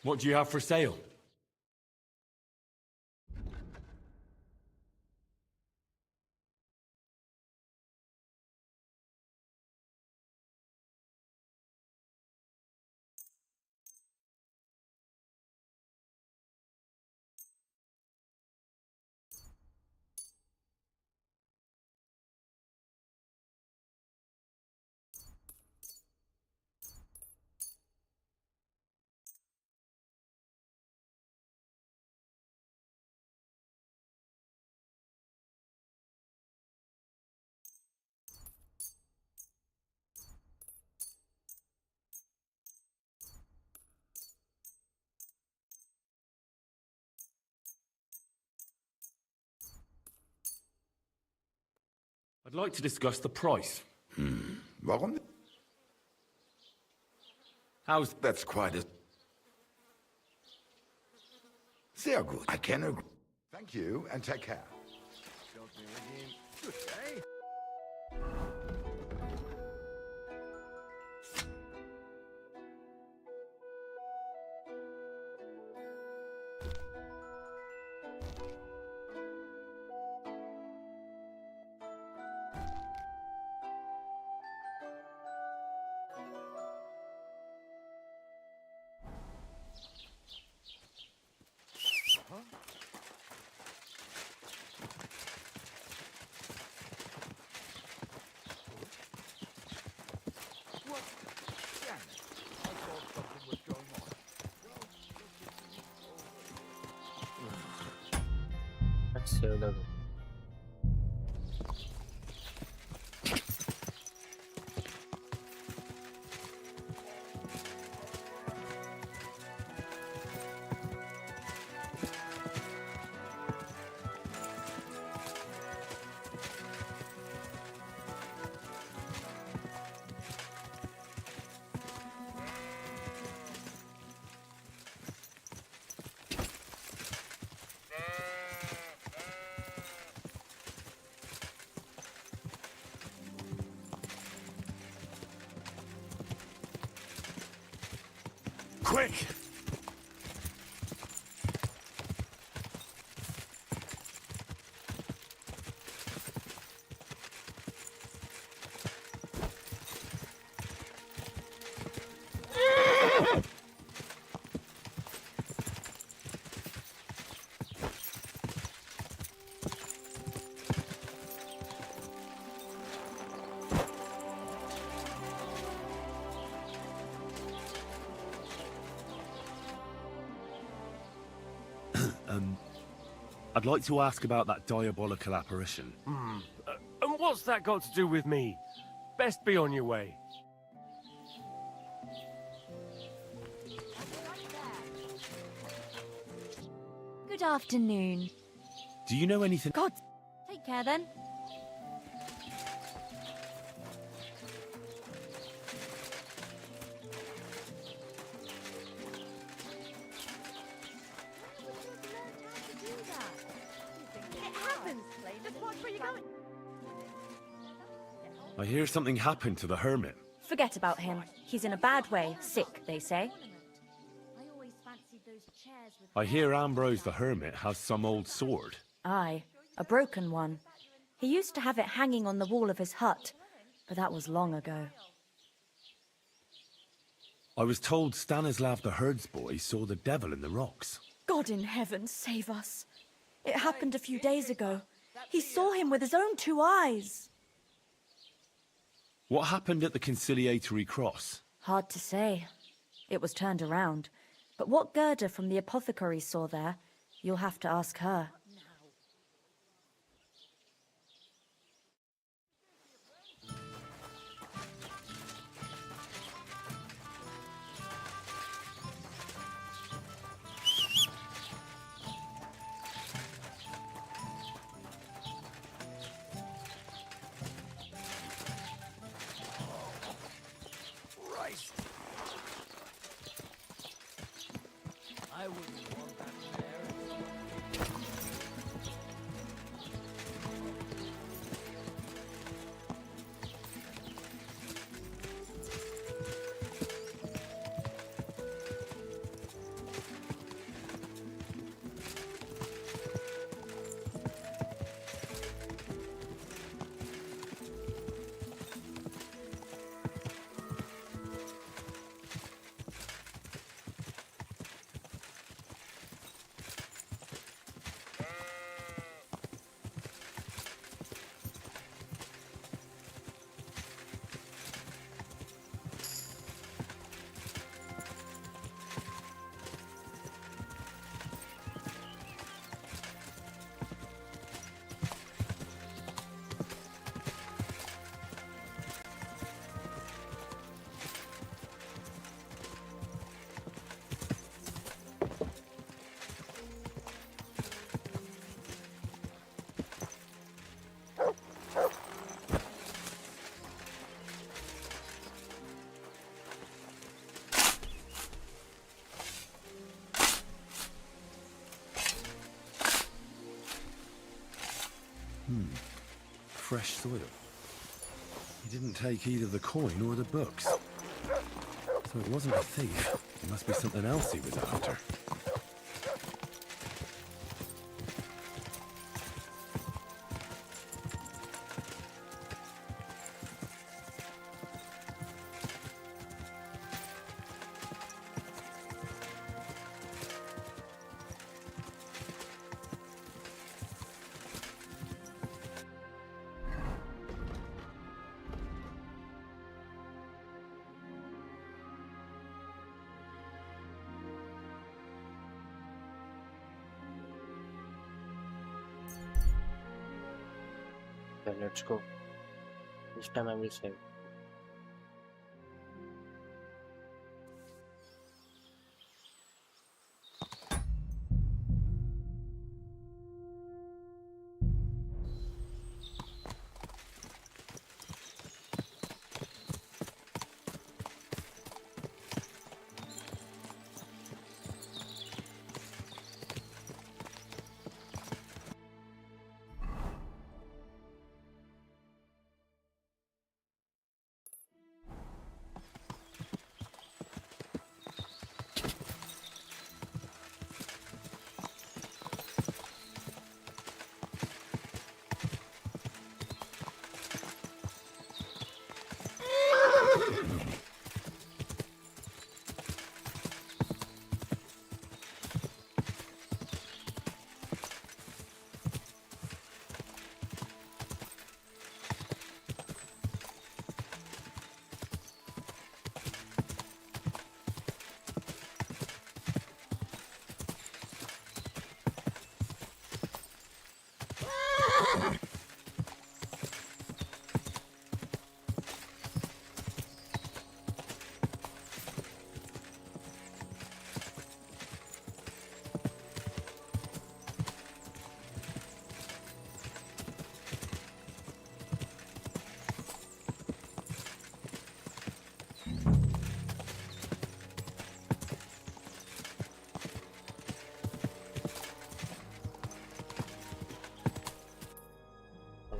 What do you have for sale? I'd like to discuss the price.
Warum?
How's...
That's quite a... Sehr gut. I can agree. Thank you, and take care.
Good day.
Let's save the
Quick! I'd like to ask about that diabolical apparition.
And what's that got to do with me? Best be on your way.
Good afternoon.
Do you know anything?
God, take care then.
I hear something happened to the hermit.
Forget about him. He's in a bad way. Sick, they say.
I hear Ambrose the hermit has some old sword.
Aye, a broken one. He used to have it hanging on the wall of his hut, but that was long ago.
I was told Stanislav the herdsboy saw the devil in the rocks.
God in heaven, save us. It happened a few days ago. He saw him with his own 2 eyes.
What happened at the conciliatory cross?
Hard to say. It was turned around. But what Gerda from the apothecary saw there, you'll have to ask her.
I wouldn't want that there.
fresh soil. He didn't take either the coin or the books. So it wasn't a thief. It must be something else he was after.
Okay, let's go. This time I will save.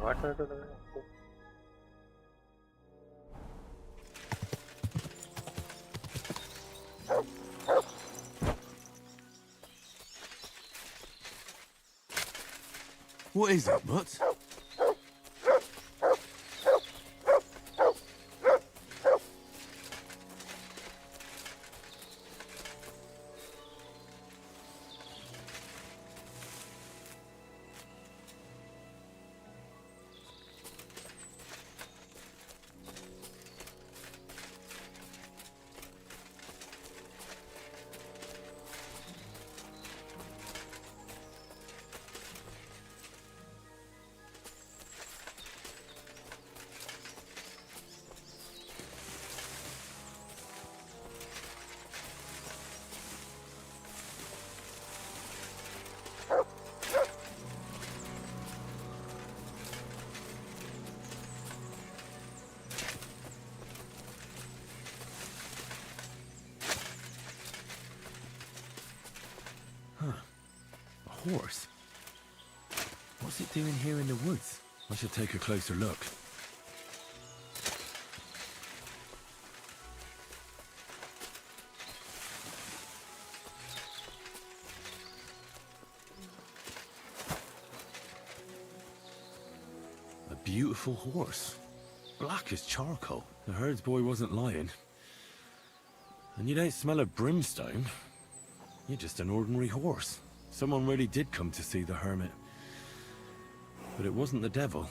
What are you doing?
What is it, Mutt? Horse? What's it doing here in the woods? I should take a closer look. A beautiful horse. Black as charcoal. The herds boy wasn't lying. And you don't smell of brimstone. You're just an ordinary horse. Someone really did come to see the hermit. But it wasn't the devil.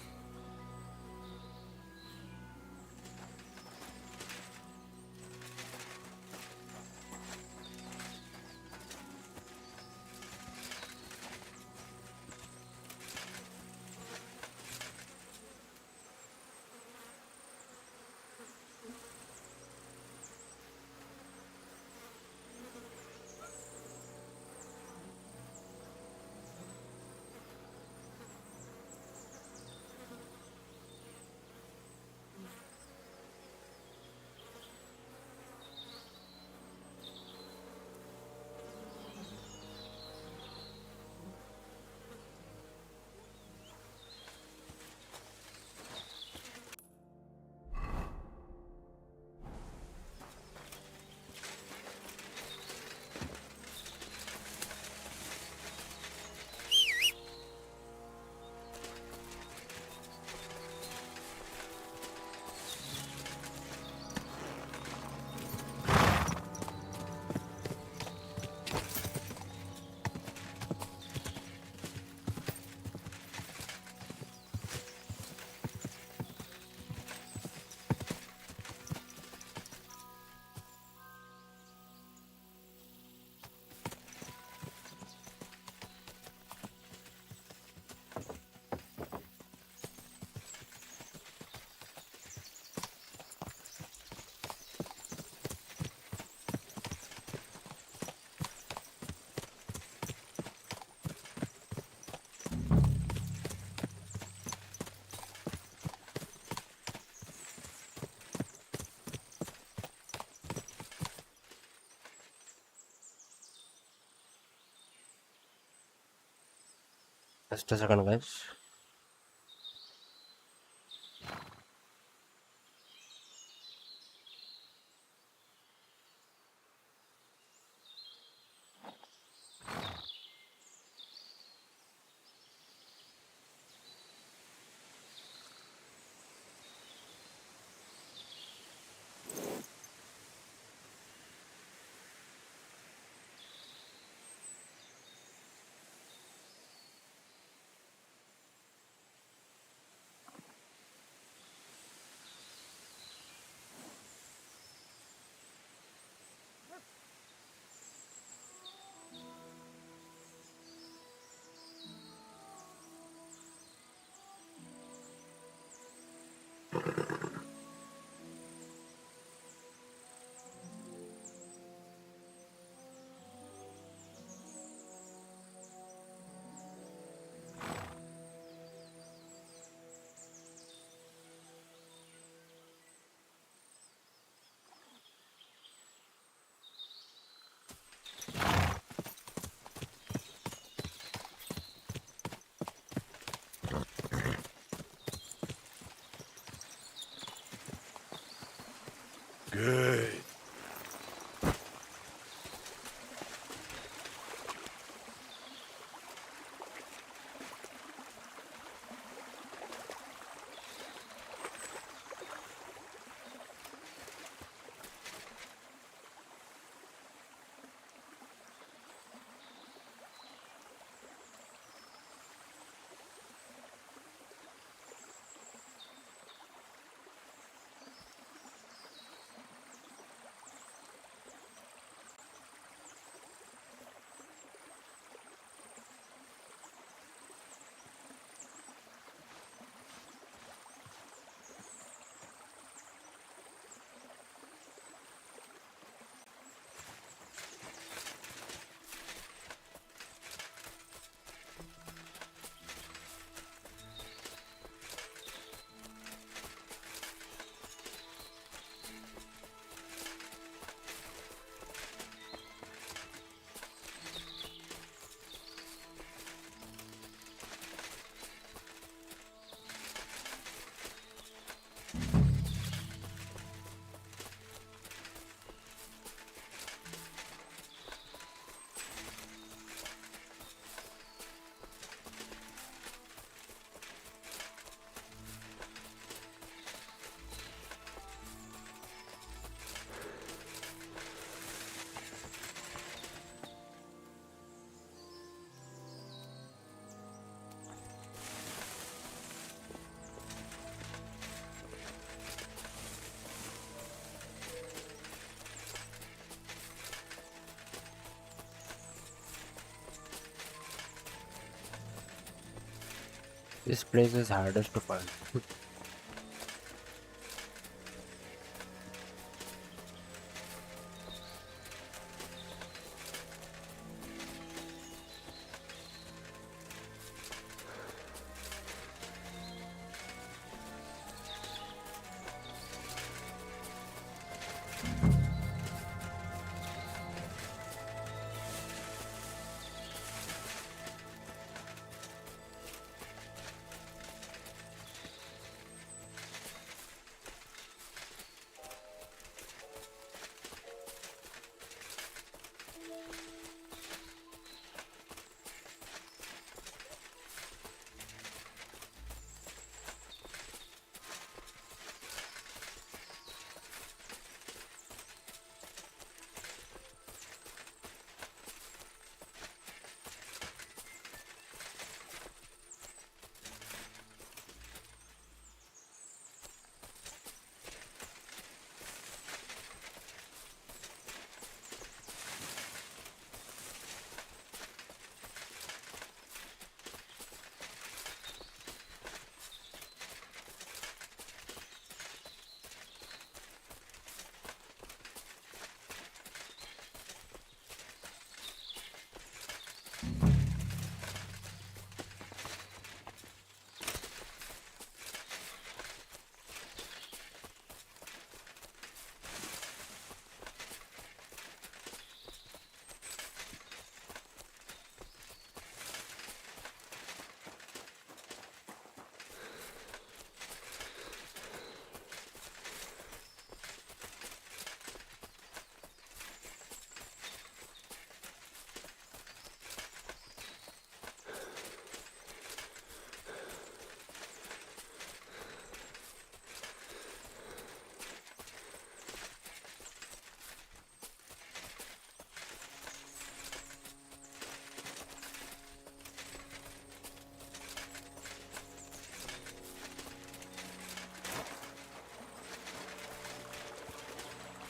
Just a second, guys.
Good.
This place is hardest to find.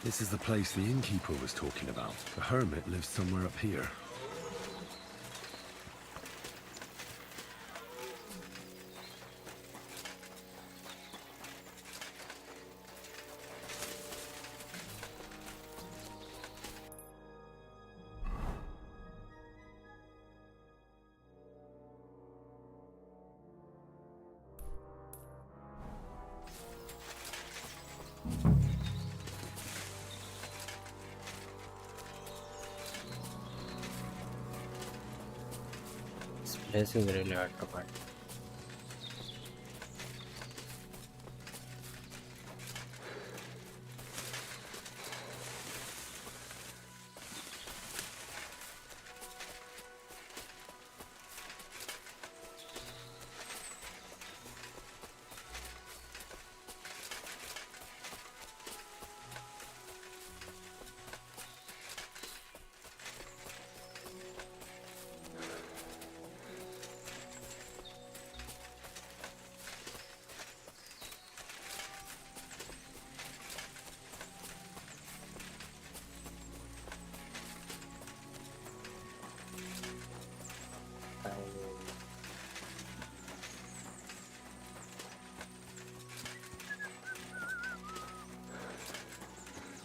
This is the place the innkeeper was talking about. The hermit lives somewhere up here.
This place is really hard to find.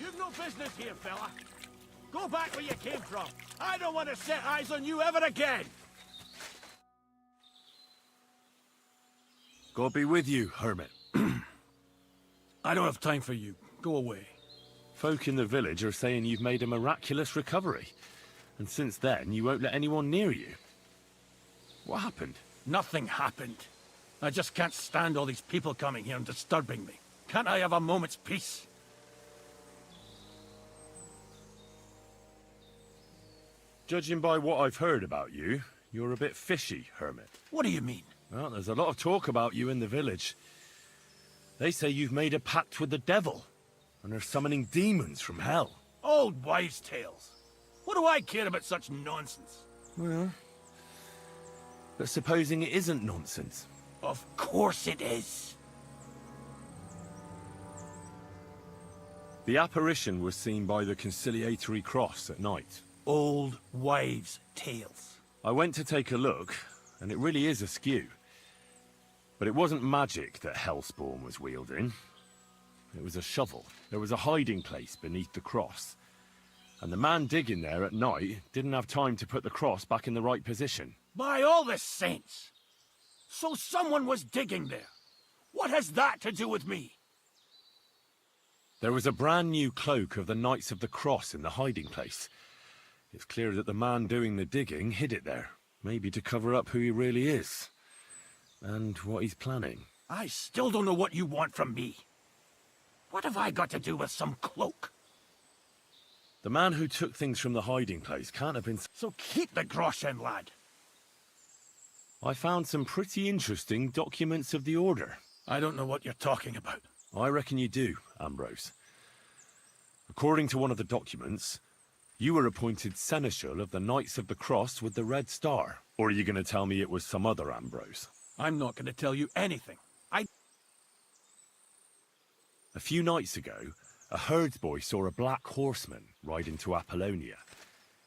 You've no business here, fella. Go back where you came from. I don't want to set eyes on you ever again.
God be with you, hermit.
I don't have time for you. Go away.
Folk in the village are saying you've made a miraculous recovery. And since then, you won't let anyone near you. What happened?
Nothing happened. I just can't stand all these people coming here and disturbing me. Can't I have a moment's peace?
Judging by what I've heard about you, you're a bit fishy, hermit.
What do you mean?
Well, there's a lot of talk about you in the village. They say you've made a pact with the devil, and are summoning demons from hell.
Old wives' tales. What do I care about such nonsense?
Well, but supposing it isn't nonsense?
Of course it is.
The apparition was seen by the conciliatory cross at night.
Old wives' tales.
I went to take a look, and it really is askew. But it wasn't magic that Hellspawn was wielding. It was a shovel. There was a hiding place beneath the cross. And the man digging there at night didn't have time to put the cross back in the right position.
By all the saints! So someone was digging there. What has that to do with me?
There was a brand new cloak of the Knights of the Cross in the hiding place. It's clear that the man doing the digging hid it there, maybe to cover up who he really is, and what he's planning.
I still don't know what you want from me. What have I got to do with some cloak?
The man who took things from the hiding place can't have been...
So keep the groschen, lad.
I found some pretty interesting documents of the Order.
I don't know what you're talking about.
I reckon you do, Ambrose. According to one of the documents, you were appointed Seneschal of the Knights of the Cross with the Red Star. Or are you going to tell me it was some other Ambrose?
I'm not going to tell you anything.
A few nights ago, a herdsboy saw a black horseman ride into Apollonia.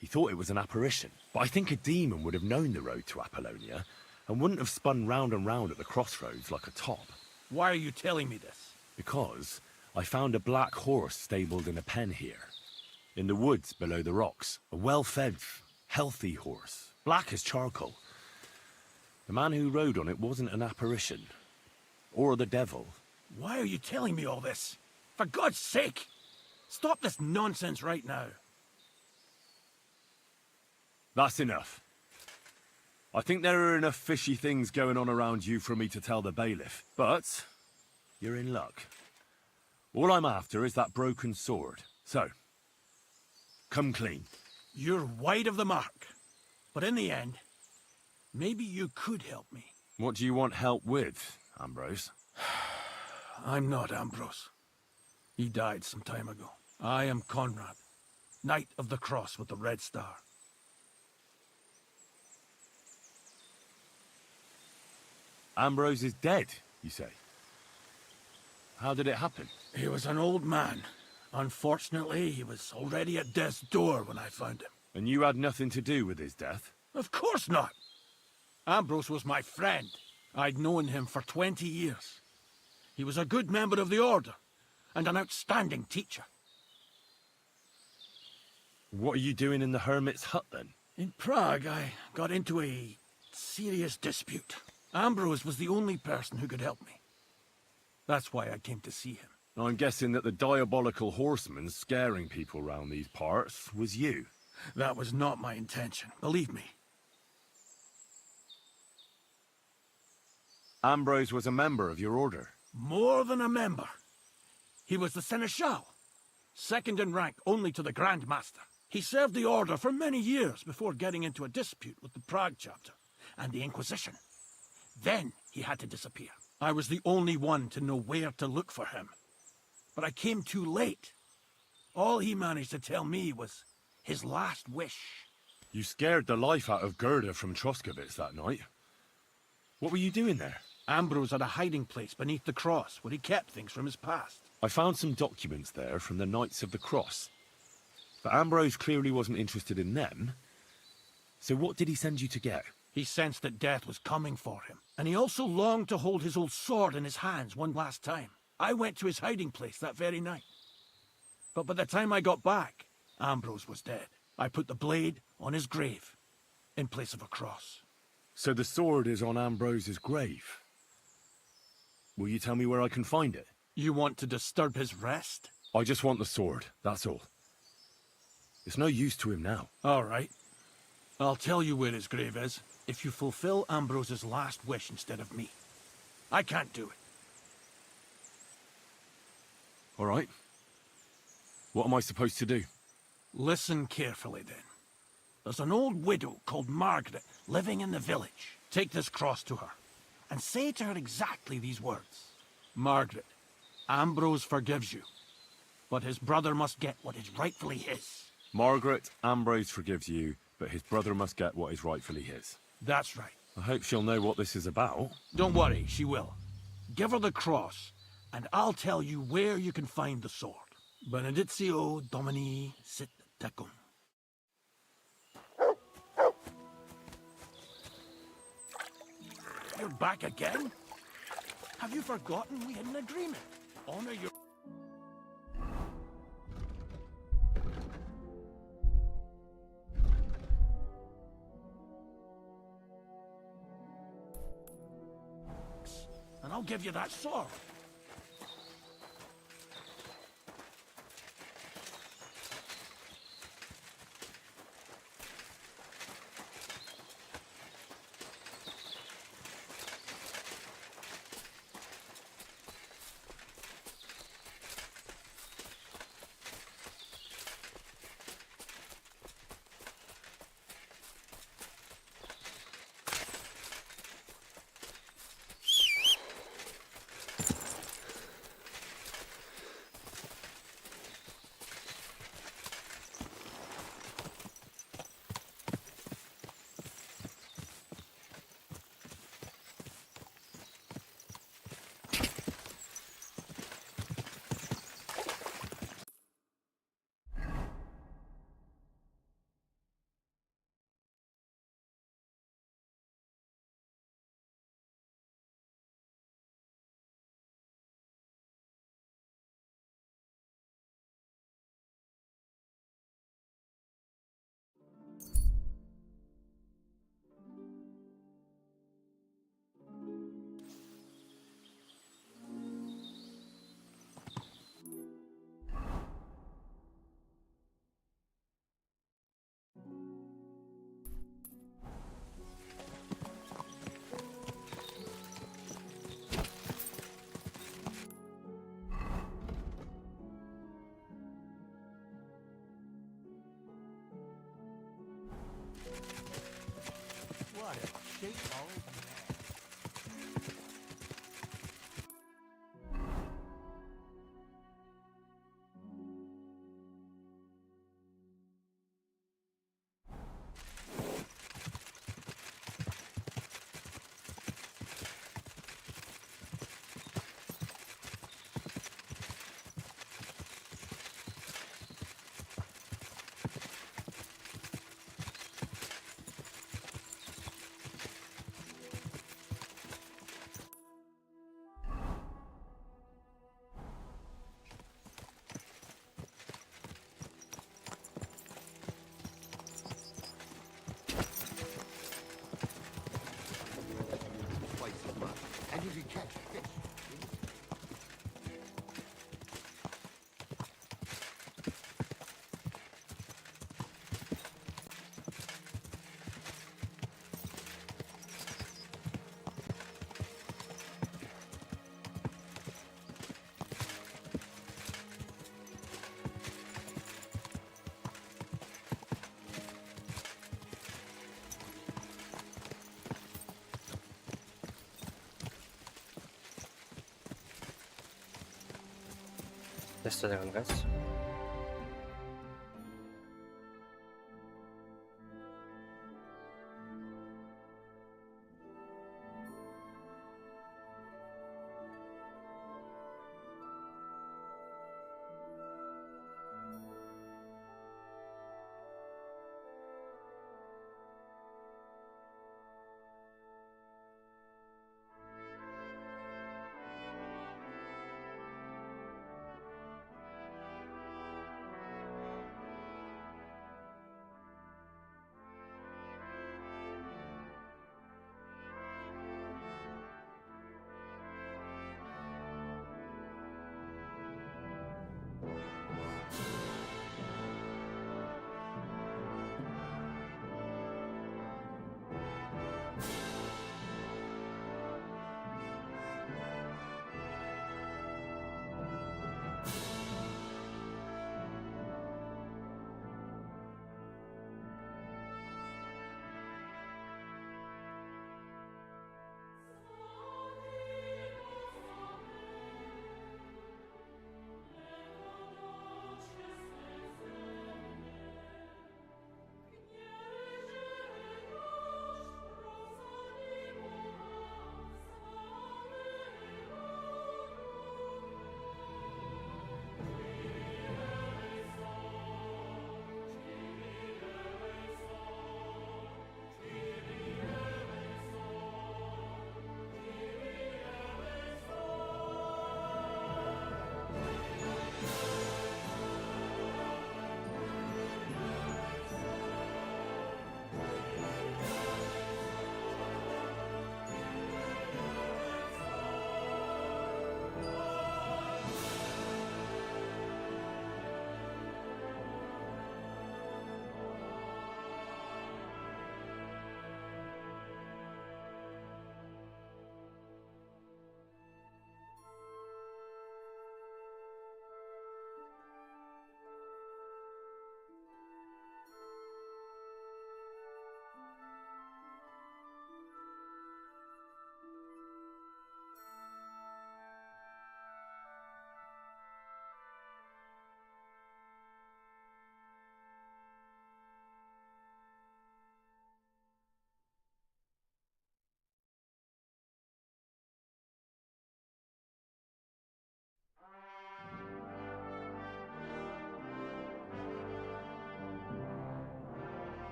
He thought it was an apparition, but I think a demon would have known the road to Apollonia and wouldn't have spun round and round at the crossroads like a top.
Why are you telling me this?
Because I found a black horse stabled in a pen here, in the woods below the rocks. A well-fed, healthy horse, black as charcoal. The man who rode on it wasn't an apparition, or the devil.
Why are you telling me all this? For God's sake! Stop this nonsense right now.
That's enough. I think there are enough fishy things going on around you for me to tell the bailiff, but you're in luck. All I'm after is that broken sword. So, come clean.
You're wide of the mark. But in the end, maybe you could help me.
What do you want help with, Ambrose?
I'm not Ambrose. He died some time ago. I am Conrad, Knight of the Cross with the Red Star.
Ambrose is dead, you say? How did it happen?
He was an old man,
Unfortunately, he was already at death's door when I found him.
And you had nothing to do with his death?
Of course not. Ambrose was my friend. I'd known him for 20 years. He was a good member of the Order, and an outstanding teacher.
What are you doing in the hermit's hut, then?
In Prague, I got into a serious dispute. Ambrose was the only person who could help me. That's why I came to see him.
I'm guessing that the diabolical horseman scaring people round these parts was you.
That was not my intention, believe me.
Ambrose was a member of your order.
More than a member. He was the seneschal, second in rank only to the Grand Master. He served the Order for many years before getting into a dispute with the Prague chapter and the Inquisition. Then he had to disappear. I was the only one to know where to look for him. But I came too late. All he managed to tell me was his last wish.
You scared the life out of Gerda from Troskowitz that night. What were you doing there?
Ambrose had a hiding place beneath the cross where he kept things from his past.
I found some documents there from the Knights of the Cross. But Ambrose clearly wasn't interested in them. So what did he send you to get?
He sensed that death was coming for him, and he also longed to hold his old sword in his hands one last time. I went to his hiding place that very night. But by the time I got back, Ambrose was dead. I put the blade on his grave, in place of a cross.
So the sword is on Ambrose's grave? Will you tell me where I can find it?
You want to disturb his rest?
I just want the sword, that's all. It's no use to him now.
All right. I'll tell you where his grave is, if you fulfill Ambrose's last wish instead of me. I can't do it.
All right. What am I supposed to do?
Listen carefully, then. There's an old widow called Margaret living in the village. Take this cross to her, and say to her exactly these words. Margaret, Ambrose forgives you, but his brother must get what is rightfully his.
Margaret, Ambrose forgives you, but his brother must get what is rightfully his.
That's right.
I hope she'll know what this is about.
Don't worry, she will. Give her the cross, and I'll tell you where you can find the sword. Benedictio Domini sit tecum. You're back again? Have you forgotten we had an agreement? Honor your... and I'll give you that sword. What a shape old man.
Ya está, guys.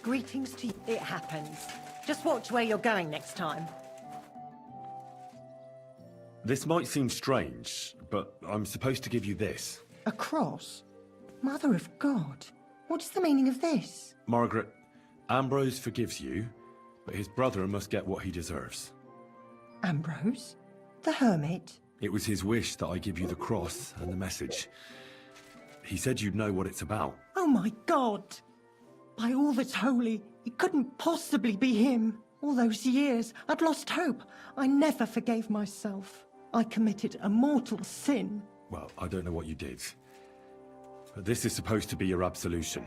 Greetings to you. It happens. Just watch where you're going next time.
This might seem strange, but I'm supposed to give you this.
A cross? Mother of God. What is the meaning of this?
Margaret, Ambrose forgives you, but his brother must get what he deserves.
Ambrose? The hermit?
It was his wish that I give you the cross and the message. He said you'd know what it's about.
Oh my God! By all that's holy, It couldn't possibly be him. All those years, I'd lost hope. I never forgave myself. I committed a mortal sin.
Well, I don't know what you did. But this is supposed to be your absolution.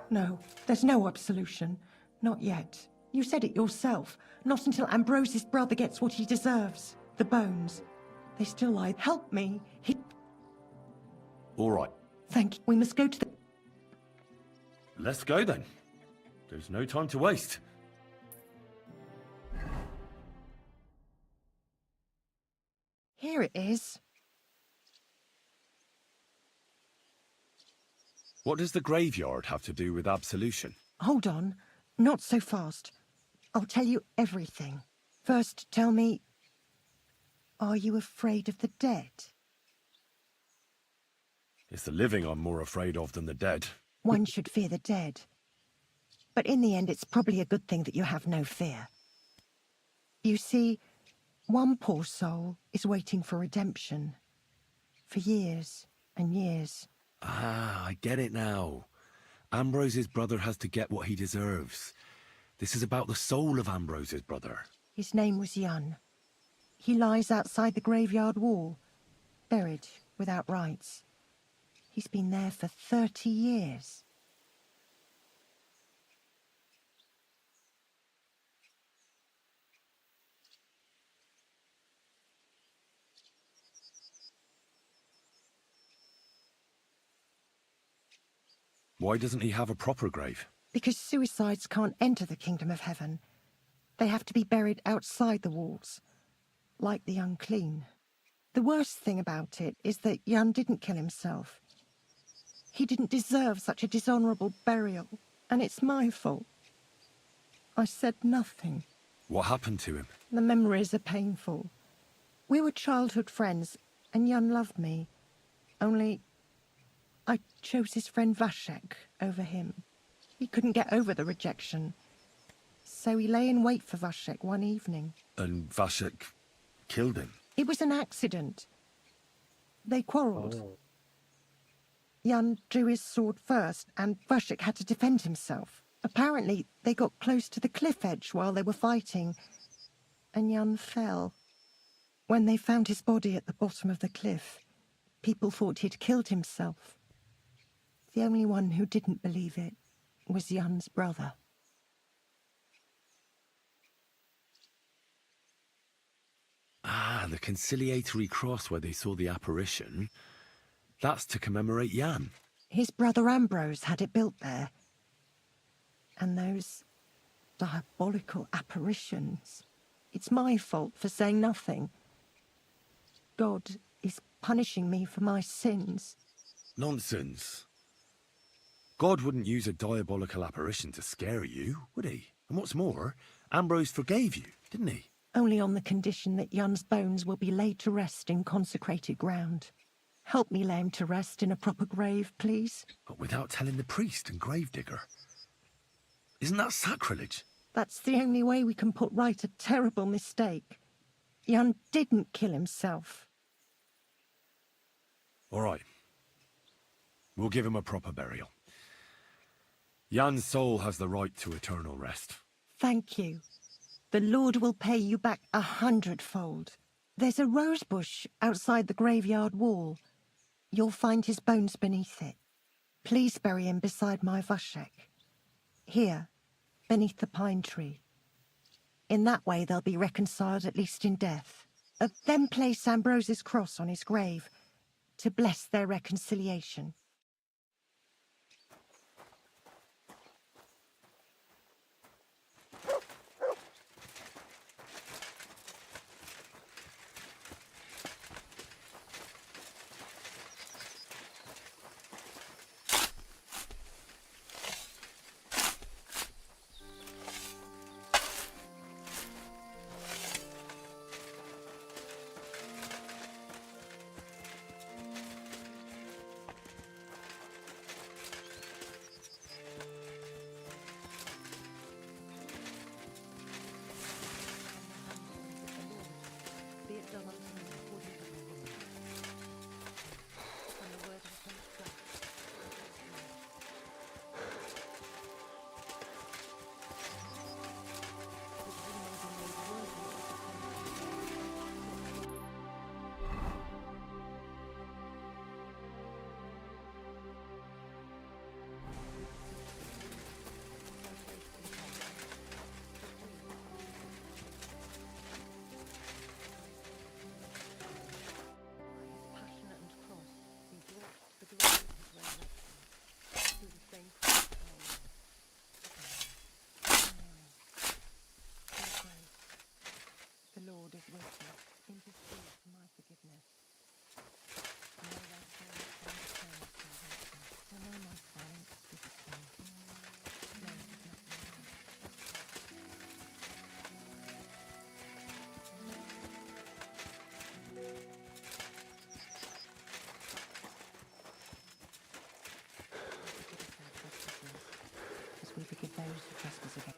No, there's no absolution. Not yet. You said it yourself. Not until Ambrose's brother gets what he deserves. The bones. They still lie. Help me.
All right.
Thank you. We must go to the...
Let's go then. There's no time to waste.
Here it is.
What does the graveyard have to do with absolution?
Hold on. Not so fast. I'll tell you everything. First, tell me... Are you afraid of the dead?
It's the living I'm more afraid of than the dead.
One should fear the dead. But in the end, it's probably a good thing that you have no fear. You see, one poor soul is waiting for redemption. For years and years.
Ah, I get it now. Ambrose's brother has to get what he deserves. This is about the soul of Ambrose's brother.
His name was Jan. He lies outside the graveyard wall, buried without rites. He's been there for 30 years.
Why doesn't he have a proper grave?
Because suicides can't enter the kingdom of heaven. They have to be buried outside the walls, like the unclean. The worst thing about it is that Jan didn't kill himself. He didn't deserve such a dishonourable burial, and it's my fault. I said nothing.
What happened to him?
The memories are painful. We were childhood friends, and Jan loved me. Only I chose his friend Vashek over him. He couldn't get over the rejection. So he lay in wait for Vashek one evening.
And Vashek killed him?
It was an accident. They quarrelled. Jan drew his sword first, and Vashek had to defend himself. Apparently, they got close to the cliff edge while they were fighting, and Jan fell. When they found his body at the bottom of the cliff, people thought he'd killed himself. The only one who didn't believe it was Jan's brother.
Ah, the conciliatory cross where they saw the apparition. That's to commemorate Jan.
His brother Ambrose had it built there. And those diabolical apparitions. It's my fault for saying nothing. God is punishing me for my sins.
Nonsense. God wouldn't use a diabolical apparition to scare you, would he? And what's more, Ambrose forgave you, didn't he?
Only on the condition that Jan's bones will be laid to rest in consecrated ground. Help me lay him to rest in a proper grave, please.
But without telling the priest and gravedigger. Isn't that sacrilege?
That's the only way we can put right a terrible mistake. Jan didn't kill himself.
All right. We'll give him a proper burial. Jan's soul has the right to eternal rest.
Thank you. The Lord will pay you back 100-fold. There's a rose bush outside the graveyard wall. You'll find his bones beneath it. Please bury him beside my Vashek. Here, beneath the pine tree. In that way they'll be reconciled, at least in death. Then place Ambrose's cross on his grave to bless their reconciliation. guilty, intercede for my forgiveness. May that soul find eternal salvation. I know my silence is a sin. No, it is not mine. As we forgive those who trespass against.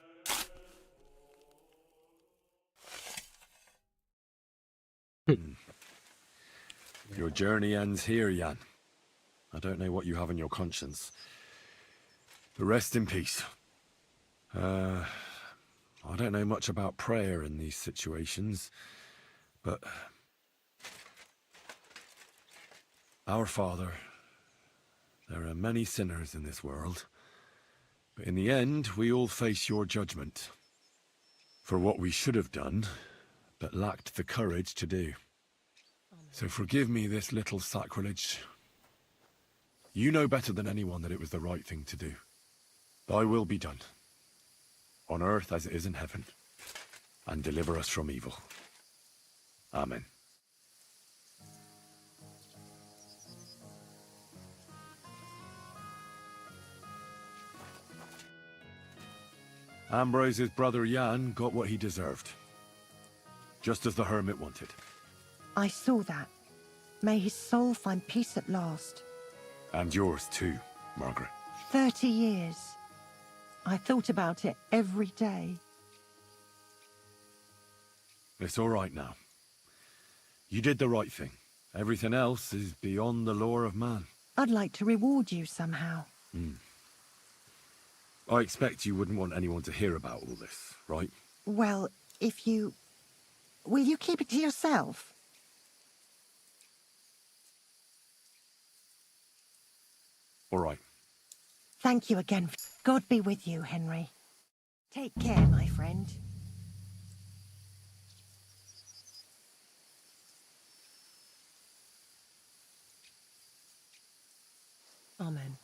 Your journey ends here, Jan. I don't know what you have on your conscience. But rest in peace. I don't know much about prayer in these situations, but... Our Father, there are many sinners in this world, but in the end, we all face your judgment for what we should have done, but lacked the courage to do. So forgive me this little sacrilege. You know better than anyone that it was the right thing to do. Thy will be done, on earth as it is in heaven, and deliver us from evil. Amen. Ambrose's brother Jan got what he deserved, just as the hermit wanted.
I saw that. May his soul find peace at last.
And yours too, Margaret.
30 years. I thought about it every day.
It's all right now. You did the right thing. Everything else is beyond the law of man.
I'd like to reward you somehow.
I expect you wouldn't want anyone to hear about all this, right?
Well, if you... Will you keep it to yourself?
All right.
Thank you again. God be with you, Henry. Take care, my friend. Amen.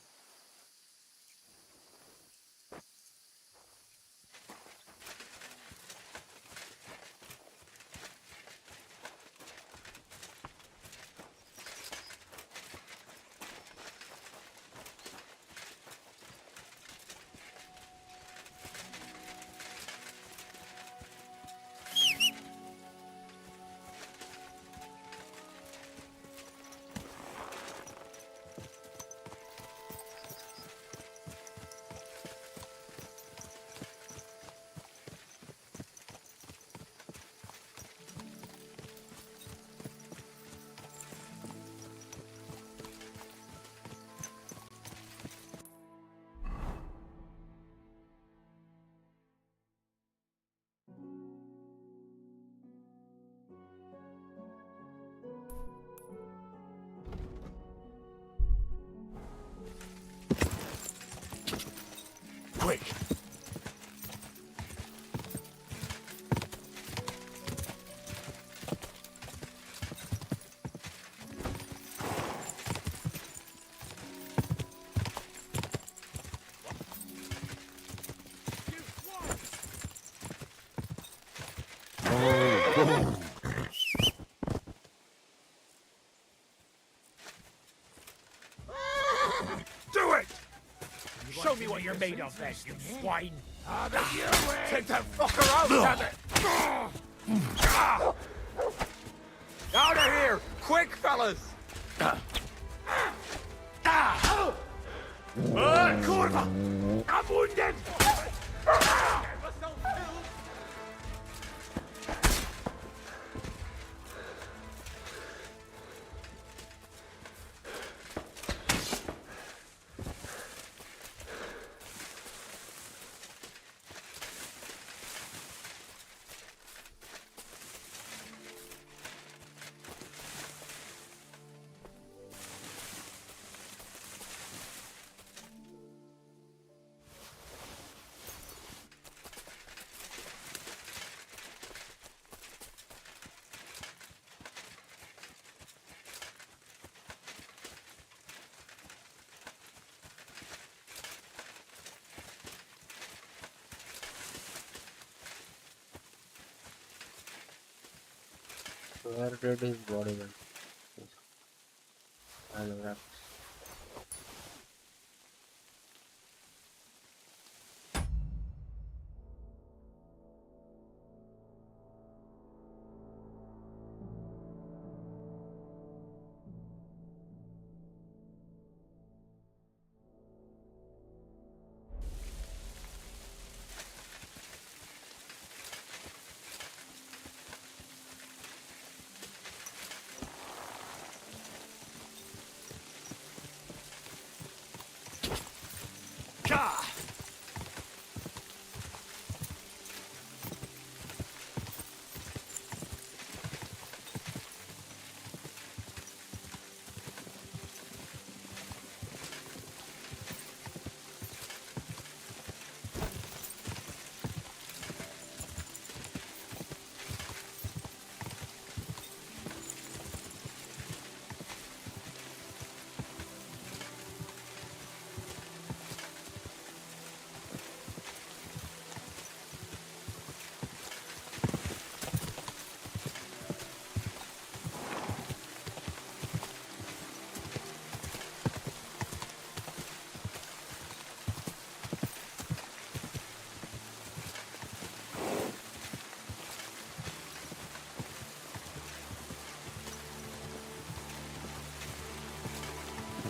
Quick!
Do it! Show me what you're made of, then, you swine! Take that fucker out, damn it!
Out of here! Quick, fellas!
Kurva! I'm wounded!
Where did his body went? I'll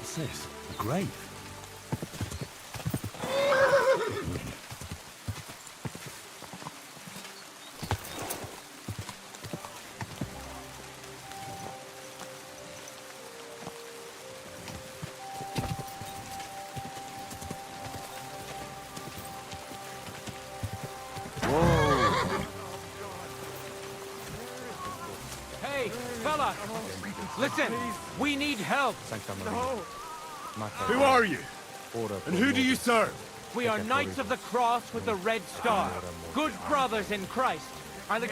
What's this? A grave?
Hey, fella! Listen, we need help.
No. Who are you? And who do you serve?
We are Knights of the Cross with the Red Star. Good brothers in Christ. I'll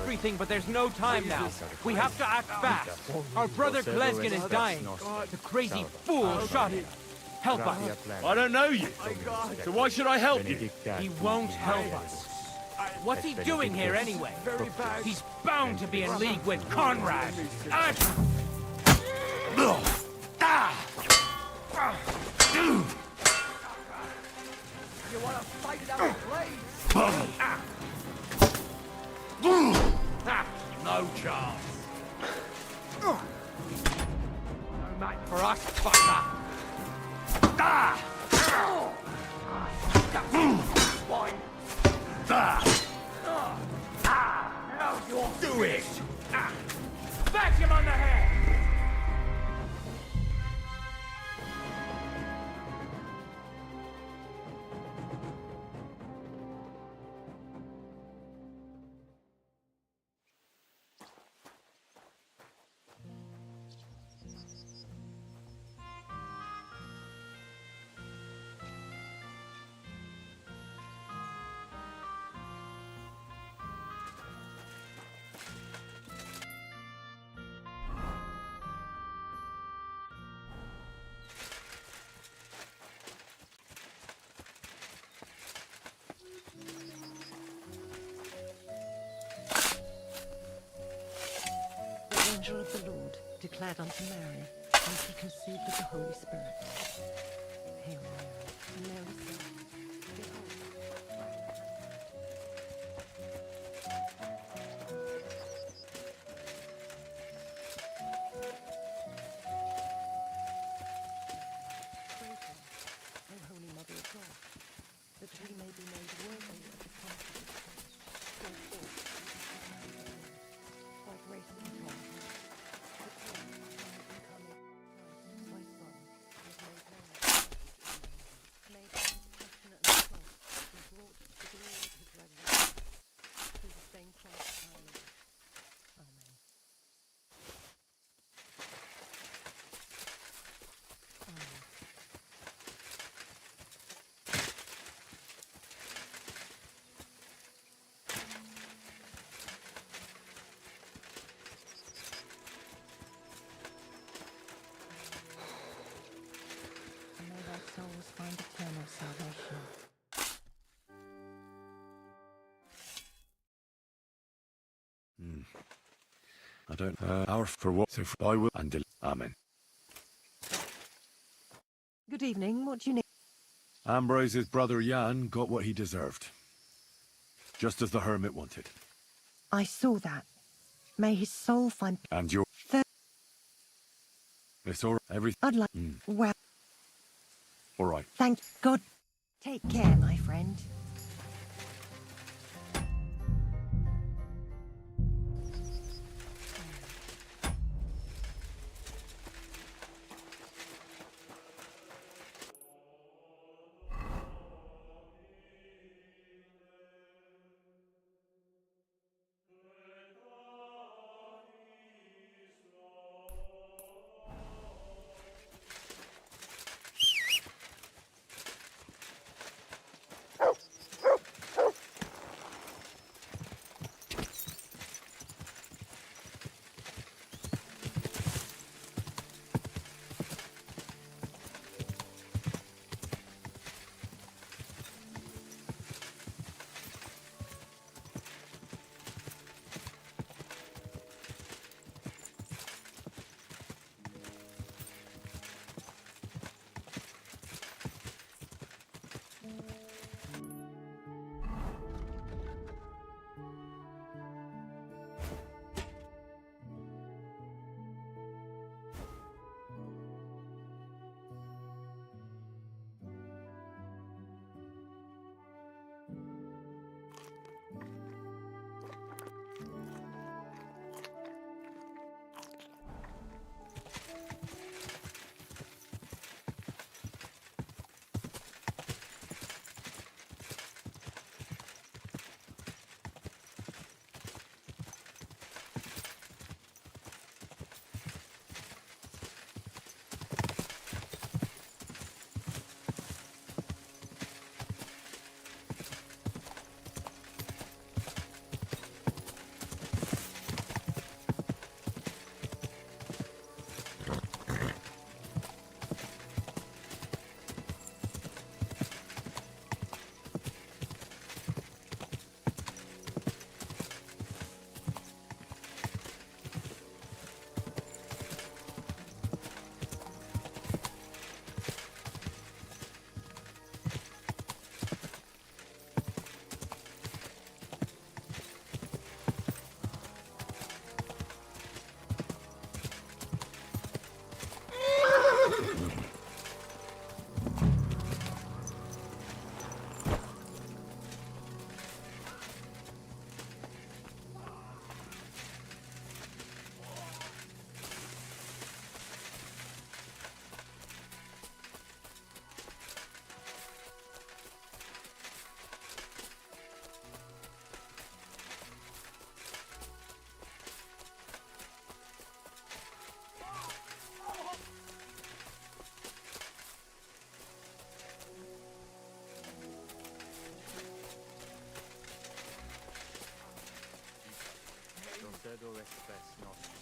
everything, but there's no time now. We have to act fast. Our brother Glesgan is dying. The crazy fool shot him. Help us.
I don't know you. So why should I help you?
He won't help us. What's he doing here anyway? He's bound to be in league with Conrad.
You want to fight it out with blades?
No chance. No match for us, fucker. Now you'll do it. Smash him on the head.
The angel of the Lord declared unto Mary, and she conceived of the Holy Spirit. Hail Mary, Mary said, Behold. Pray for us, O Holy Mother of God, that we may be made worthy of the promises of Christ. Go forth, by grace of God. May their souls find eternal salvation.
I don't. Our for what? So I will and Amen.
Good evening. What do you need?
Ambrose's brother Jan got what he deserved, just as the hermit wanted.
I saw that. May his soul find.
And your. It's all everything.
I'd like. Well.
All right.
Thank God. Take care, my friend.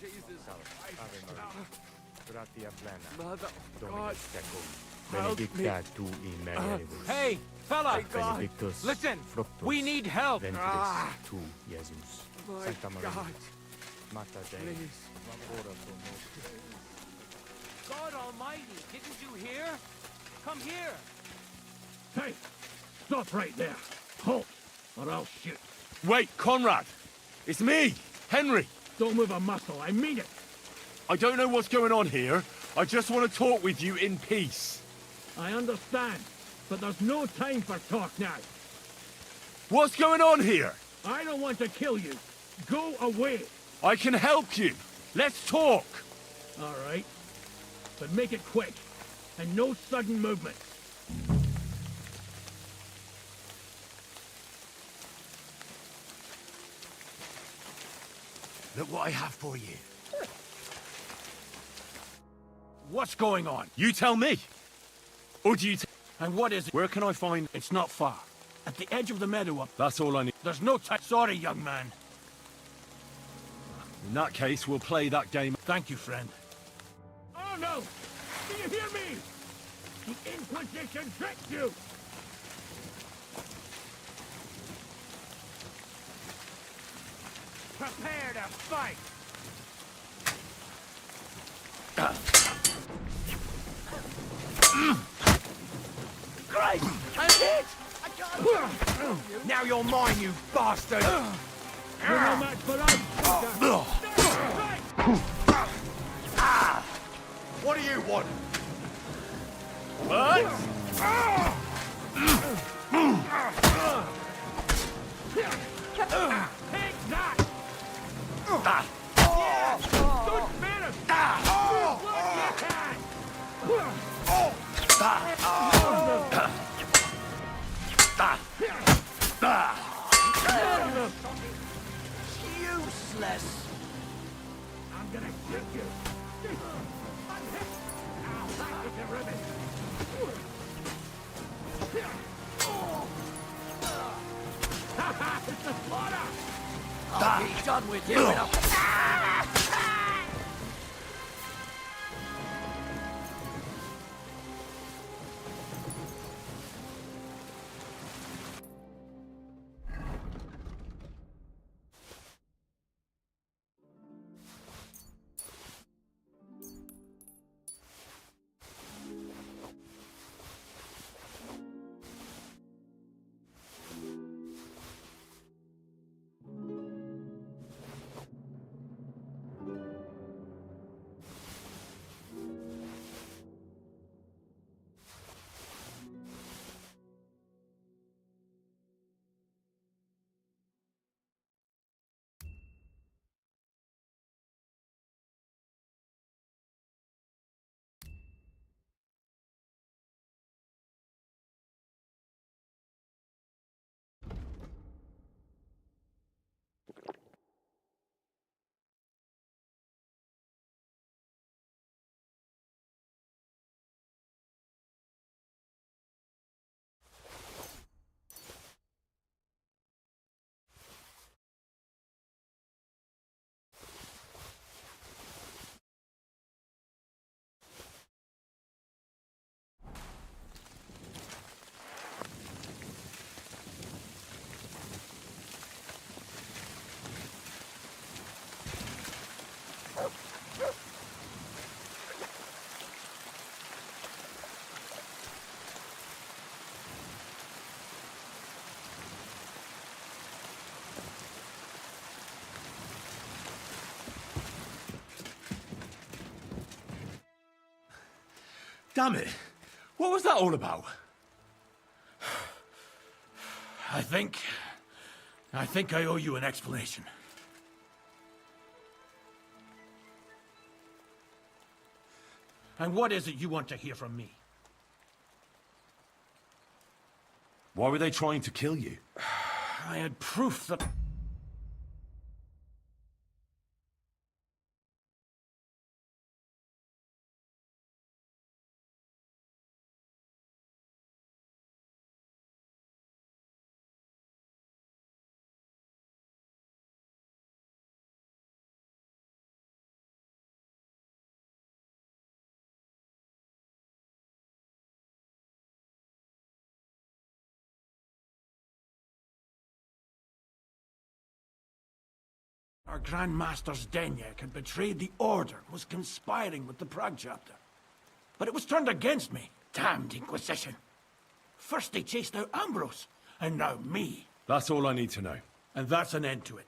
Jesus.
Gratia plena.
Mother God.
Dominus tecum.
Help me.
Benedicta tu in mulieribus.
Hey, fella!
Benedictus
Listen,
fructus
we need help.
ventris tu, Jesus.
My
Sancta Maria.
God.
Mater Dei.
Please.
Ora pro nobis.
God Almighty, didn't you hear? Come here.
Hey, stop right there. Halt, or I'll shoot.
Wait, Conrad! It's me, Henry!
Don't move a muscle, I mean it.
I don't know what's going on here. I just want to talk with you in peace.
I understand, but there's no time for talk now.
What's going on here?
I don't want to kill you. Go away.
I can help you. Let's talk.
All right, but make it quick, and no sudden movement.
Look what I have for you.
What's going on?
You tell me. Or do you
And what is it?
Where can I find...
It's not far. At the edge of the meadow up.
That's all I need.
There's no time. Sorry, young man.
In that case, we'll play that game.
Thank you, friend. Oh, no! Do you hear me? The Inquisition tricked you!
Prepare to fight.
Great! I'm hit! I can't...
Now you're mine, you bastard!
You're no match for us!
What do you want?
What?
Take that! Don't spare him!
Useless!
I'm gonna shoot you! I'm hit! Ow, that is a ribbon! It's a slaughter!
I'll be done with you in a...
Damn it. What was that all about?
I think I owe you an explanation. And what is it you want to hear from me?
Why were they trying to kill you?
I had proof that... Our Grand Master Zdeněk had betrayed the Order and was conspiring with the Prague chapter. But it was turned against me. Damned Inquisition. First they chased out Ambrose, and now me.
That's all I need to know.
And that's an end to it.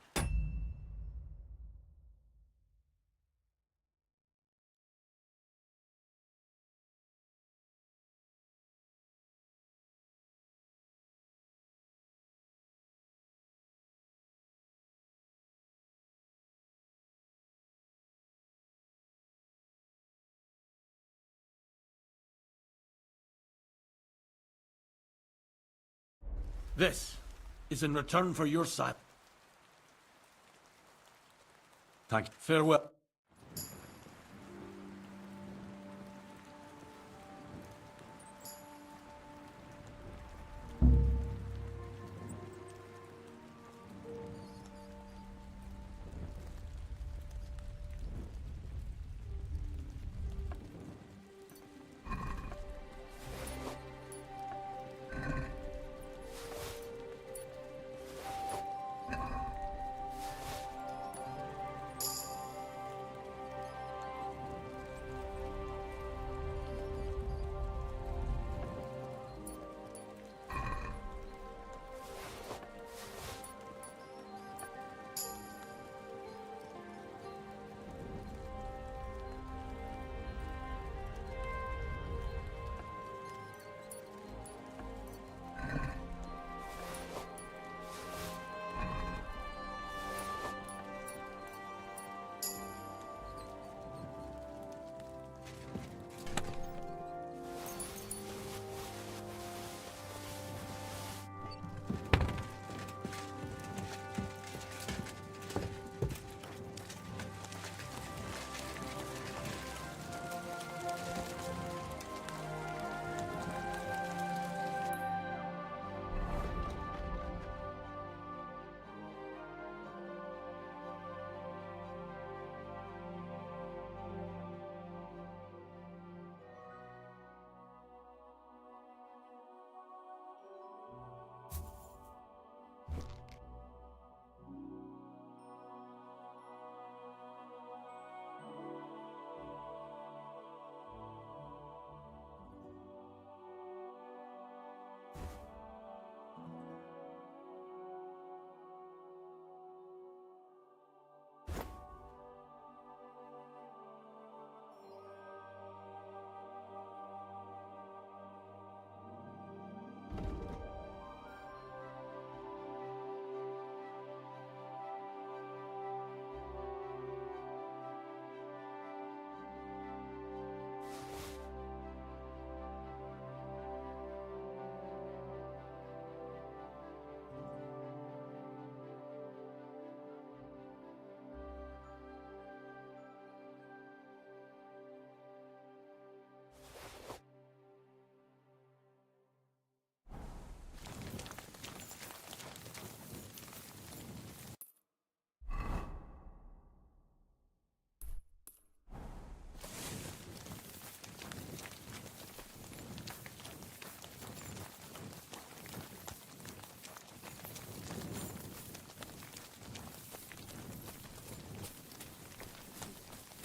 This is in return for your side.
Thank you.
Farewell.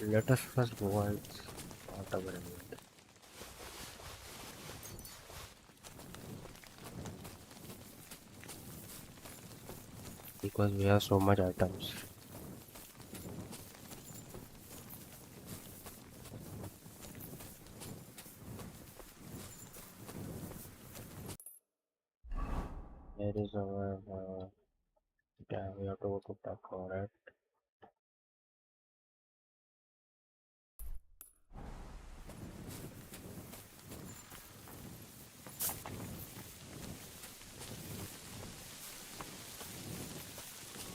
Let us first go and start our inventory. Because we have so much items. Here is our yeah, we have to go to top for it.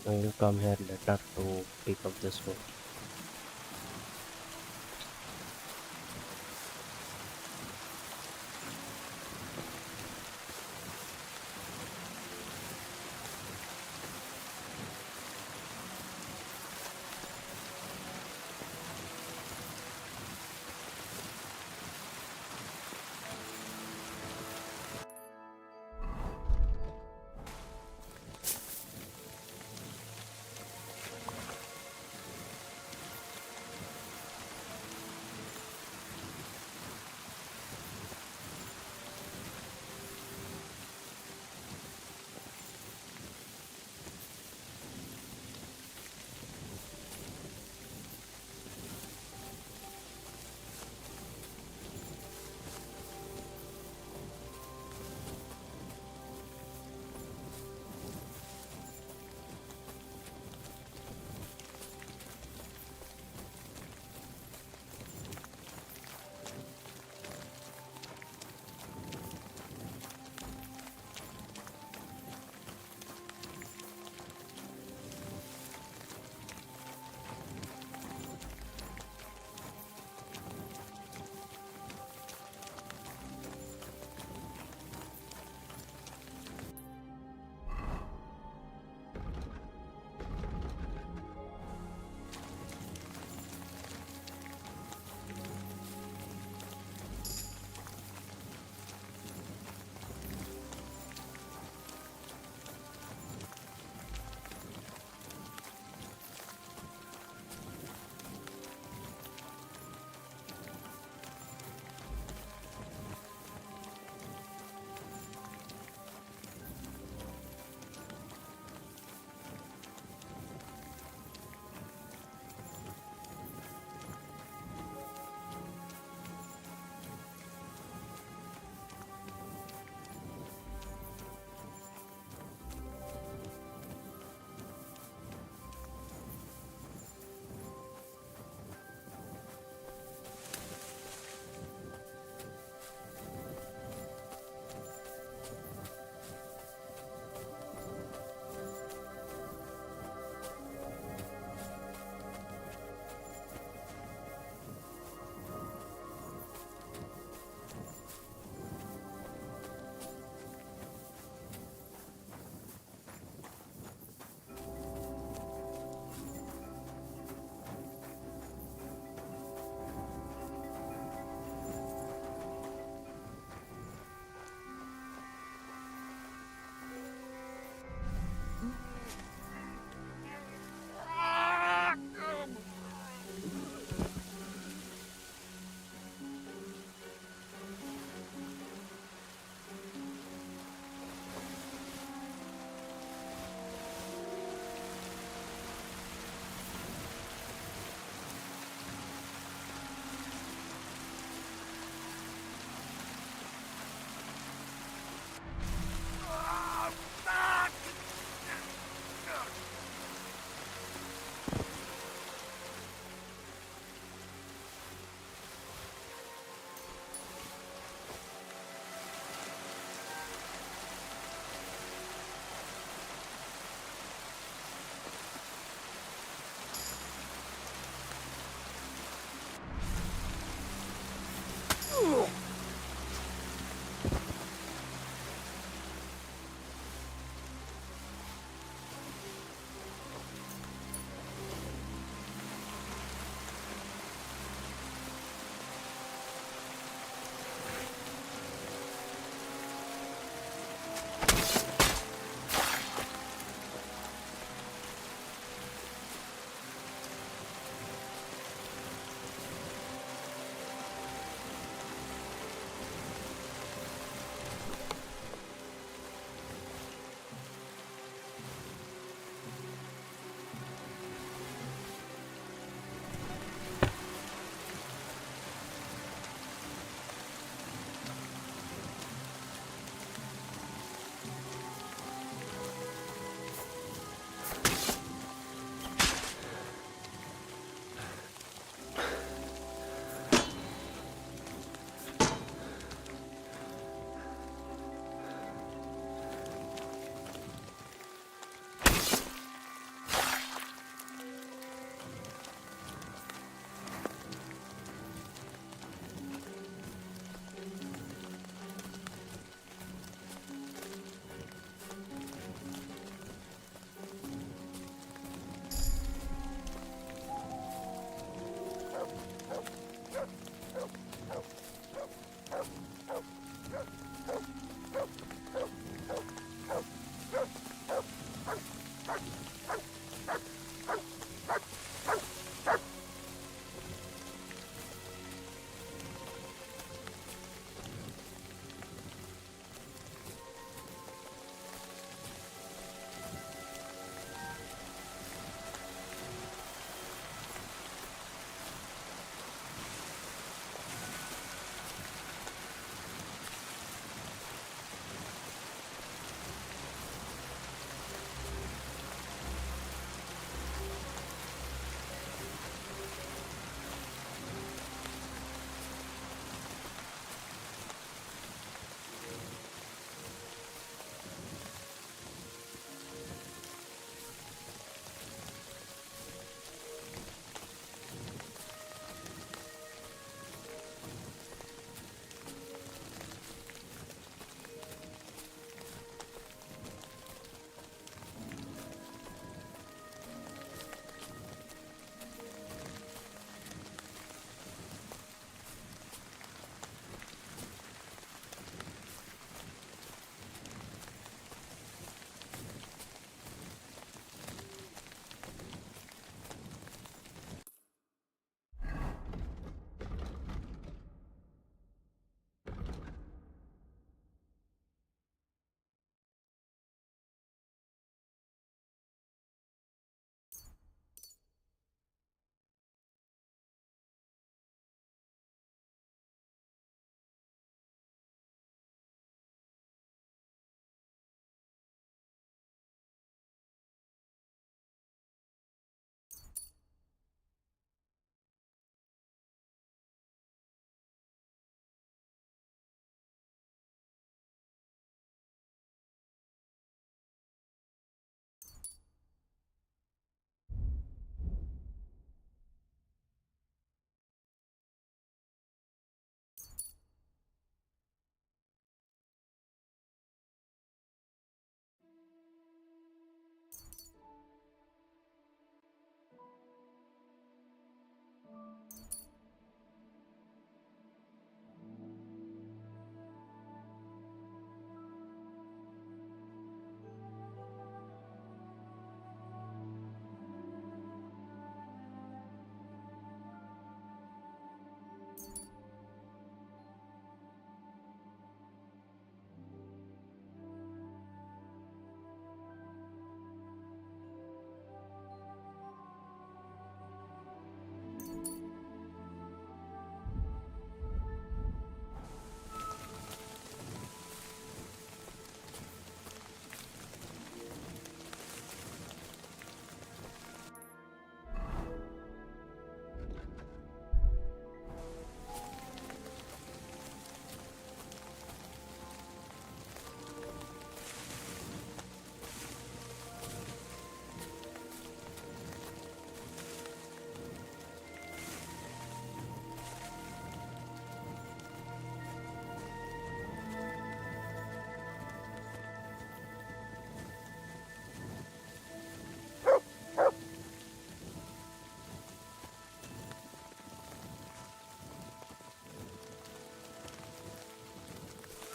We will come here later to pick up this one.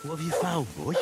What have you found, boy?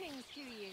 Greetings to you.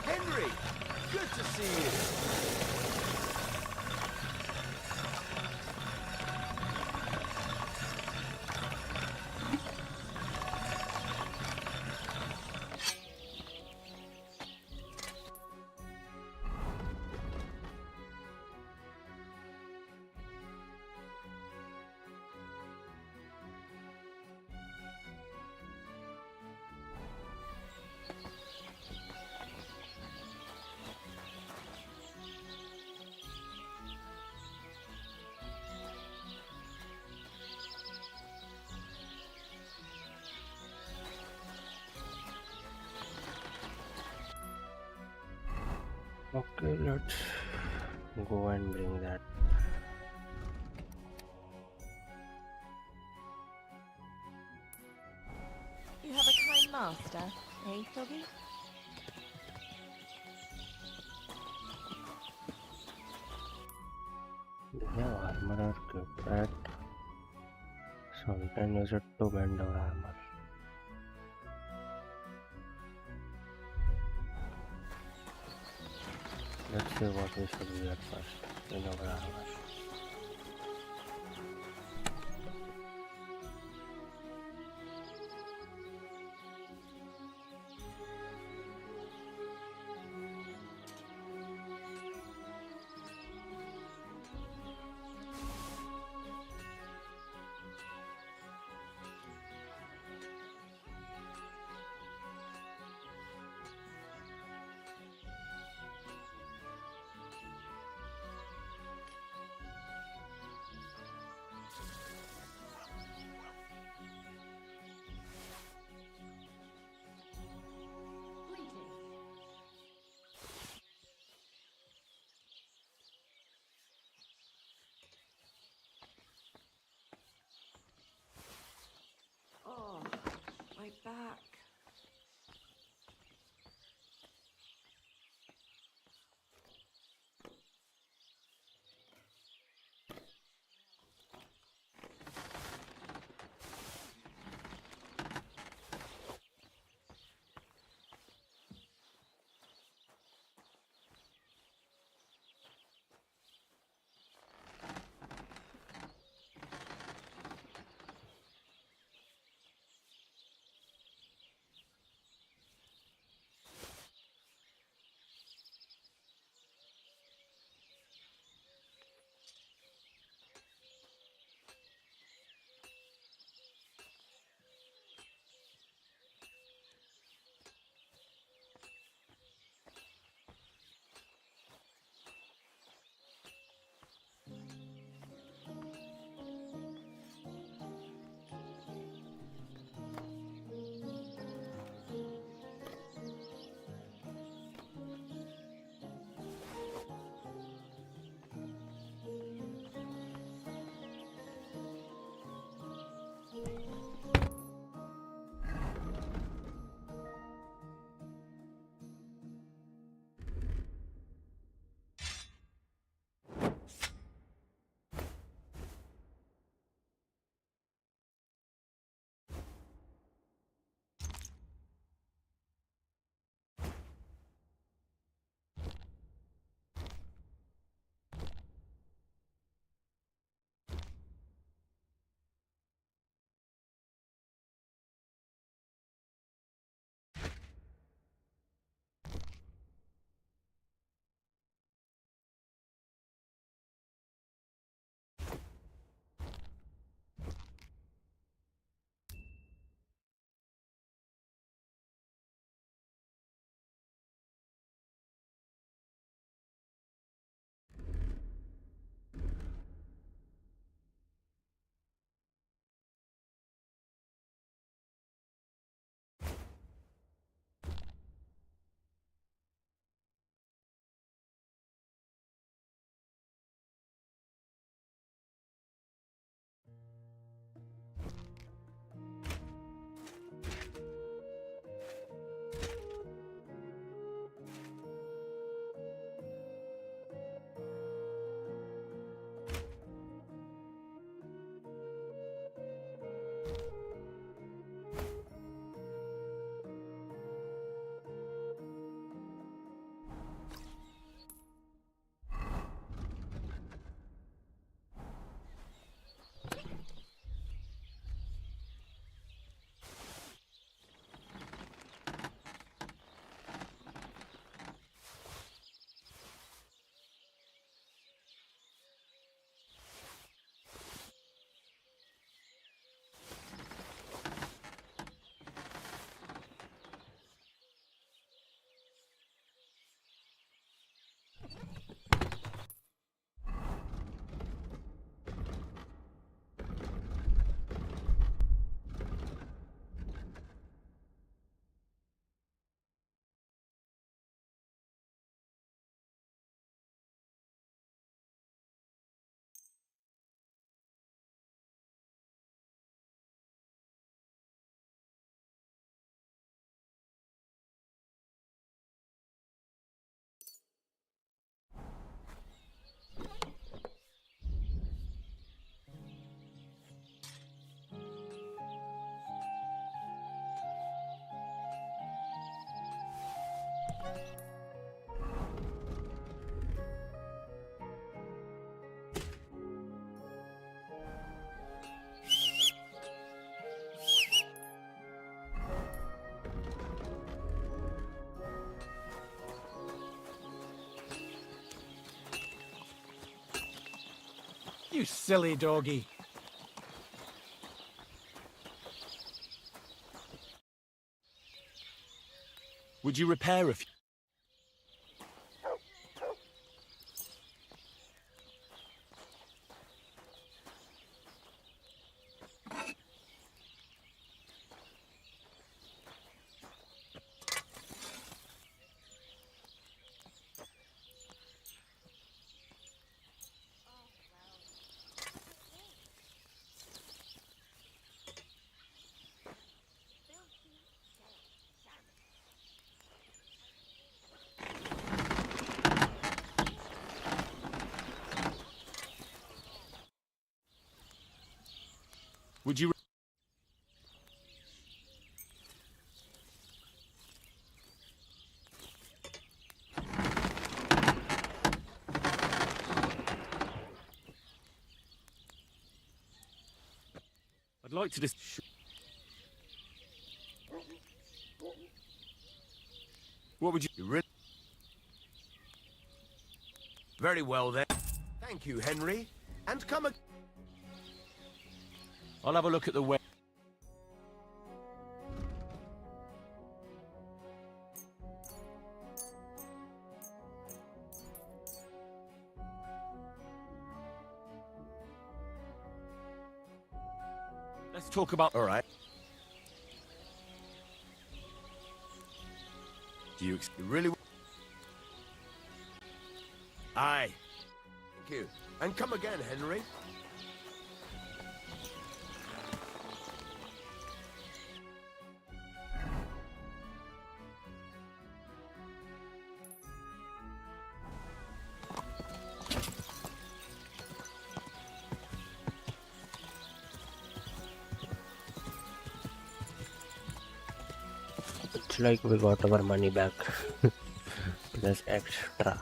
Henry, good to see you.
Okay, let's go and bring that.
You have a kind master, eh, doggy?
They have armor or that sometimes use it to bend our armor. Let's see what we should wear first in our armor.
You silly doggy.
Would you repair a few? Would you? I'd like to just. What would you?
Very well then. Thank you, Henry. And come again.
I'll have a look at the way. Let's talk about.
All right. Do you really? Aye. Thank you. And come again, Henry.
It's like we got our money back. Plus extra.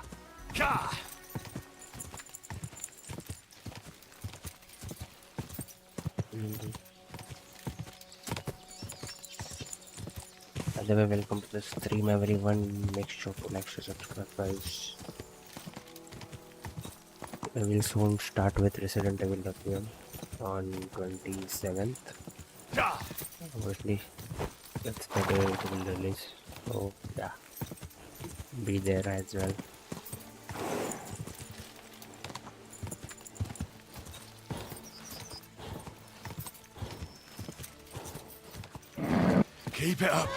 By the way, welcome to the stream everyone. Make sure to like, share, subscribe guys. I will soon start with Resident Evil Requiem on 27th. Obviously, that's the day it will release. So yeah, be there as well.
Keep it up.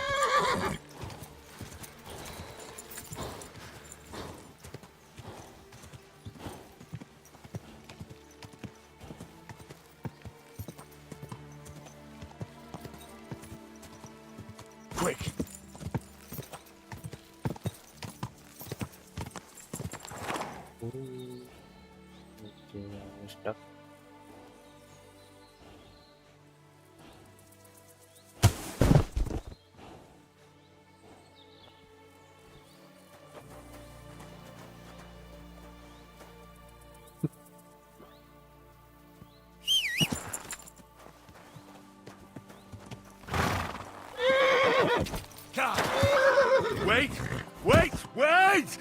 Quick.
Stuff.
Wait! Wait! Wait!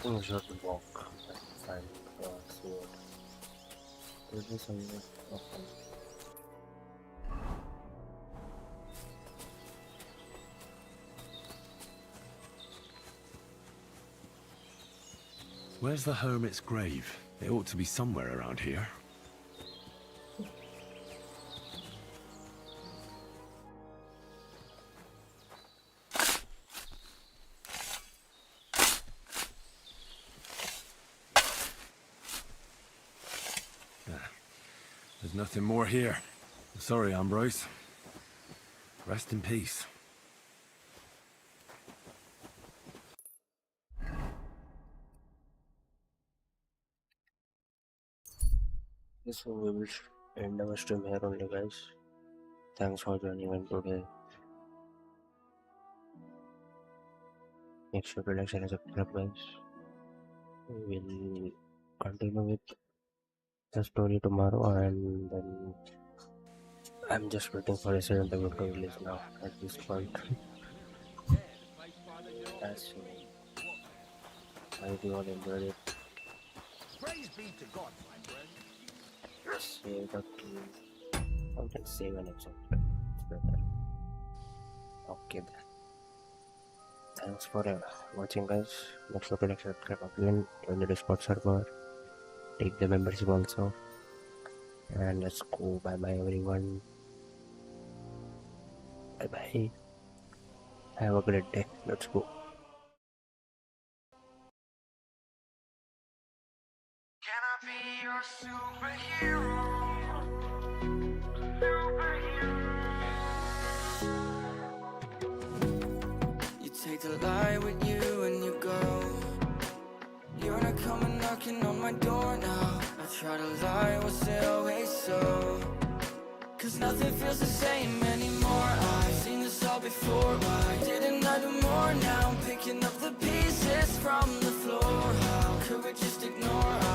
We should walk and find sword. Is this somewhere? Okay.
Where's the hermit's grave? It ought to be somewhere around here. There's nothing more here. Sorry, Ambrose. Rest in peace.
So we will end our stream here only, guys. Thanks for joining in today. Make sure to like, share, and subscribe, guys. We will continue with the story tomorrow, and then I'm just waiting for Resident Evil to release now at this point. That's I hope you all enjoyed it.
Praise be to God, my friend.
Save the key. I can save an episode. It's better. Okay then. Thanks for watching, guys. Make sure to like, subscribe again, join the Discord server, take the membership also, and let's go. Bye bye everyone. Bye bye. Have a great day. Let's go.
Can I be your superhero? You take the light with you and you go. You're not coming knocking on my door now. I try to lie, was it always so? Cause nothing feels the same anymore. I've seen this all before. Why didn't I do more? Now I'm picking up the pieces from the floor. How could we just ignore?